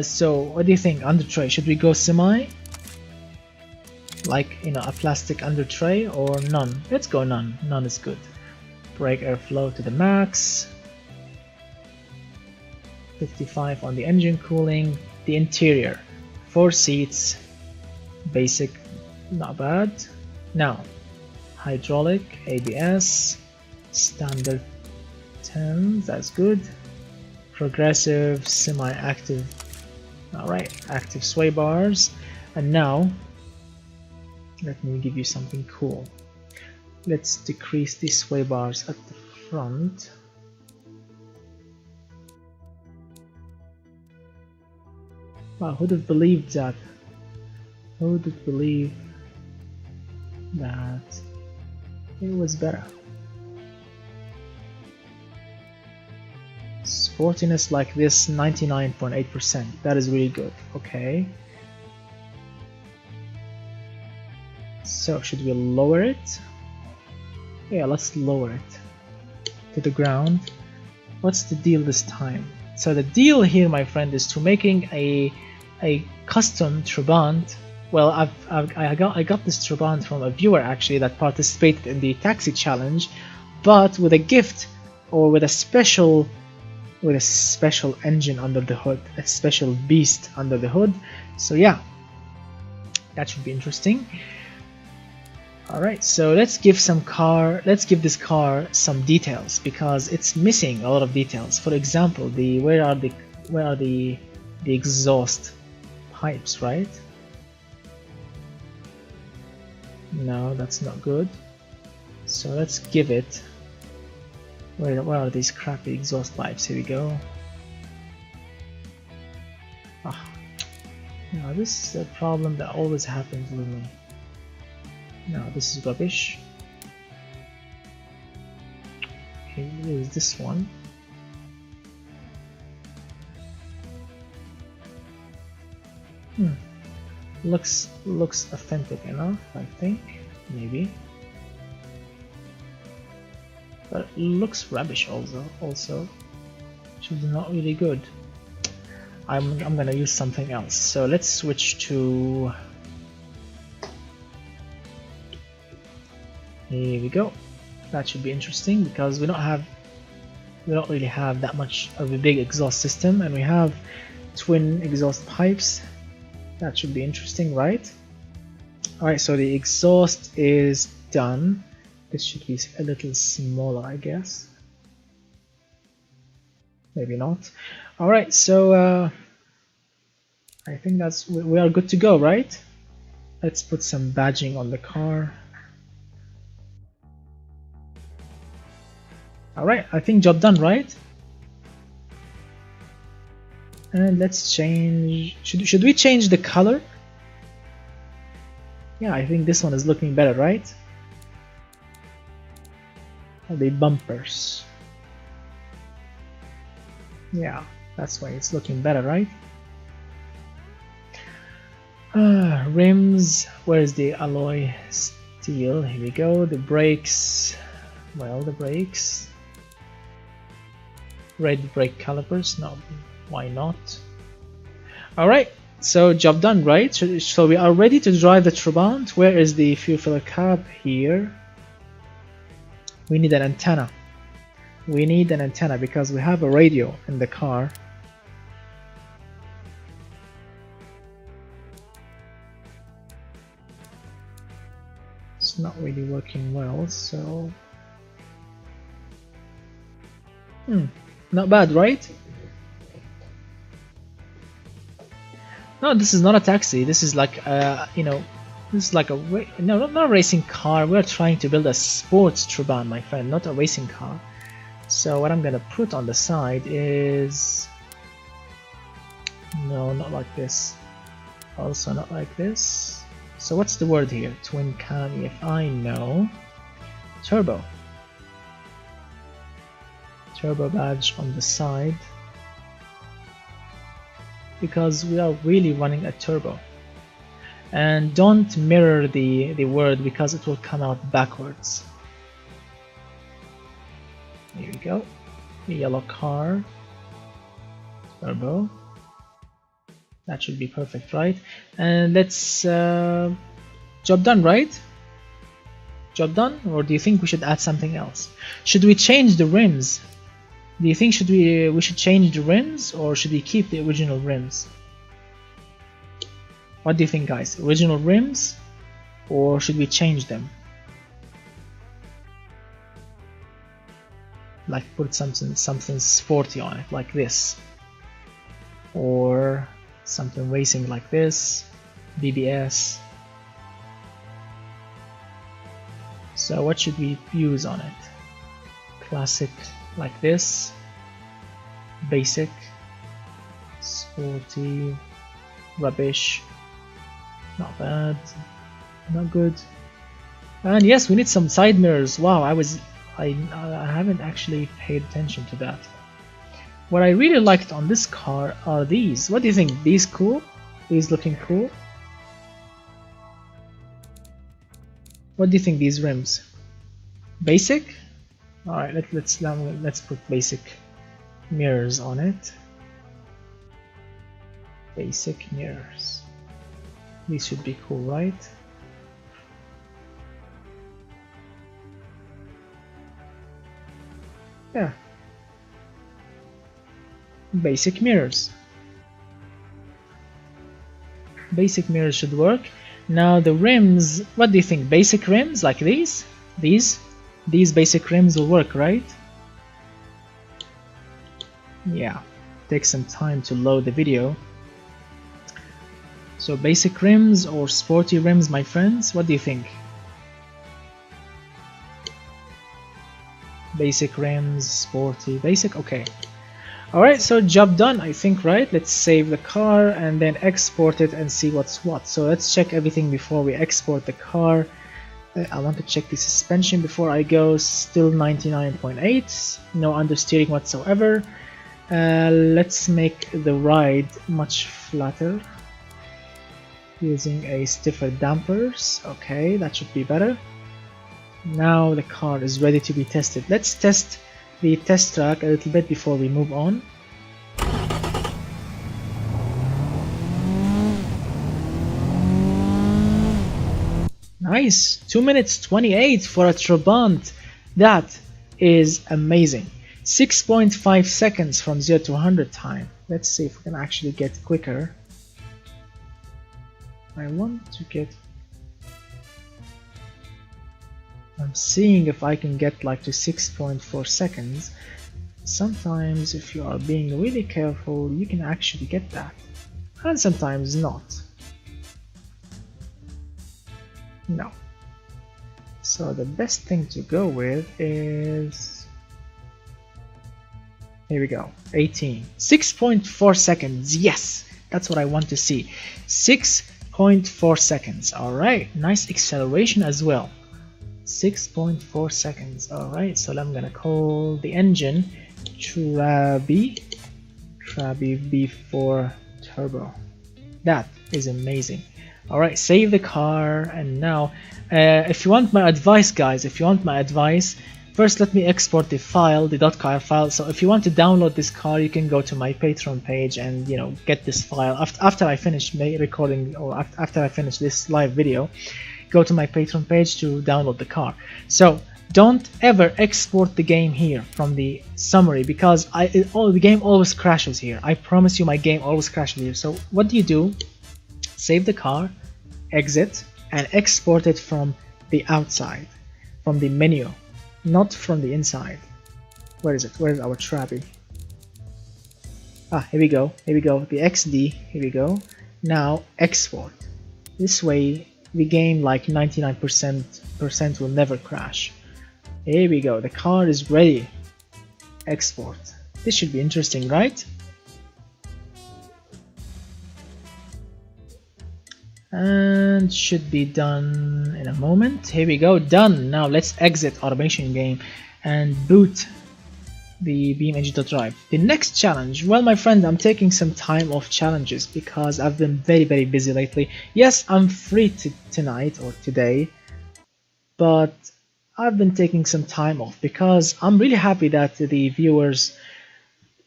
So what do you think? Under tray, should we go semi? Like, you know, a plastic under tray, or none? Let's go none. None is good. Brake airflow to the max. 55 on the engine cooling. The interior, 4 seats, basic, not bad. Now, hydraulic, ABS, standard 10, that's good. Progressive, semi-active, alright, active sway bars. And now, let me give you something cool. Let's decrease these sway bars at the front. Wow, who'd have believed that? Who would have believed that it was better? Sportiness like this, 99.8%. That is really good. Okay. So should we lower it? Yeah, let's lower it to the ground. What's the deal this time? So the deal here, my friend, is to making a custom Trabant. Well, I got this Trabant from a viewer actually that participated in the taxi challenge, but with a gift or with a special engine under the hood, a special beast under the hood. So yeah, that should be interesting. Alright, so let's give this car some details because it's missing a lot of details. For example, where are the exhaust pipes, right? No, that's not good. So let's give it. Where are these crappy exhaust pipes? Here we go. Ah, no, this is a problem that always happens with me. No, this is rubbish. Okay, there's this one. Looks authentic enough, I think. Maybe. But it looks rubbish also. Which is not really good. I'm gonna use something else. So let's switch to Here we go. That should be interesting because we don't really have that much of a big exhaust system, and we have twin exhaust pipes. That should be interesting, right? Alright, so the exhaust is done. This should be a little smaller, I guess. Maybe not. Alright, so I think we are good to go, right? Let's put some badging on the car. Alright, I think job done, right? And let's change... Should we change the color? Yeah, I think this one is looking better, right? The bumpers. Yeah, that's why it's looking better, right? Rims, where's the alloy steel? Here we go. The brakes, well, the brakes. Red brake calipers, no, why not? Alright, so job done, right? So we are ready to drive the Trabant. Where is the fuel filler cap? Here. We need an antenna. We need an antenna because we have a radio in the car. It's not really working well, so... not bad, right? No, this is not a taxi. This is like, you know, this is like a no, not a racing car. We're trying to build a sports Trabant, my friend, not a racing car. So what I'm gonna put on the side is no, not like this. Also not like this. So what's the word here? Twin cam EFI? No. Turbo. Turbo badge on the side. Because we are really running a turbo. And don't mirror the word because it will come out backwards. Here we go. The yellow car. Turbo. That should be perfect, right? And let's job done, right? Job done? Or do you think we should add something else? Should we change the rims? Do you think we should change the rims, or should we keep the original rims? What do you think, guys? Original rims, or should we change them? Like put something sporty on it, like this, or something racing like this, BBS. So what should we use on it? Classic like this, basic, sporty, rubbish, not bad, not good. And yes, we need some side mirrors. Wow, I haven't actually paid attention to that. What I really liked on this car are these. What do you think? These cool? These looking cool? What do you think, these rims? Basic? Alright, let's put basic mirrors on it. Basic mirrors. These should be cool, right? Yeah. Basic mirrors. Basic mirrors should work. Now the rims, what do you think? Basic rims like these? These basic rims will work, right? Yeah, take some time to load the video. So basic rims or sporty rims, my friends, what do you think? Basic rims, sporty, basic, okay. Alright, so job done, I think, right? Let's save the car and then export it and see what's what. So let's check everything before we export the car. I want to check the suspension before I go. Still 99.8, no understeering whatsoever. Let's make the ride much flatter using a stiffer dampers. Okay, that should be better. Now the car is ready to be tested. Let's test the test track a little bit before we move on. Nice. 2 minutes 28 for a Trabant. That is amazing. 6.5 seconds from 0 to 100 time. Let's see if we can actually get quicker. I want to get... I'm seeing if I can get like to 6.4 seconds. Sometimes if you are being really careful, you can actually get that. And sometimes not. No. So the best thing to go with is... Here we go. 18. 6.4 seconds. Yes! That's what I want to see. 6.4 seconds. Alright. Nice acceleration as well. 6.4 seconds. Alright. So I'm gonna call the engine Trabi V4 Turbo. That is amazing. Alright, save the car, and now if you want my advice, guys, first let me export the file, the .car file. So if you want to download this car, you can go to my Patreon page and get this file after I finish recording, or after I finish this live video. Go to my Patreon page to download the car. So don't ever export the game here from the summary, because the game always crashes here. I promise you, my game always crashes here. So what do? Save the car, exit, and export it from the outside, from the menu, not from the inside. Where is it? Where is our Trabi? Ah, here we go. Here we go. The XD. Here we go. Now export. This way, the game like 99% will never crash. Here we go. The car is ready. Export. This should be interesting, right? And should be done in a moment. Here we go, done. Now let's exit automation game and boot the BeamNG.drive. The next challenge, well my friend, I'm taking some time off challenges because I've been very busy lately. Yes, I'm free tonight or today, but I've been taking some time off because I'm really happy that the viewers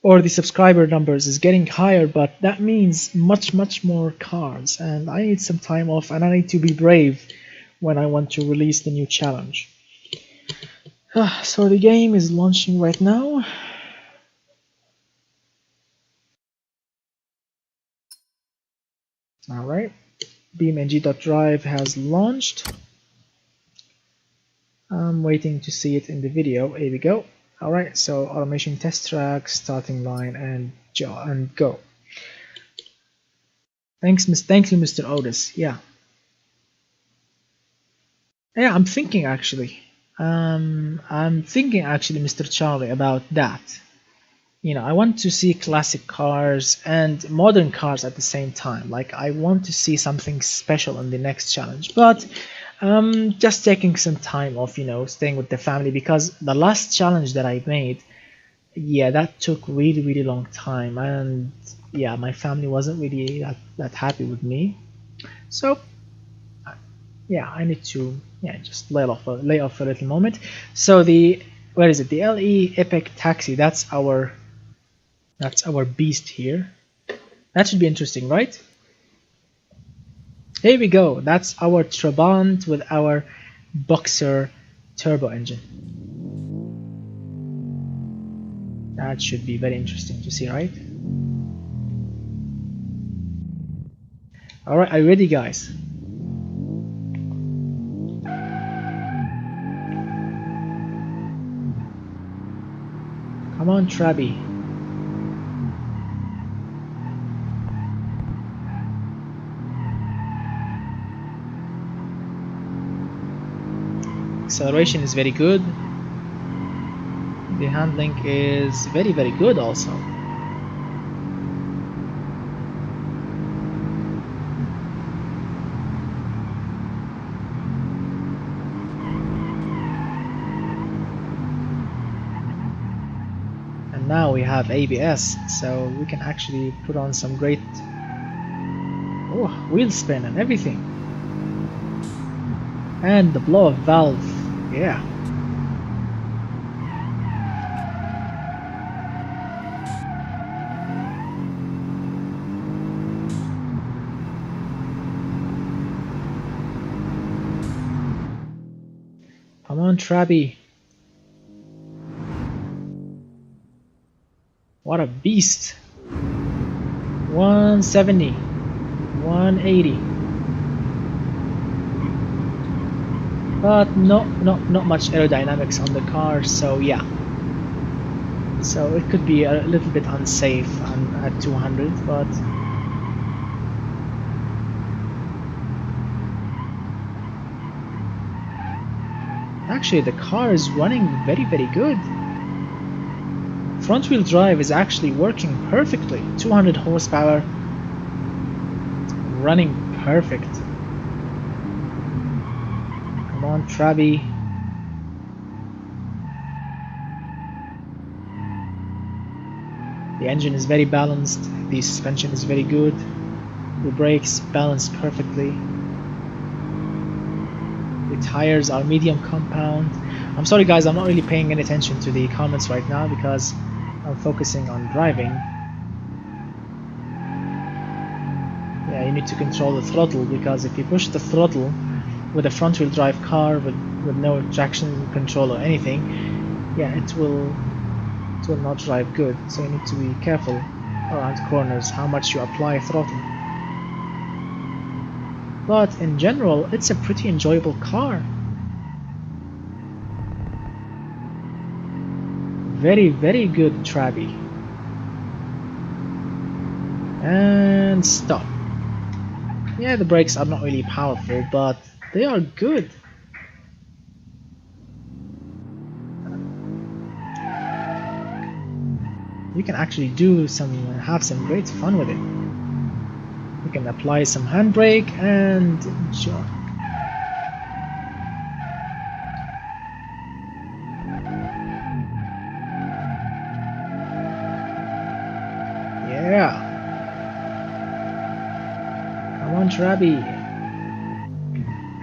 or the subscriber numbers is getting higher, but that means much more cars, and I need some time off, and I need to be brave when I want to release the new challenge. So the game is launching right now. Alright, BeamNG.drive has launched. I'm waiting to see it in the video. Here we go. Alright, so automation test track, starting line, and go. Thank you, Mr. Otis. Yeah, I'm thinking actually. Mr. Charlie, about that. I want to see classic cars and modern cars at the same time. Like, I want to see something special in the next challenge, but just taking some time off, staying with the family, because the last challenge that I made, yeah, that took really long time, and yeah, my family wasn't really that happy with me. So yeah, I need to just lay off a little moment. So where is it? The LE Epic Taxi. That's our beast here. That should be interesting, right? Here we go. That's our Trabant with our Bshar turbo engine. That should be very interesting to see, right? Alright, are you ready, guys? Come on, Trabi. Acceleration is very good. The handling is very good also. And now we have ABS, so we can actually put on some great wheel spin and everything. And the blow-off valve, yeah. Come on, Trabi. What a beast. 170. 180. But not much aerodynamics on the car, so yeah. So it could be a little bit unsafe at 200, but actually the car is running very good. Front wheel drive is actually working perfectly. 200 horsepower, running perfect. Come on, Trabi. The engine is very balanced, the suspension is very good, the brakes balanced perfectly. The tires are medium compound. I'm sorry guys, I'm not really paying any attention to the comments right now because I'm focusing on driving. Yeah, you need to control the throttle, because if you push the throttle with a front wheel drive car with no traction control or anything, yeah, it will not drive good. So you need to be careful around corners how much you apply throttle. But in general, it's a pretty enjoyable car. Very good, Trabi. And stop. Yeah, the brakes are not really powerful, but they are good. You can actually have some great fun with it. You can apply some handbrake and enjoy. Yeah. Come on, Trabi.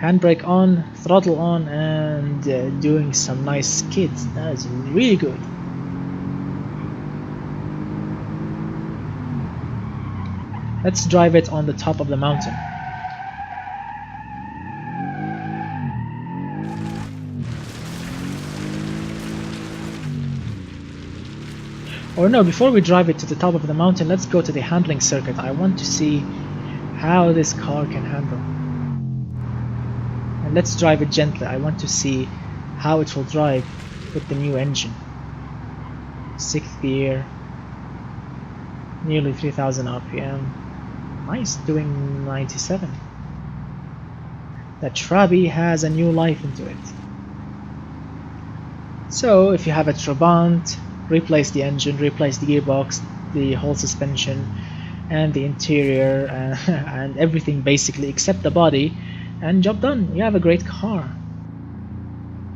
Handbrake on, throttle on, and doing some nice skids. That is really good. Let's drive it on the top of the mountain. Or no, before we drive it to the top of the mountain, let's go to the handling circuit. I want to see how this car can handle. And let's drive it gently. I want to see how it will drive with the new engine. 6th gear, nearly 3000 RPM. Nice, doing 97. That Trabi has a new life into it. So if you have a Trabant, replace the engine, replace the gearbox, the whole suspension, and the interior, and everything basically except the body, and job done. You have a great car.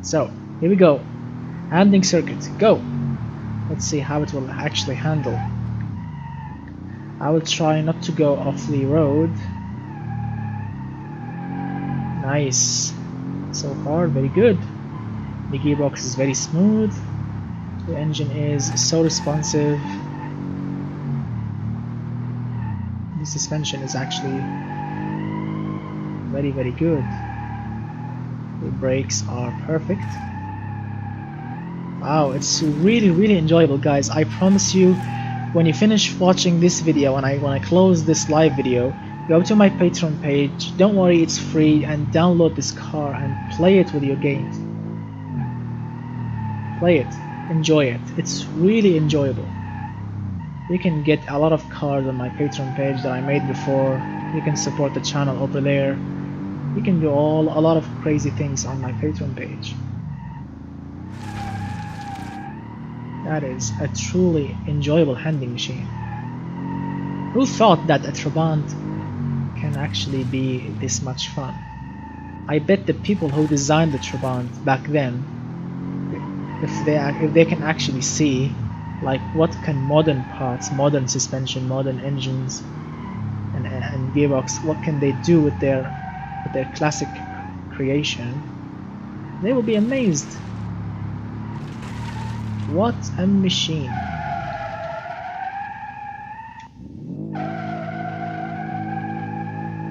So here we go. Handling circuit, go. Let's see how it will actually handle. I will try not to go off the road. Nice. So far, very good. The gearbox is very smooth. The engine is so responsive. The suspension is actually very good. The brakes are perfect. Wow, it's really enjoyable, guys. I promise you, when you finish watching this video, when I close this live video, go to my Patreon page. Don't worry, it's free, and download this car and play it with your games. Play it, enjoy it. It's really enjoyable. You can get a lot of cars on my Patreon page that I made before. You can support the channel over there. You can do a lot of crazy things on my Patreon page. That is a truly enjoyable handling machine. Who thought that a Trabant can actually be this much fun? I bet the people who designed the Trabant back then, if they can actually see like what can modern parts, modern suspension, modern engines and gearbox, what can they do with their classic creation, they will be amazed. What a machine.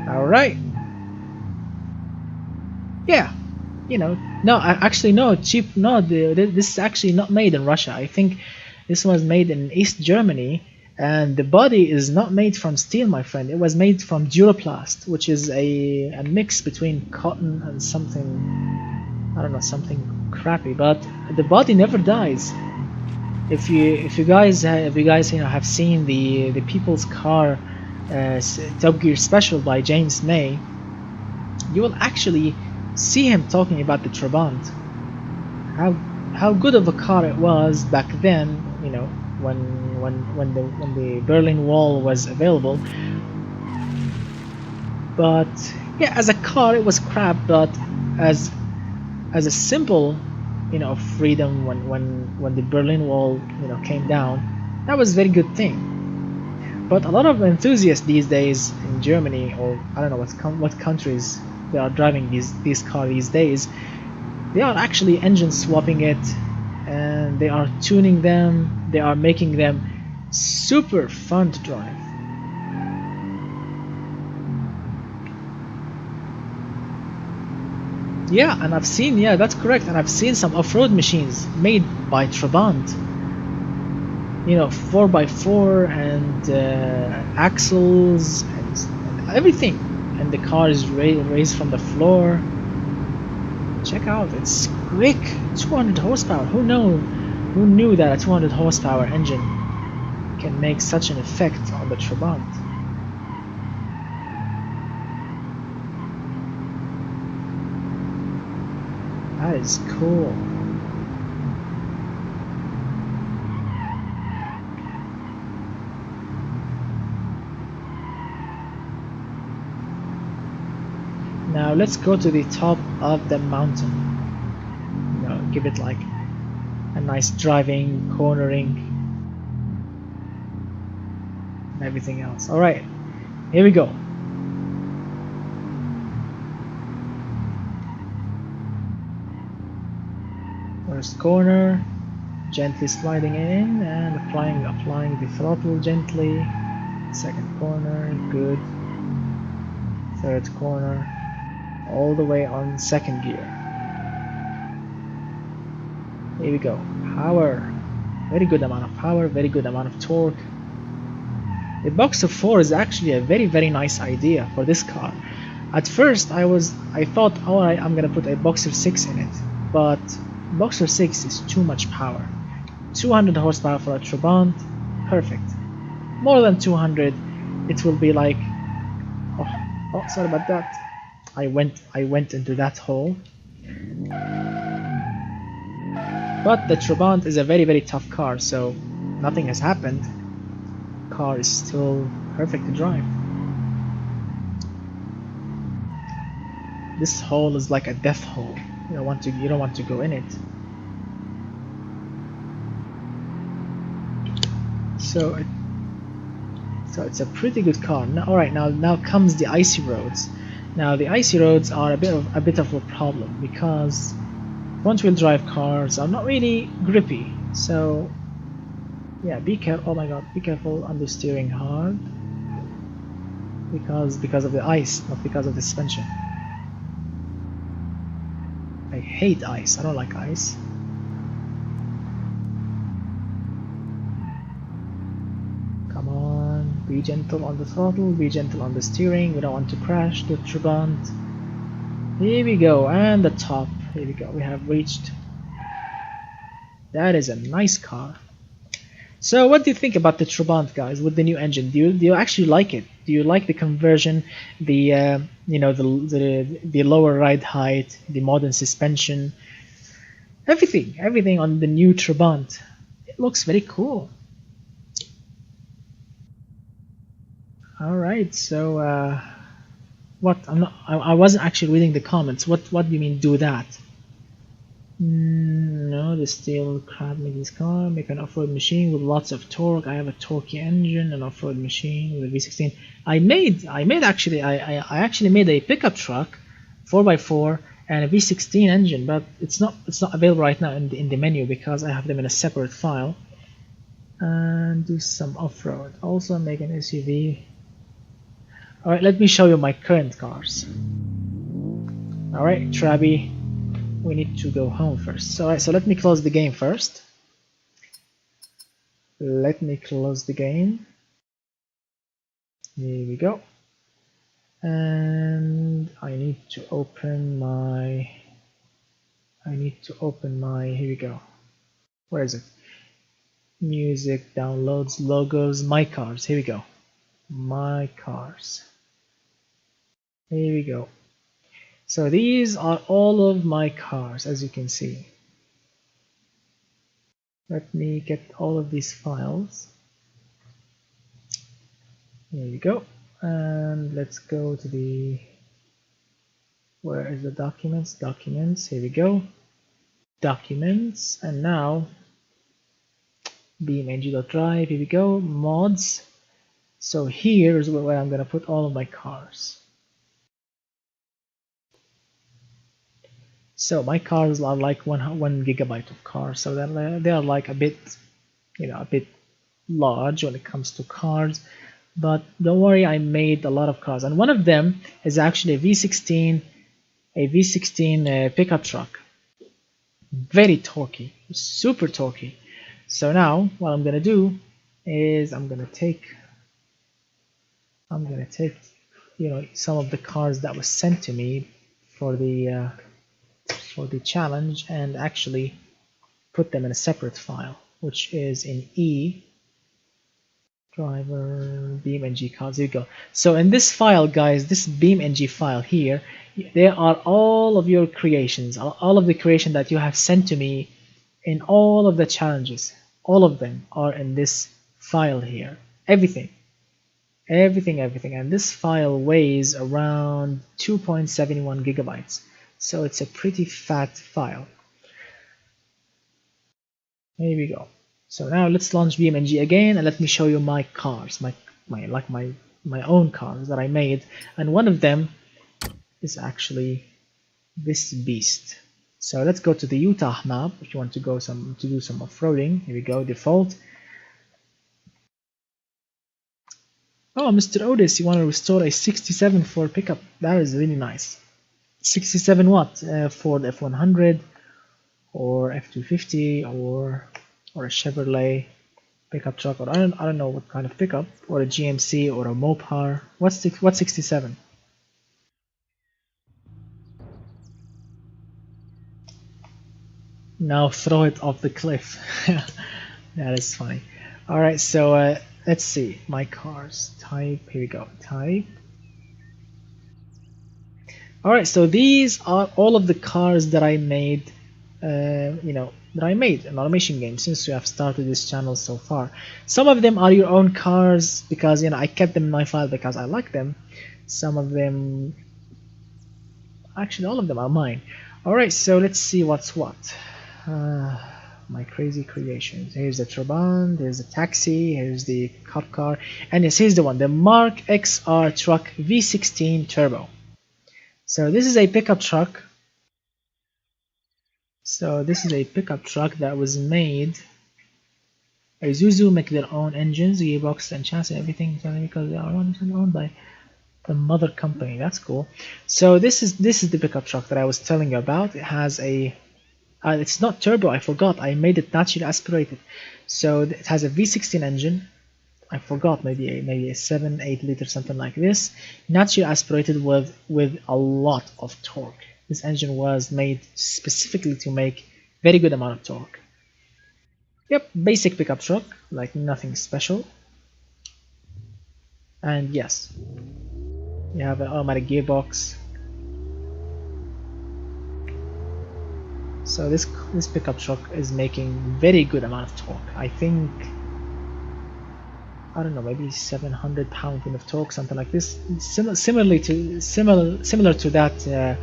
Alright. Yeah. you know, no, actually no, cheap. No, this is actually not made in Russia. I think this was made in East Germany, and the body is not made from steel, my friend. It was made from Duraplast, which is a mix between cotton and something, I don't know, something crappy. But the body never dies. If you guys have seen the People's Car Top Gear Special by James May, you will actually see him talking about the Trabant, how good of a car it was back then, you know, when the Berlin Wall was available. But yeah, as a car it was crap, but as a symbol, you know, of freedom, when the Berlin Wall, you know, came down, that was a very good thing. But a lot of enthusiasts these days in Germany, or I don't know what countries they are driving these cars these days, they are actually engine swapping it, and they are tuning them, they are making them super fun to drive. Yeah, and I've seen, yeah, that's correct, and I've seen some off-road machines made by Trabant, you know, 4x4 and axles and everything, and the car is raised from the floor. Check out, it's quick, 200 horsepower. Who knew that a 200 horsepower engine can make such an effect on the Trabant? That is cool. Now let's go to the top of the mountain. You know, give it like a nice driving, cornering, and everything else. Alright, here we go. First corner, gently sliding in and applying the throttle gently. Second corner, good. Third corner, all the way on second gear. Here we go. Power, very good amount of power, very good amount of torque. The Boxer 4 is actually a very nice idea for this car. At first I thought, alright, I'm gonna put a Boxer 6 in it, but Boxer 6 is too much power. 200 horsepower for a Trabant, perfect. More than 200, it will be like, oh, sorry about that. I went into that hole. But the Trabant is a very tough car, so nothing has happened. Car is still perfect to drive. This hole is like a death hole. You don't want to go in it. So it's a pretty good car. Now, all right, now comes the icy roads. Now the icy roads are a bit of a problem because front-wheel drive cars are not really grippy. So yeah, be careful. Oh my God, be careful on the steering hard because of the ice, not because of the suspension. I hate ice. I don't like ice. Come on, be gentle on the throttle, be gentle on the steering. We don't want to crash the Trabant. Here we go, and the top. Here we go. We have reached. That is a nice car. So what do you think about the Trabant, guys, with the new engine? Do you actually like it? Do you like the conversion, the you know, the lower ride height, the modern suspension, everything on the new Trabant? It looks very cool. All right, so what? I wasn't actually reading the comments. What do you mean do that? No, the steel crab made this car. Make an off-road machine with lots of torque. I have a torquey engine, an off-road machine with a V16. I actually made a pickup truck, 4x4, and a V16 engine, but it's not available right now in the menu because I have them in a separate file. And do some off-road. Also make an SUV. All right, let me show you my current cars. All right, Trabi. we need to go home first. So, so let me close the game first. Let me close the game. Here we go. And I need to open my here we go. Where is it? Music, downloads, logos, my cars. Here we go. My cars. Here we go. So these are all of my cars, as you can see. Let me get all of these files. Here we go. And let's go to the, where is the documents? Documents, here we go. Documents, and now BeamNG.drive, here we go. Mods. So here is where I'm going to put all of my cars. So my cars are like 1 gigabyte of cars, so they are like a bit, a bit large when it comes to cars. But don't worry, I made a lot of cars, and one of them is actually a V16 pickup truck. Very torquey, super torquey. So now what I'm gonna do is I'm gonna take some of the cars that was sent to me for the challenge and actually put them in a separate file, which is in E driver BeamNG cars. Here you go. So in this file, guys, this BeamNG file here, there are all of your creations, all of the creation that you have sent to me in all of the challenges. All of them are in this file here. Everything. And this file weighs around 2.71 gigabytes. So it's a pretty fat file. Here we go. So now let's launch BeamNG again, and let me show you my cars, my own cars that I made, and one of them is actually this beast. So let's go to the Utah map if you want to go to do some off-roading. Here we go, default. Oh, Mr. Otis, you want to restore a 67 Ford pickup? That is really nice. 67 what? Ford F100 or F250 or a Chevrolet pickup truck, or I don't know what kind of pickup, or a GMC or a Mopar. What's 67? Now throw it off the cliff. That is funny. All right, so let's see my cars type. Here we go, type. All right, so these are all of the cars that I made. That I made an automation game since we have started this channel so far. Some of them are your own cars because I kept them in my file because I like them. Some of them, actually all of them are mine. Alright, so let's see what's what. My crazy creations. Here's the Trabant, there's the taxi, here's the cop car, and yes, here's the one, the Mark XR truck V16 turbo. So this is a pickup truck. So this is a pickup truck that was made. Isuzu make their own engines, gearbox, and chassis, everything, because they are owned by the mother company. That's cool. So this is the pickup truck that I was telling you about. It has a it's not turbo. I forgot. I made it naturally aspirated. So it has a V16 engine. I forgot, maybe a 7-8 liter, something like this. Naturally aspirated with a lot of torque. This engine was made specifically to make very good amount of torque. Yep, basic pickup truck, like nothing special. And yes, you have an automatic gearbox. So this pickup truck is making very good amount of torque. I think, I don't know, maybe 700 pound-feet of torque, something like this. Similar to that.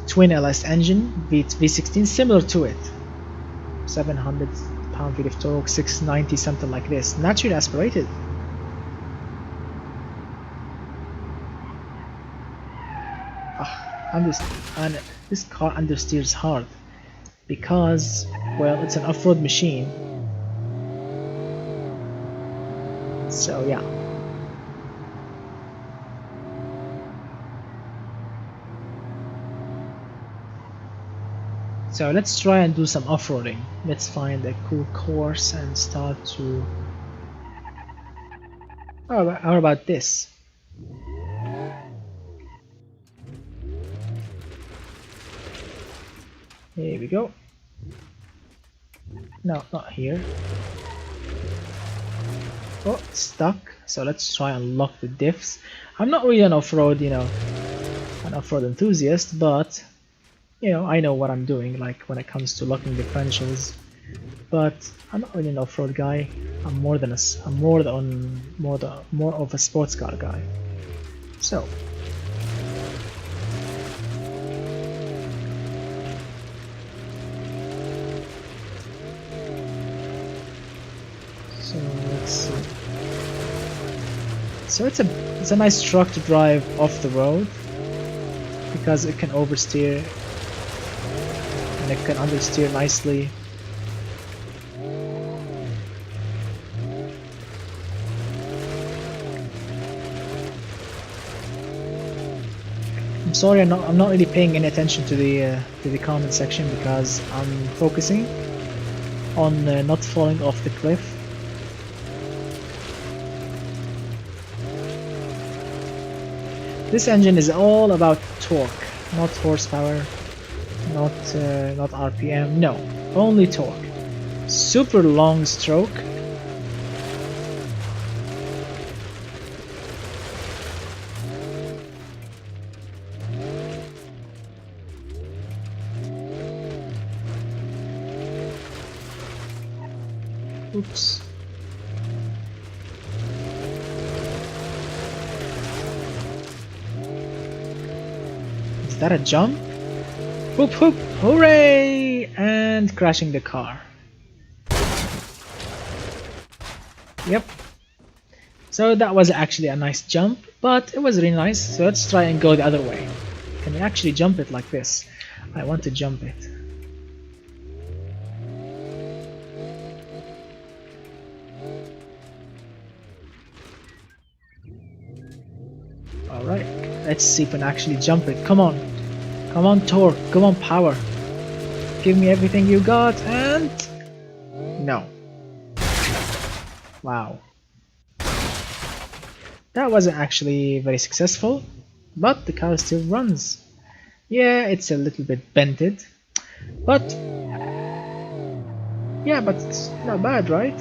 Twin LS engine, V16, similar to it. 700 pound-feet of torque, 690, something like this. Naturally aspirated. And this car understeers hard because, well, it's an off-road machine. So yeah. So let's try and do some off-roading. Let's find a cool course and start to... how about this? Here we go. No, not here. Oh, stuck. So let's try and lock the diffs. I'm not really an off-road, an off-road enthusiast, but I know what I'm doing, like when it comes to locking differentials. But I'm not really an off-road guy. I'm more of a sports car guy. So let's see. So it's a nice truck to drive off the road because it can oversteer and it can understeer nicely. I'm sorry, I'm not really paying any attention to the comment section because I'm focusing on not falling off the cliff. This engine is all about torque, not horsepower, not RPM. No, only torque. Super long stroke. Oops. Is that a jump? Whoop whoop! Hooray! And crashing the car. Yep. So that was actually a nice jump, but it was really nice. So let's try and go the other way. Can we actually jump it like this? I want to jump it. Alright, let's see if we can actually jump it. Come on. Come on, torque. Come on, power. Give me everything you got, and... no. Wow. That wasn't actually very successful, but the car still runs. Yeah, it's a little bit bented, but... yeah, but it's not bad, right?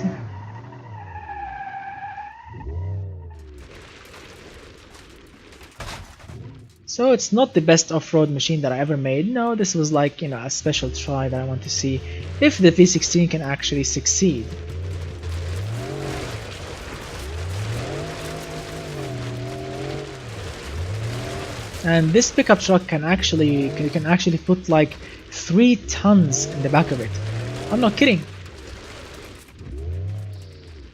So it's not the best off-road machine that I ever made. No, this was like, a special try that I want to see if the V16 can actually succeed. And this pickup truck can actually put like 3 tons in the back of it. I'm not kidding.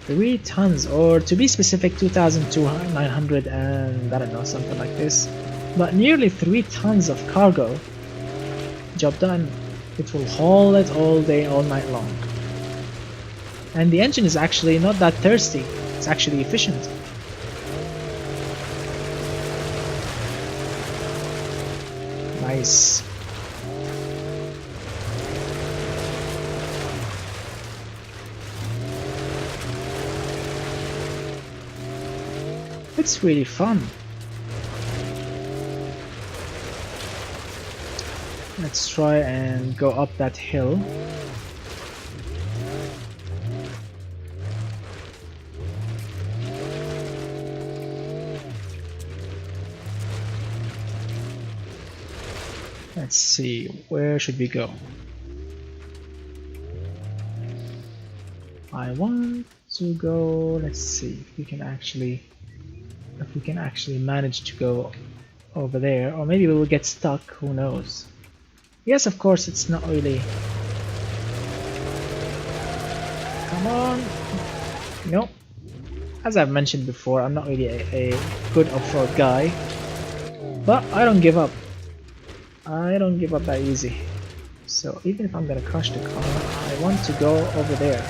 3 tons, or to be specific, 2,900 and I don't know, something like this. But nearly 3 tons of cargo. Job done. It will haul it all day, all night long. And the engine is actually not that thirsty. It's actually efficient. Nice. It's really fun. Let's try and go up that hill. Let's see, where should we go? I want to go, let's see if we can actually manage to go over there, or maybe we will get stuck, who knows. Yes, of course, it's not really... come on! Nope. As I've mentioned before, I'm not really a good off-road guy, but I don't give up. I don't give up that easy. So even if I'm gonna crush the car, I want to go over there.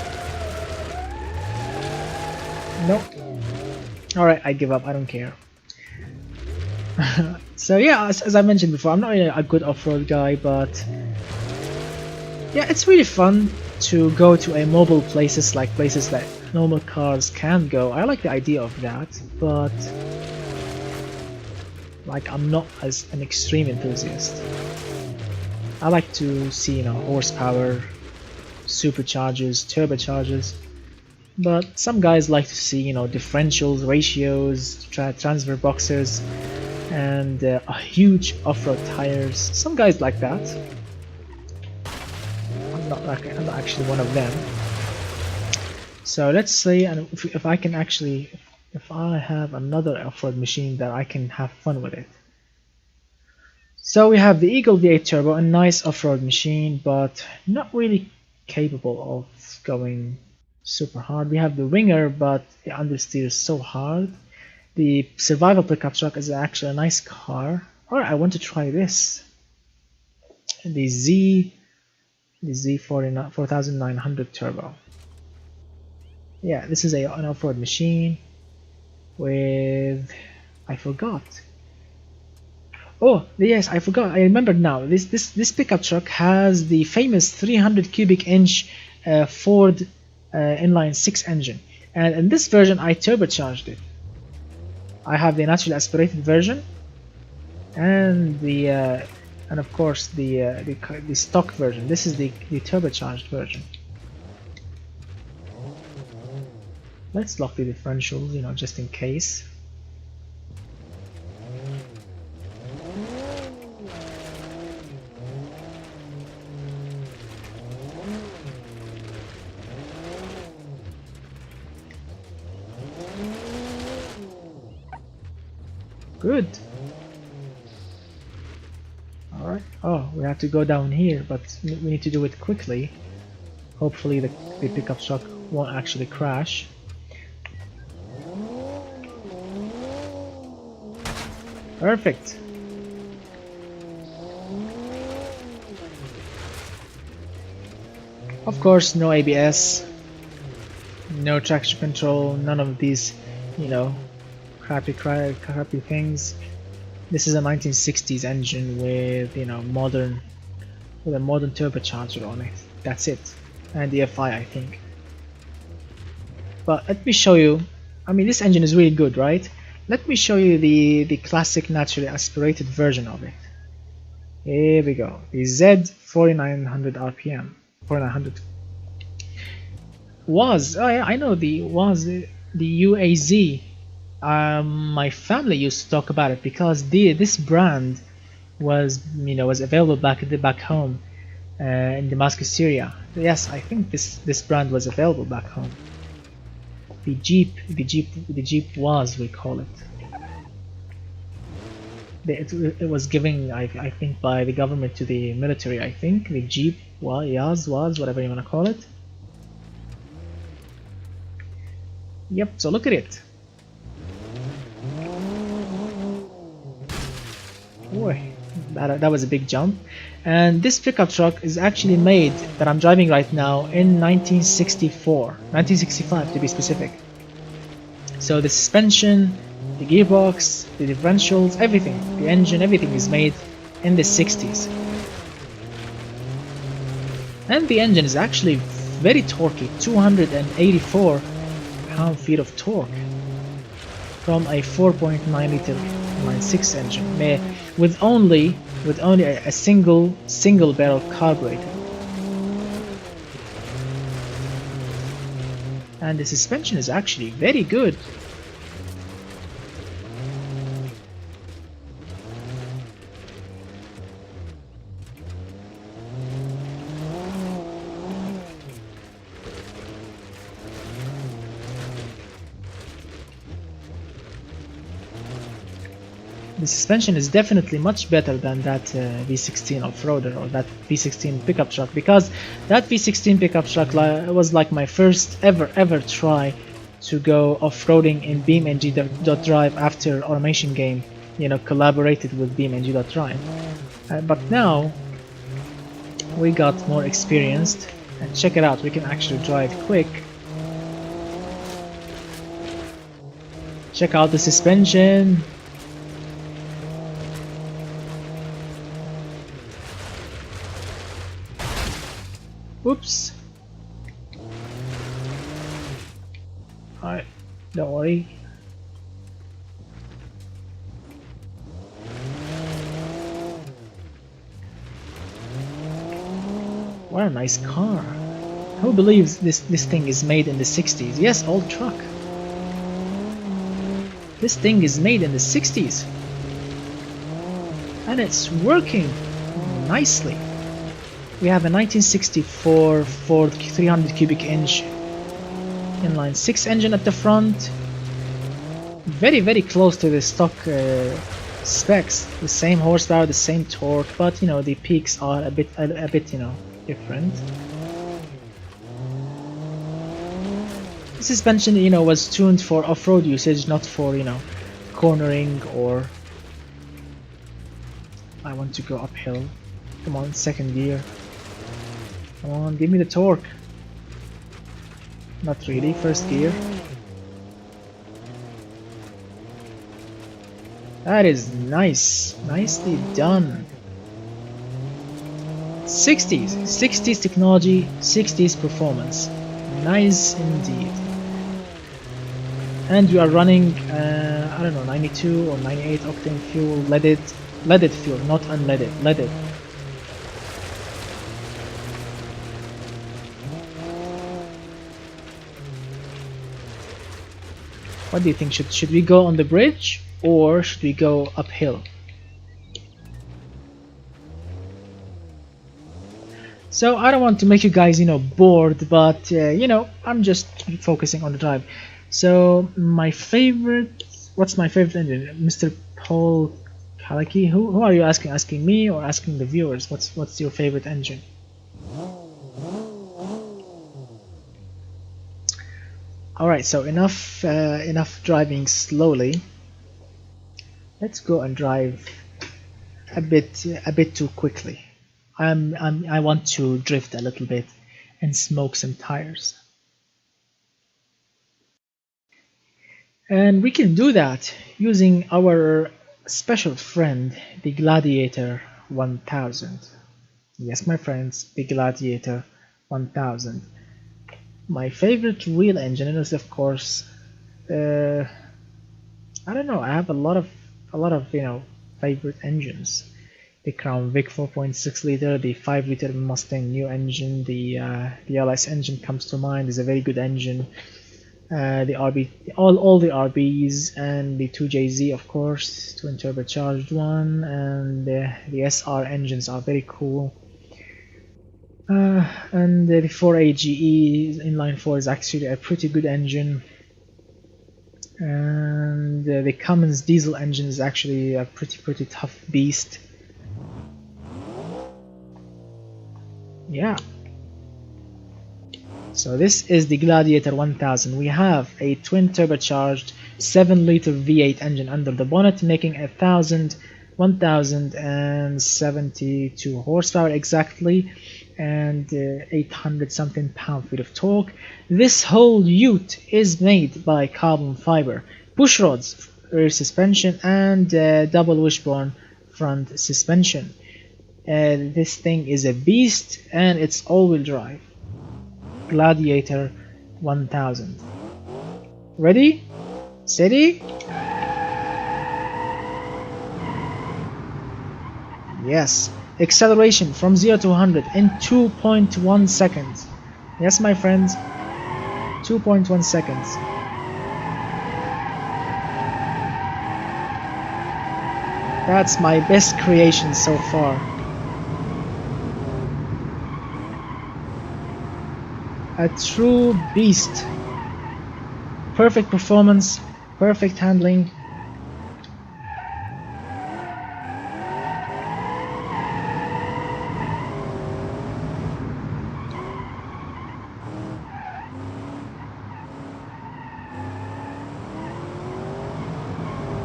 Nope. Alright, I give up, I don't care. So yeah, as I mentioned before, I'm not really a good off-road guy, but Yeah, it's really fun to go to a mobile places like places that normal cars can't go. I like the idea of that, but like I'm not as an extreme enthusiast. I like to see, you know, horsepower, superchargers, turbochargers, but some guys like to see, you know, differentials, ratios, transfer boxes, and a huge off-road tires. Some guys like that. I'm not actually one of them. So let's see, and if I can actually, if I have another off-road machine that I can have fun with it. So we have the Eagle V8 Turbo, a nice off-road machine, but not really capable of going super hard. We have the Ringer, but it understeers so hard. The Survival pickup truck is actually a nice car. Alright, I want to try this. The Z4900 Turbo. Yeah, this is an off-road machine with, I forgot. Oh yes, I forgot. I remembered now. This pickup truck has the famous 300 cubic inch Ford inline 6 engine, and in this version I turbocharged it. I have the naturally aspirated version, and of course the stock version. This is the turbocharged version. Let's lock the differentials, you know, just in case. Good. Alright. Oh, we have to go down here, but we need to do it quickly. Hopefully the pickup truck won't actually crash. Perfect. Of course, no ABS, no traction control, none of these, you know, crappy things. This is a 1960s engine with, you know, a modern turbocharger on it. That's it, and the FI, I think. But let me show you. I mean, this engine is really good, right? Let me show you the classic naturally aspirated version of it. Here we go. The Z4900 RPM. 4900 was, oh yeah, I know the UAZ. My family used to talk about it because this brand was, you know, was available back home in Damascus, Syria. Yes, I think this brand was available back home. The Jeep was, we call it. It was given, I think, by the government to the military. I think the Jeep was whatever you want to call it. Yep. So look at it. Boy, that was a big jump. And this pickup truck is actually made, that I'm driving right now, in 1965 to be specific. So the suspension, the gearbox, the differentials, everything, the engine, everything is made in the 60s. And the engine is actually very torquey, 284 pound-feet of torque from a 4.9 liter inline-6 engine with only a single barrel carburetor. And the suspension is actually very good. The suspension is definitely much better than that V16 off-roader or that V16 pickup truck, because that V16 pickup truck was like my first ever try to go off-roading in BeamNG.drive after Automation Game, you know, collaborated with BeamNG.drive. But now we got more experienced, and check it out, we can actually drive quick. Check out the suspension. Oops. Alright, don't worry. What a nice car. Who believes this thing is made in the 60s? Yes, old truck. This thing is made in the 60s. And it's working nicely. We have a 1964 Ford 300 cubic inch inline 6 engine at the front. Very close to the stock specs. The same horsepower, the same torque, but you know the peaks are a bit you know different. The suspension, you know, was tuned for off-road usage, not for, you know, cornering or I want to go uphill. Come on, second gear. Come on, give me the torque. Not really, first gear. That is nice. Nicely done. 60s technology, 60s performance. Nice indeed. And you are running, I don't know, 92 or 98 octane fuel, leaded fuel, not unleaded, leaded. What do you think? Should we go on the bridge or should we go uphill? So I don't want to make you guys, you know, bored, but you know, I'm just focusing on the drive. So my favorite, what's my favorite engine? Mr. Paul Kalaki, who are you asking? Asking me or asking the viewers? What's your favorite engine? Alright, so enough driving slowly. Let's go and drive a bit too quickly. I want to drift a little bit and smoke some tires. And we can do that using our special friend, the Gladiator 1000. Yes, my friends, the Gladiator 1000. My favorite real engine is, of course, I don't know. I have a lot of you know favorite engines. The Crown Vic 4.6 liter, the 5 liter Mustang new engine, the LS engine comes to mind. Is a very good engine. The RB, all the RBs, and the 2JZ, of course, twin turbocharged one, and the SR engines are very cool. And the 4AGE inline 4 is actually a pretty good engine, and the Cummins diesel engine is actually a pretty tough beast. Yeah. So this is the Gladiator 1000. We have a twin turbocharged 7 liter V8 engine under the bonnet, making 1072 horsepower exactly, and 800 something pound-feet of torque. This whole ute is made by carbon fiber, push rods, rear suspension, and double wishbone front suspension. This thing is a beast, and it's all-wheel drive. Gladiator 1000. Ready? Steady? Yes. Acceleration from 0 to 100 in 2.1 seconds. Yes, my friends. 2.1 seconds. That's my best creation so far. A true beast. Perfect performance, perfect handling.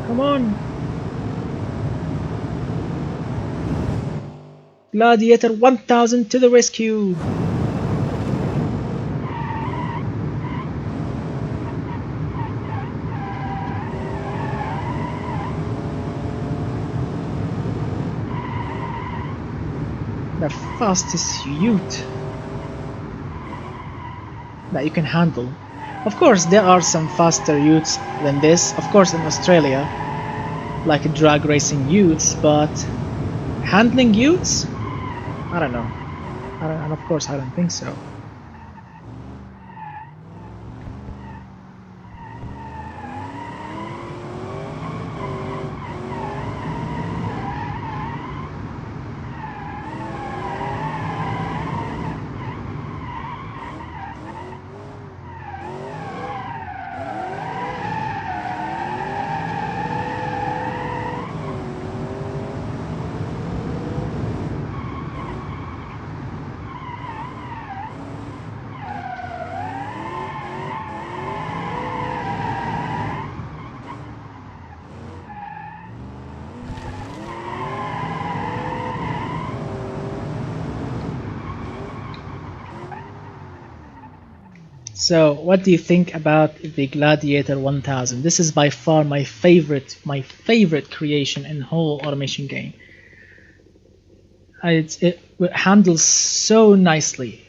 Come on. Gladiator 1000 to the rescue. The fastest ute. that you can handle. Of course, there are some faster utes than this, of course, in Australia, like drag racing utes, but handling utes? I don't know. And of course, I don't think so. So, what do you think about the Gladiator 1000? This is by far my favorite creation in whole automation game. It handles so nicely.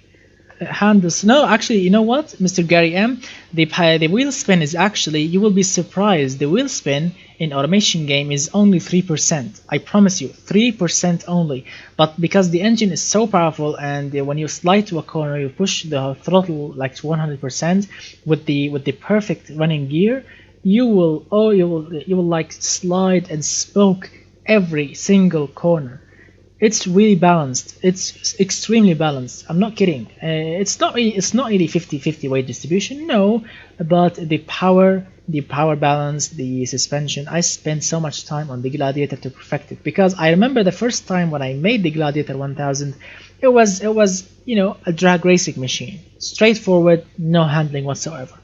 It handles no, actually, you know what, Mr. Gary M, the wheel spin is actually, you will be surprised. The wheel spin in automation game is only 3%. I promise you, 3% only. But because the engine is so powerful, and when you slide to a corner, you push the throttle like to 100% with the perfect running gear, you will like slide and smoke every single corner. It's really balanced. It's extremely balanced. I'm not kidding. It's not really 50-50 weight distribution, no, but the power balance, the suspension. I spent so much time on the Gladiator to perfect it, because I remember the first time when I made the Gladiator 1000, it was a drag racing machine, straightforward, no handling whatsoever.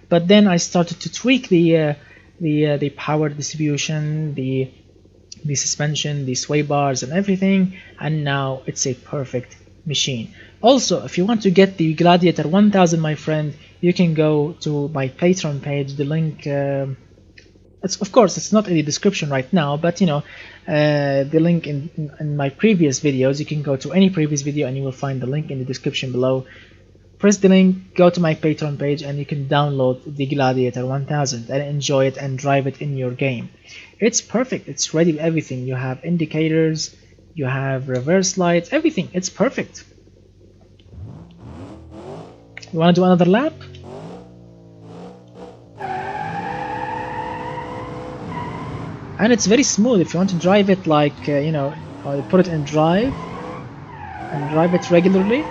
But then I started to tweak the power distribution, the suspension, the sway bars and everything, and now it's a perfect machine. Also, if you want to get the Gladiator 1000, my friend, you can go to my Patreon page. The link, of course, it's not in the description right now, but the link in my previous videos, you can go to any previous video and you will find the link in the description below. Press the link, go to my Patreon page, and you can download the Gladiator 1000 and enjoy it and drive it in your game. It's perfect. It's ready with everything. You have indicators, you have reverse lights, everything. It's perfect. You want to do another lap? And it's very smooth. If you want to drive it like, put it in drive and drive it regularly.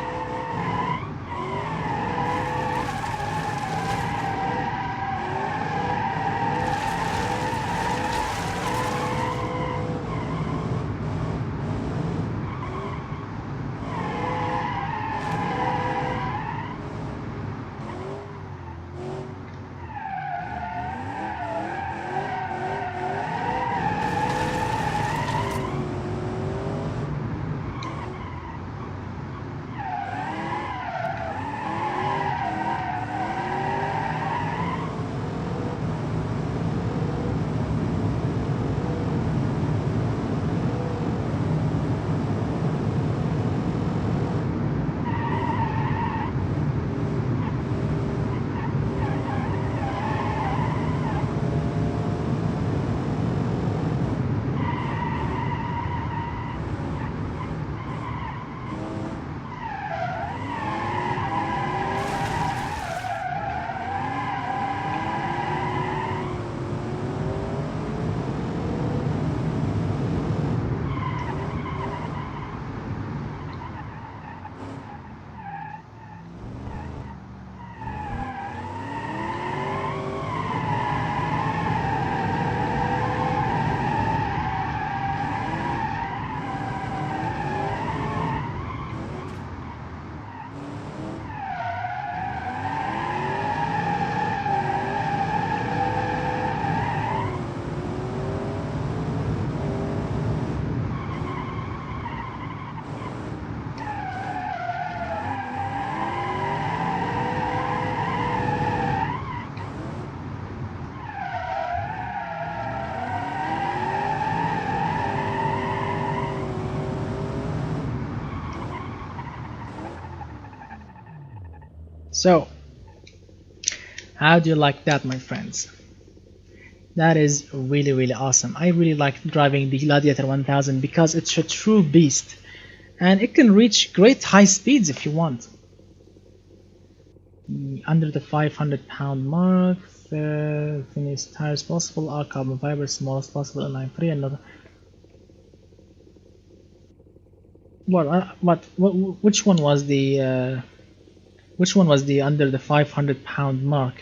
So, How do you like that, my friends? That is really awesome. I really like driving the Gladiator 1000 because it's a true beast and it can reach great high speeds if you want. Under the 500-pound mark, thinnest tires possible, are carbon fiber, smallest possible, inline 3, another. Which one was the under the 500-pound mark?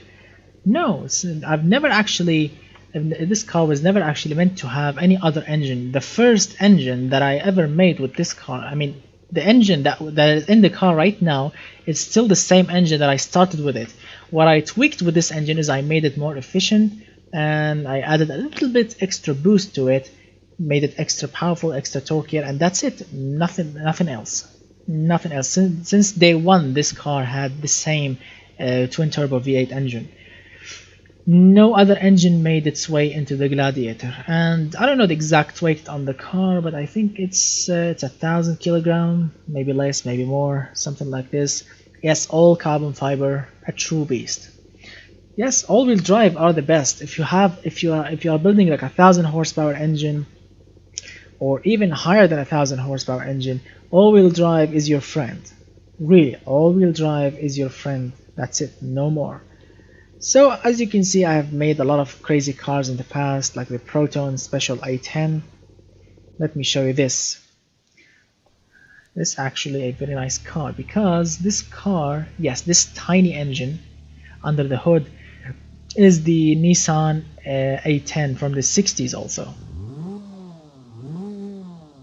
No, I've never actually. This car was never actually meant to have any other engine. The first engine that I ever made with this car, I mean, the engine that is in the car right now, is still the same engine that I started with it. What I tweaked with this engine is I made it more efficient and I added a little bit extra boost to it, made it extra powerful, extra torquey, and that's it. Nothing else. Nothing else. Since day one, this car had the same twin turbo V8 engine. No other engine made its way into the Gladiator, and I don't know the exact weight on the car, but I think it's 1,000 kilogram, maybe less, maybe more, something like this. Yes, all carbon fiber, a true beast. Yes, all-wheel drive are the best. If you are building like 1,000 horsepower engine, or even higher than 1,000 horsepower engine, all-wheel drive is your friend. Really, all-wheel drive is your friend. That's it, no more. So as you can see, I have made a lot of crazy cars in the past, like the Proton Special A10. Let me show you this. This is actually a very nice car because this car, yes, this tiny engine under the hood is the Nissan A10 from the 60s also.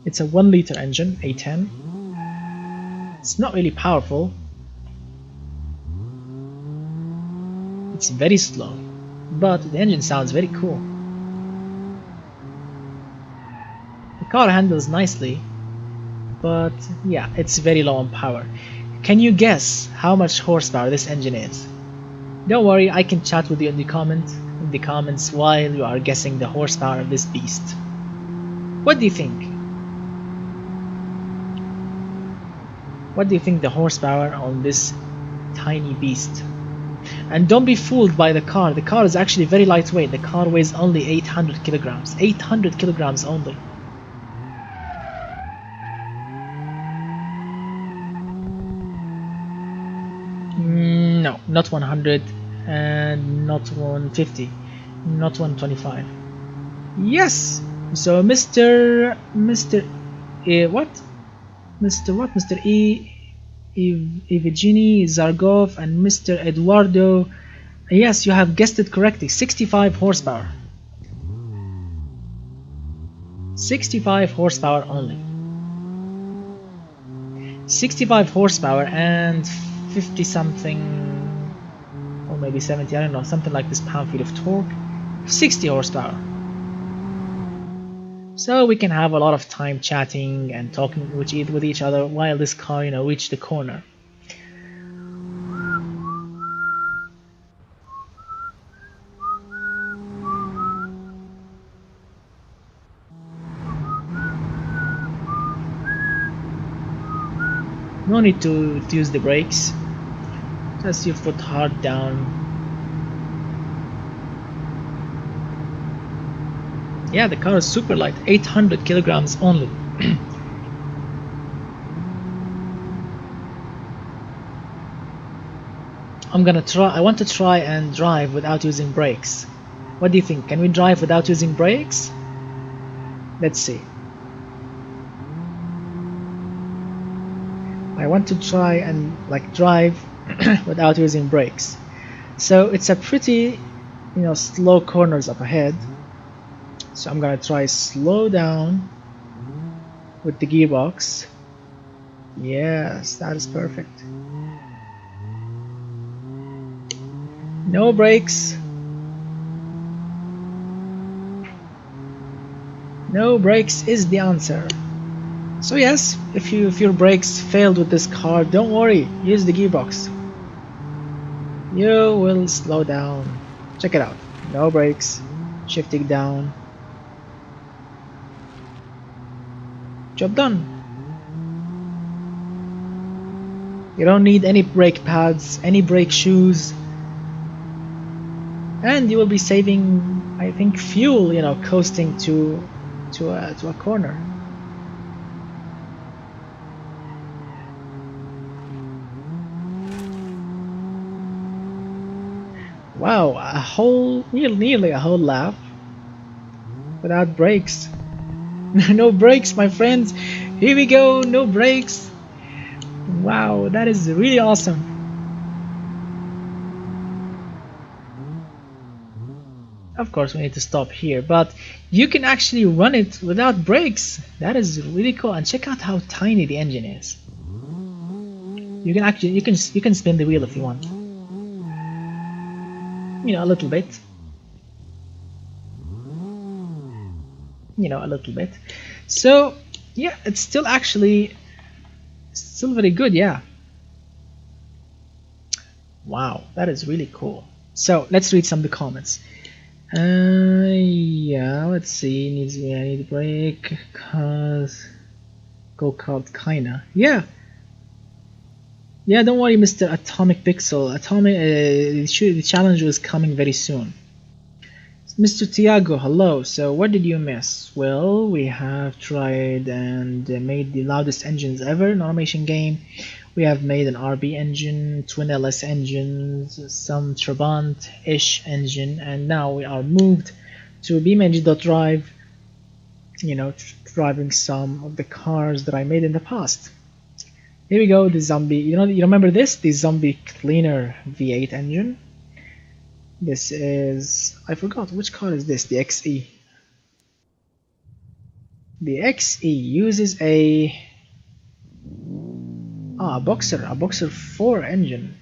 It's a 1-liter engine, A10. It's not really powerful. It's very slow, but the engine sounds very cool. The car handles nicely, but yeah, it's very low on power. Can you guess how much horsepower this engine is? Don't worry, I can chat with you in the comments while you are guessing the horsepower of this beast. What do you think? What do you think the horsepower on this tiny beast? And don't be fooled by the car. The car is actually very lightweight. The car weighs only 800 kilograms. 800 kilograms only. No, not 100 and not 150, not 125. Yes. So Mr. Evgeny Zargov and Mr. Eduardo, yes, you have guessed it correctly, 65 horsepower. 65 horsepower only. 65 horsepower and 50 something, or maybe 70, I don't know, something like this pound-feet of torque. 60 horsepower. So we can have a lot of time chatting and talking with each other while this car, reach the corner. No need to use the brakes. Just your foot hard down. Yeah, the car is super light, 800 kilograms only. I want to try and drive without using brakes. What do you think? Can we drive without using brakes? Let's see. I want to try and drive without using brakes. So it's a pretty, slow corners up ahead. So I'm gonna try slow down with the gearbox. Yes, that is perfect. No brakes. No brakes is the answer. So yes, if your brakes failed with this car, don't worry, use the gearbox. You will slow down. Check it out. No brakes. Shifting down. Job done. You don't need any brake pads, any brake shoes. and you will be saving, I think, fuel, you know, coasting to a corner. Wow, a whole, nearly a whole lap without brakes. No brakes, my friends. Here we go, no brakes. Wow, that is really awesome. Of course, we need to stop here, but you can actually run it without brakes. That is really cool. And check out how tiny the engine is. You can actually you can spin the wheel if you want. You know, a little bit. You know, a little bit. So yeah, it's still actually still very good. Yeah. Wow, that is really cool. So let's read some of the comments. Yeah, let's see. I need a break. Cause go-kart kinda. Yeah. Yeah, don't worry, Mr. Atomic Pixel. The challenge was coming very soon. Mr. Tiago, hello. So what did you miss? Well, we have tried and made the loudest engines ever in automation game. We have made an RB engine, twin LS engines, some Trabant-ish engine, and now we are moved to BeamNG.drive, you know, driving some of the cars that I made in the past. Here we go, the zombie, you know, you remember this? The zombie cleaner V8 engine. This is, I forgot, which car is this? The XE. The XE uses a Boxer 4 engine.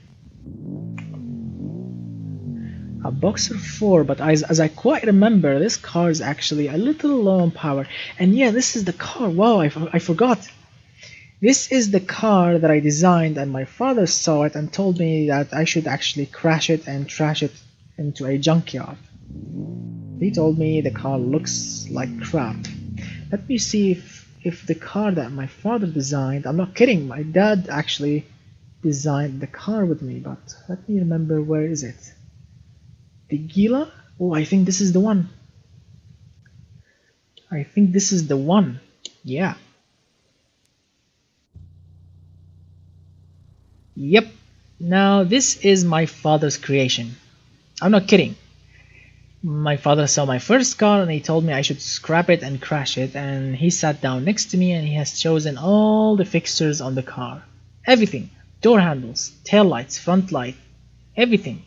A Boxer 4, but as I quite remember, this car is actually a little low on power. And yeah, this is the car. Wow, I forgot. This is the car that I designed, and my father saw it and told me that I should actually crash it and trash it into a junkyard. He told me the car looks like crap. Let me see if the car that my father designed, I'm not kidding, my dad actually designed the car with me, but let me remember, where is it? The Gila? Oh, I think this is the one. I think this is the one. Yeah. Yep. Now this is my father's creation. I'm not kidding. My father saw my first car and he told me I should scrap it and crash it, and he sat down next to me and he has chosen all the fixtures on the car. Everything. Door handles, tail lights, front light, everything.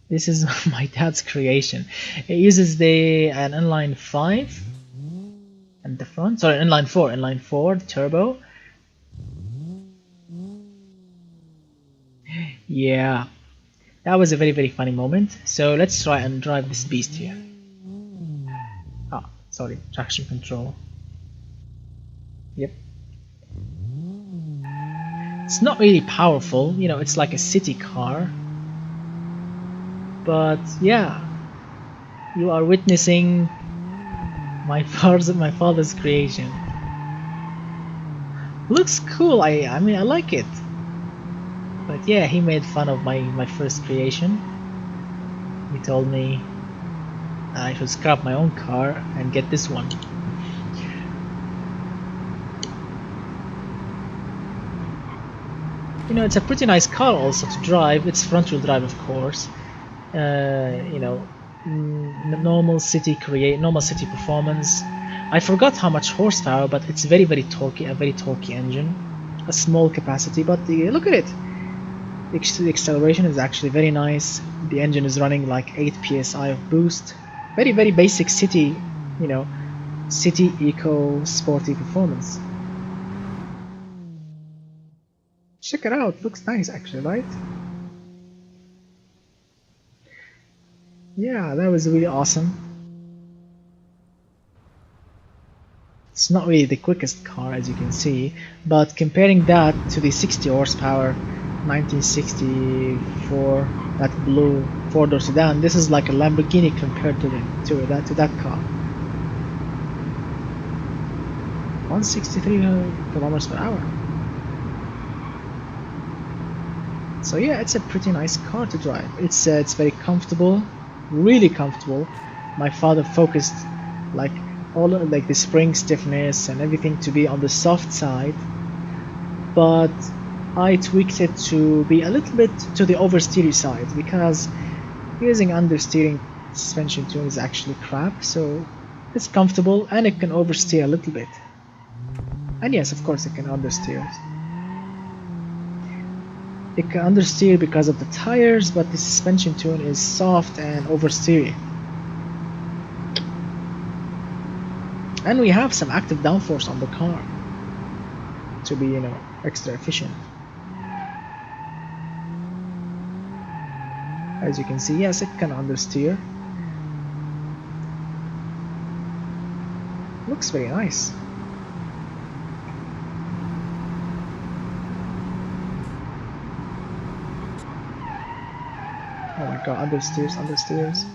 This is my dad's creation. It uses an inline 5 and the front, sorry, inline 4 turbo. Yeah. That was a very, very funny moment. So let's try and drive this beast here. Ah, sorry, traction control. Yep. It's not really powerful, you know, it's like a city car. But yeah, you are witnessing my father's creation. Looks cool, I mean, I like it. But yeah, he made fun of my first creation. He told me I should scrap my own car and get this one. You know, it's a pretty nice car also to drive. It's front-wheel drive, of course. You know, normal city performance. I forgot how much horsepower, but it's very, very torquey. A very torquey engine. A small capacity, but look at it. The acceleration is actually very nice. The engine is running like 8 psi of boost. Very, very basic city, you know, city eco sporty performance. Check it out, looks nice actually, right? Yeah, that was really awesome. It's not really the quickest car, as you can see, but comparing that to the 60 horsepower 1964, that blue four-door sedan, this is like a Lamborghini compared to that car. 163 kilometers per hour. So yeah, it's a pretty nice car to drive. It's very comfortable, really comfortable. My father focused like all of, like the spring stiffness and everything to be on the soft side, but I tweaked it to be a little bit to the oversteery side because using understeering suspension tune is actually crap. So it's comfortable and it can oversteer a little bit. And yes, of course it can understeer. It can understeer because of the tires, but the suspension tune is soft and oversteery. And we have some active downforce on the car to be, extra efficient. As you can see, yes, it can understeer. Looks very nice. Oh my god, understeers, understeers.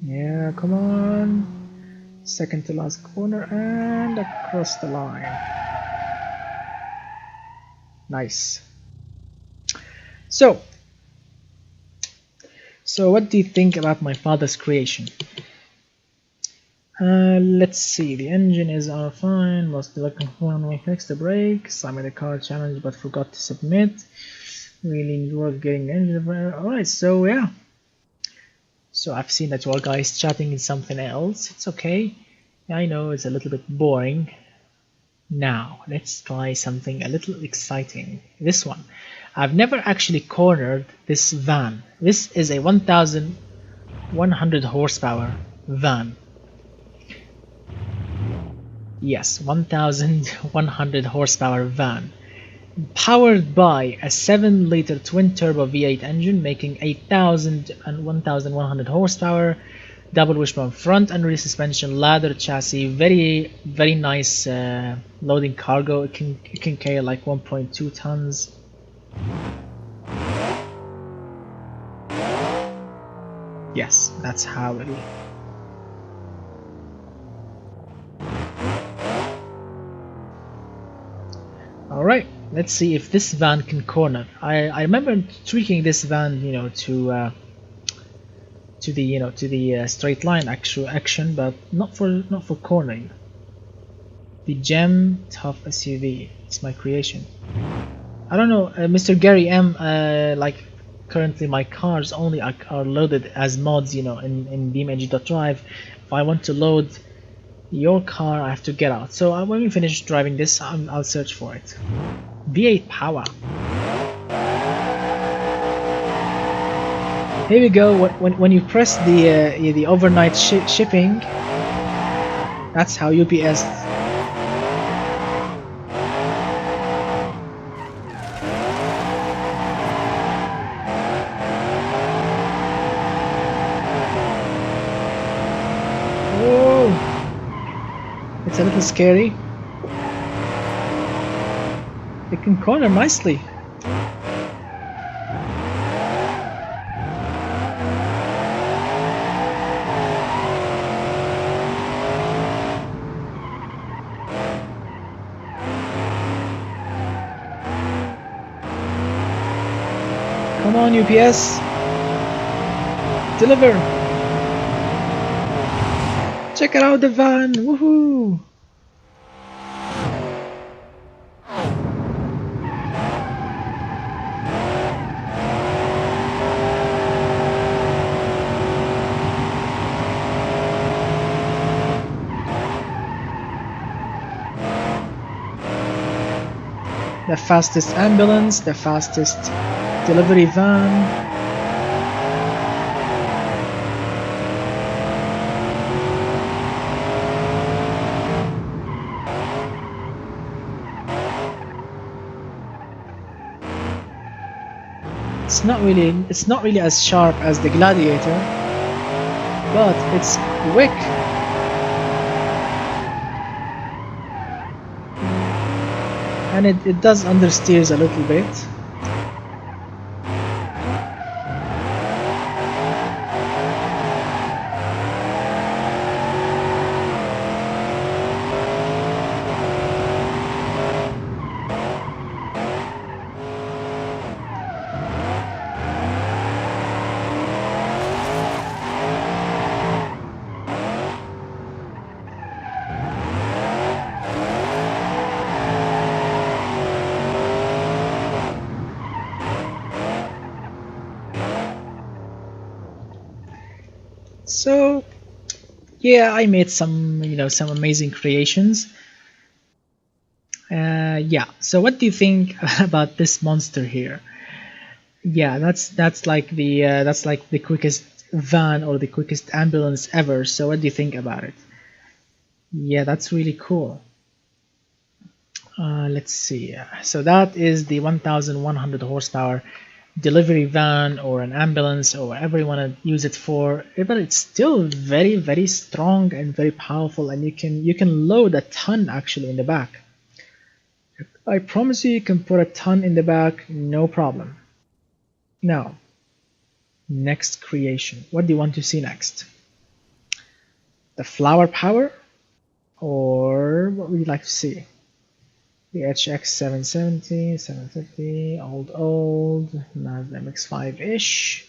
Yeah, come on. Second to last corner and across the line. Nice. So what do you think about my father's creation? Let's see, the engine is all fine, lost the component, we fixed the brakes, I made a car challenge but forgot to submit, really worth getting the engine. Alright, so yeah. So I've seen that you all guys chatting in something else, it's okay. I know it's a little bit boring. Now, let's try something a little exciting. This one. I've never actually cornered this van. This is a 1100 horsepower van. Yes, 1100 horsepower van. Powered by a 7-liter twin-turbo V8 engine, making 1100 horsepower, double wishbone front and rear suspension, ladder chassis, very nice loading cargo. It can carry like 1.2 tons. Yes, that's how it is. Alright, let's see if this van can corner. I remember tweaking this van, to the straight line action, but not for cornering. The Gem Tough SUV. It's my creation. I don't know, Mr. Gary M. Like currently my cars only are loaded as mods, in BeamNG.drive. If I want to load your car, I have to get out. So when we finish driving this, I'll search for it. V8 power. Here we go. When you press the overnight shipping, that's how UPS. Whoa! It's a little scary. It can corner nicely. Come on, UPS. Deliver. Check out the van. Woohoo! The fastest ambulance, the fastest delivery van. It's not really as sharp as the Gladiator, but it's quick. And it does understeers a little bit. So yeah, I made some, some amazing creations. Yeah, so what do you think about this monster here? Yeah, that's like the quickest van or the quickest ambulance ever. So what do you think about it? Yeah, that's really cool. Let's see. So that is the 1100 horsepower delivery van or an ambulance or whatever you want to use it for. But it's still very, very strong and very powerful, and you can load a ton actually in the back. I promise you can put a ton in the back, no problem. Now, next creation. What do you want to see next? The flower power, or what would you like to see? The HX 770, 750, old, Mazda MX-5-ish,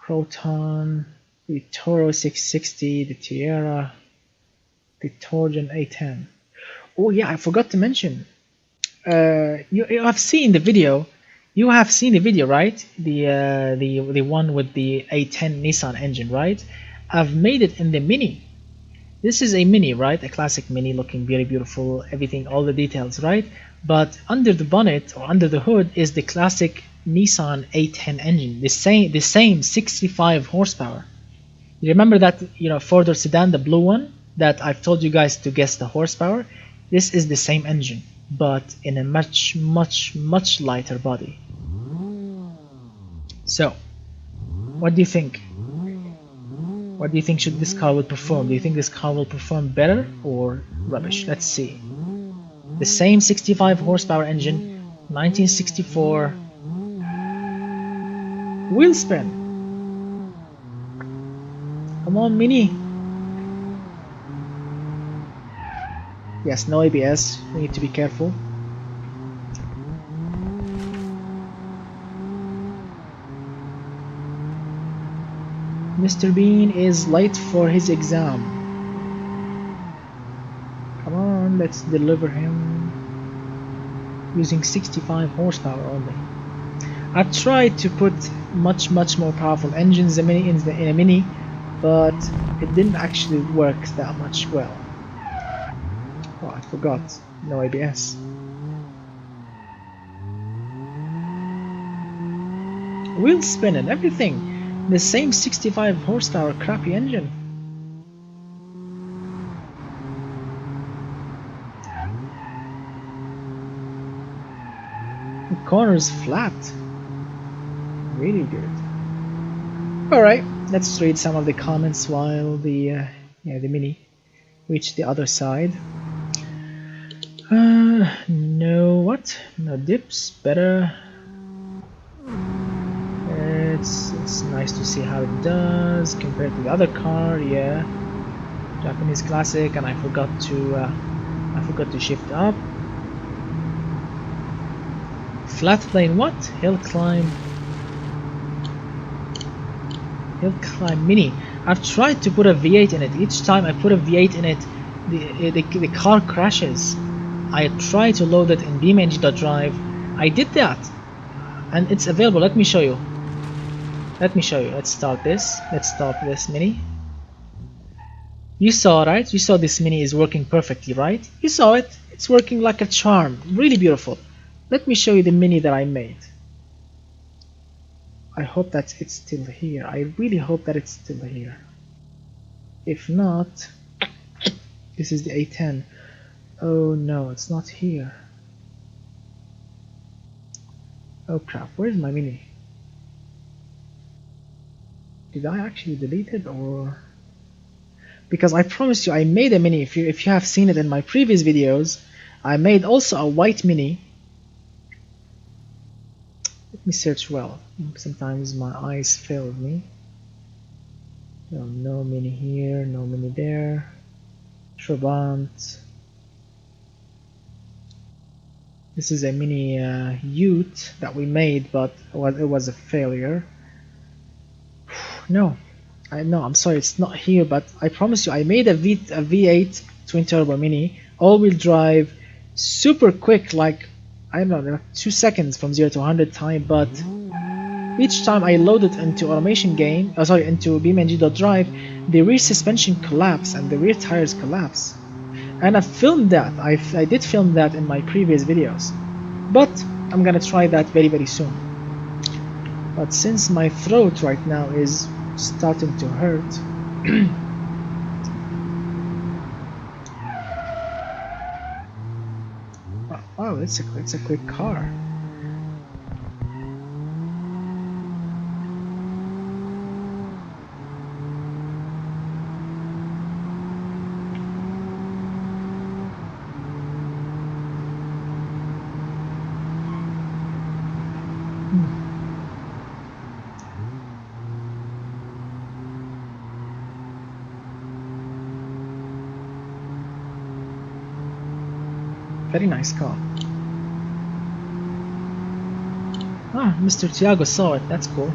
Proton, the Toro 660, the Tierra, the Torgen A10. Oh yeah, I forgot to mention. You have seen the video. You have seen the video, right? The one with the A10 Nissan engine, right? I've made it in the Mini. This is a Mini, right? A classic Mini, looking very beautiful, everything, all the details, right? But under the bonnet or under the hood is the classic Nissan A10 engine, the same 65 horsepower. You remember that, four-door sedan, the blue one that I've told you guys to guess the horsepower? This is the same engine, but in a much, much, much lighter body. So, what do you think? What do you think should this car will perform? Do you think this car will perform better or rubbish? Let's see. The same 65 horsepower engine, 1964. Wheel spin. Come on, Mini. Yes, no ABS. We need to be careful. Mr. Bean is late for his exam. Come on, let's deliver him using 65 horsepower only. I've tried to put much more powerful engines in a Mini, but it didn't actually work that much well. Oh, I forgot. No ABS. Wheel spinning, everything. The same 65 horsepower crappy engine. The corner is flat. Really good. Alright, let's read some of the comments while the Mini reach the other side. No dips, better. It's nice to see how it does compared to the other car. Yeah, Japanese classic, and I forgot to shift up. Flat plane, what? Hill climb Mini. I've tried to put a V8 in it. Each time I put a V8 in it, the car crashes. I tried to load it in BeamNG.drive. I did that, and it's available. Let me show you. Let's start this. Let's stop this Mini. You saw, right? You saw this Mini is working perfectly, right? You saw it. It's working like a charm. Really beautiful. Let me show you the Mini that I made. I hope that it's still here. I really hope that it's still here. If not, this is the A10. Oh no, it's not here. Oh crap, where's my Mini? Did I actually delete it, or? Because I promise you I made a Mini. If you have seen it in my previous videos, I made also a white Mini. Let me search well. Sometimes my eyes fail me. No Mini here, no Mini there. Trabant. This is a Mini Ute that we made, but it was a failure. No, I'm sorry, it's not here, but I promise you I made a V8 twin turbo Mini, all-wheel drive, super quick, like I don't know, 2 seconds from 0 to 100 time, but Each time I load it into automation game, into BeamNG.drive, the rear suspension collapse and the rear tires collapse. And I filmed that. I did film that in my previous videos. But I'm gonna try that very soon. But since my throat right now is starting to hurt, wow, it's a quick car. Very nice car. Ah, Mr. Tiago saw it. That's cool.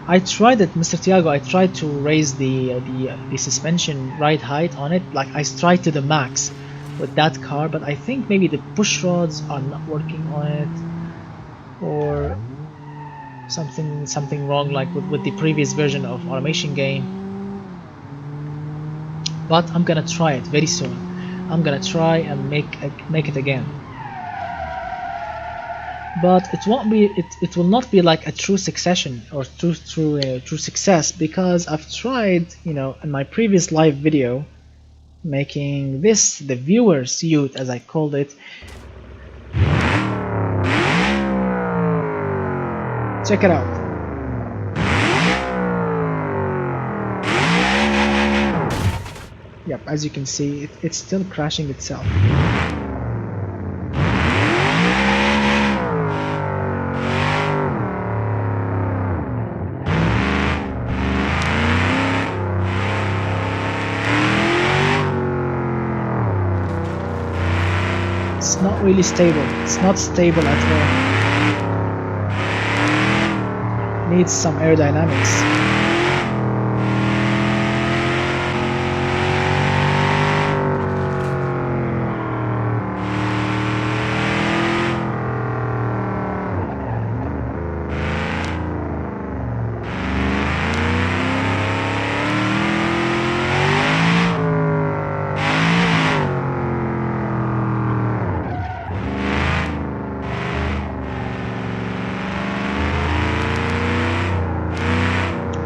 I tried it, Mr. Tiago. I tried to raise the suspension ride height on it. Like I tried to the max with that car, but I think maybe the push rods are not working on it, or something wrong, like with the previous version of automation game. But I'm gonna try it very soon. I'm gonna try and make it again. But it won't be. It will not be like a true succession or true success, because I've tried, in my previous live video, making this the viewer suit, as I called it. Check it out. Yep, as you can see, it's still crashing itself. It's not really stable. It's not stable at all. Needs some aerodynamics.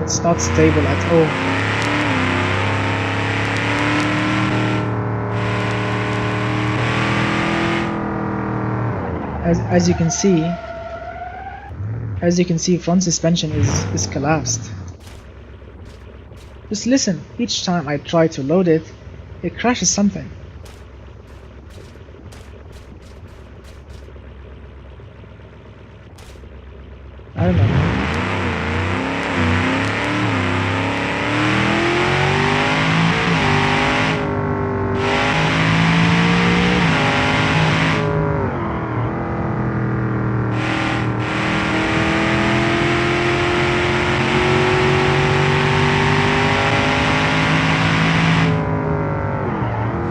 It's not stable at all. As you can see, front suspension is collapsed. Just listen. Each time I try to load it, it crashes something. I don't know.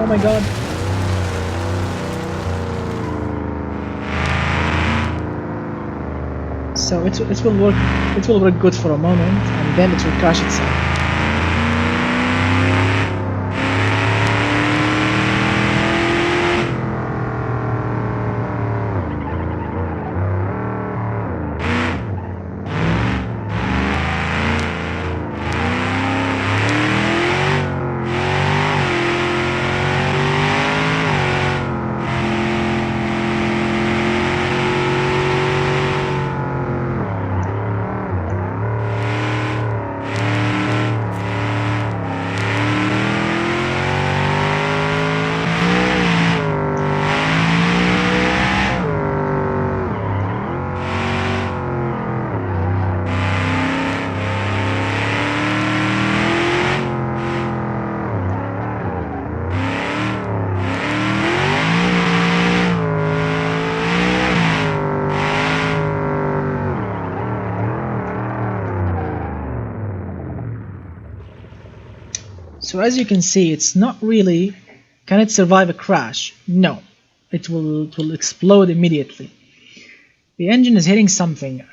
Oh my god. So it will work good for a moment, and then it will crash itself. So as you can see, it's not really, can it survive a crash? No, it will explode immediately. The engine is hitting something.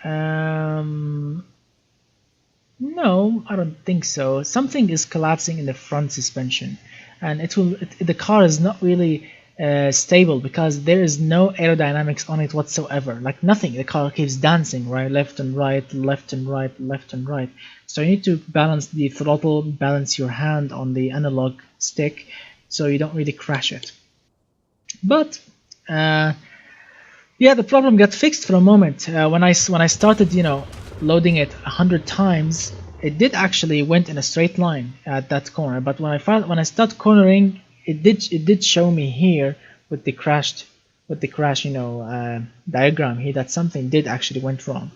No, I don't think so. Something is collapsing in the front suspension, and the car is not really stable because there is no aerodynamics on it whatsoever. Like nothing. The car keeps dancing right, left and right, left and right, left and right. So you need to balance the throttle, balance your hand on the analog stick, so you don't really crash it. But yeah, the problem got fixed for a moment. When I started, loading it 100 times, it did actually went in a straight line at that corner. But when I start cornering, it did show me here with the crash diagram here that something did actually went wrong.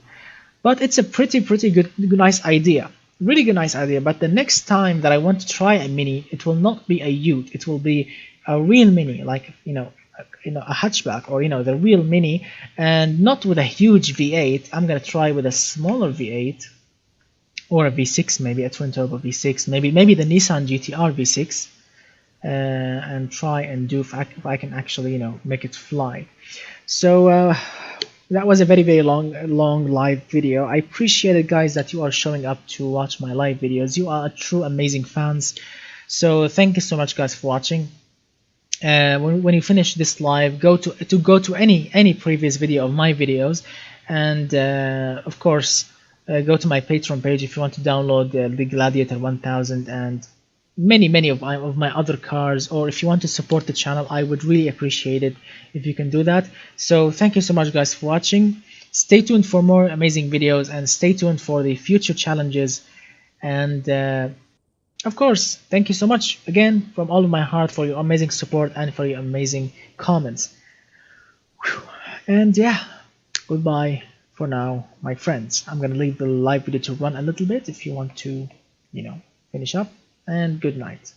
But it's a pretty good nice idea, really good nice idea. But the next time that I want to try a Mini, it will not be a Ute, it will be a real Mini, like a hatchback, or the real Mini, and not with a huge V8. I'm gonna try with a smaller V8 or a V6, maybe a twin turbo V6, maybe the Nissan GTR V6, and try and do if I can actually make it fly. So that was a very long live video. I appreciate it, guys, that you are showing up to watch my live videos. You are true amazing fans, so thank you so much, guys, for watching. When you finish this live, go to any previous video of my videos, and of course go to my Patreon page if you want to download the Gladiator 1000 and many of my other cars, or if you want to support the channel, I would really appreciate it if you can do that. So thank you so much, guys, for watching. Stay tuned for more amazing videos, and stay tuned for the future challenges, and of course, thank you so much again from all of my heart for your amazing support and for your amazing comments. And yeah, goodbye for now, my friends. I'm gonna leave the live video to run a little bit if you want to, finish up, and good night.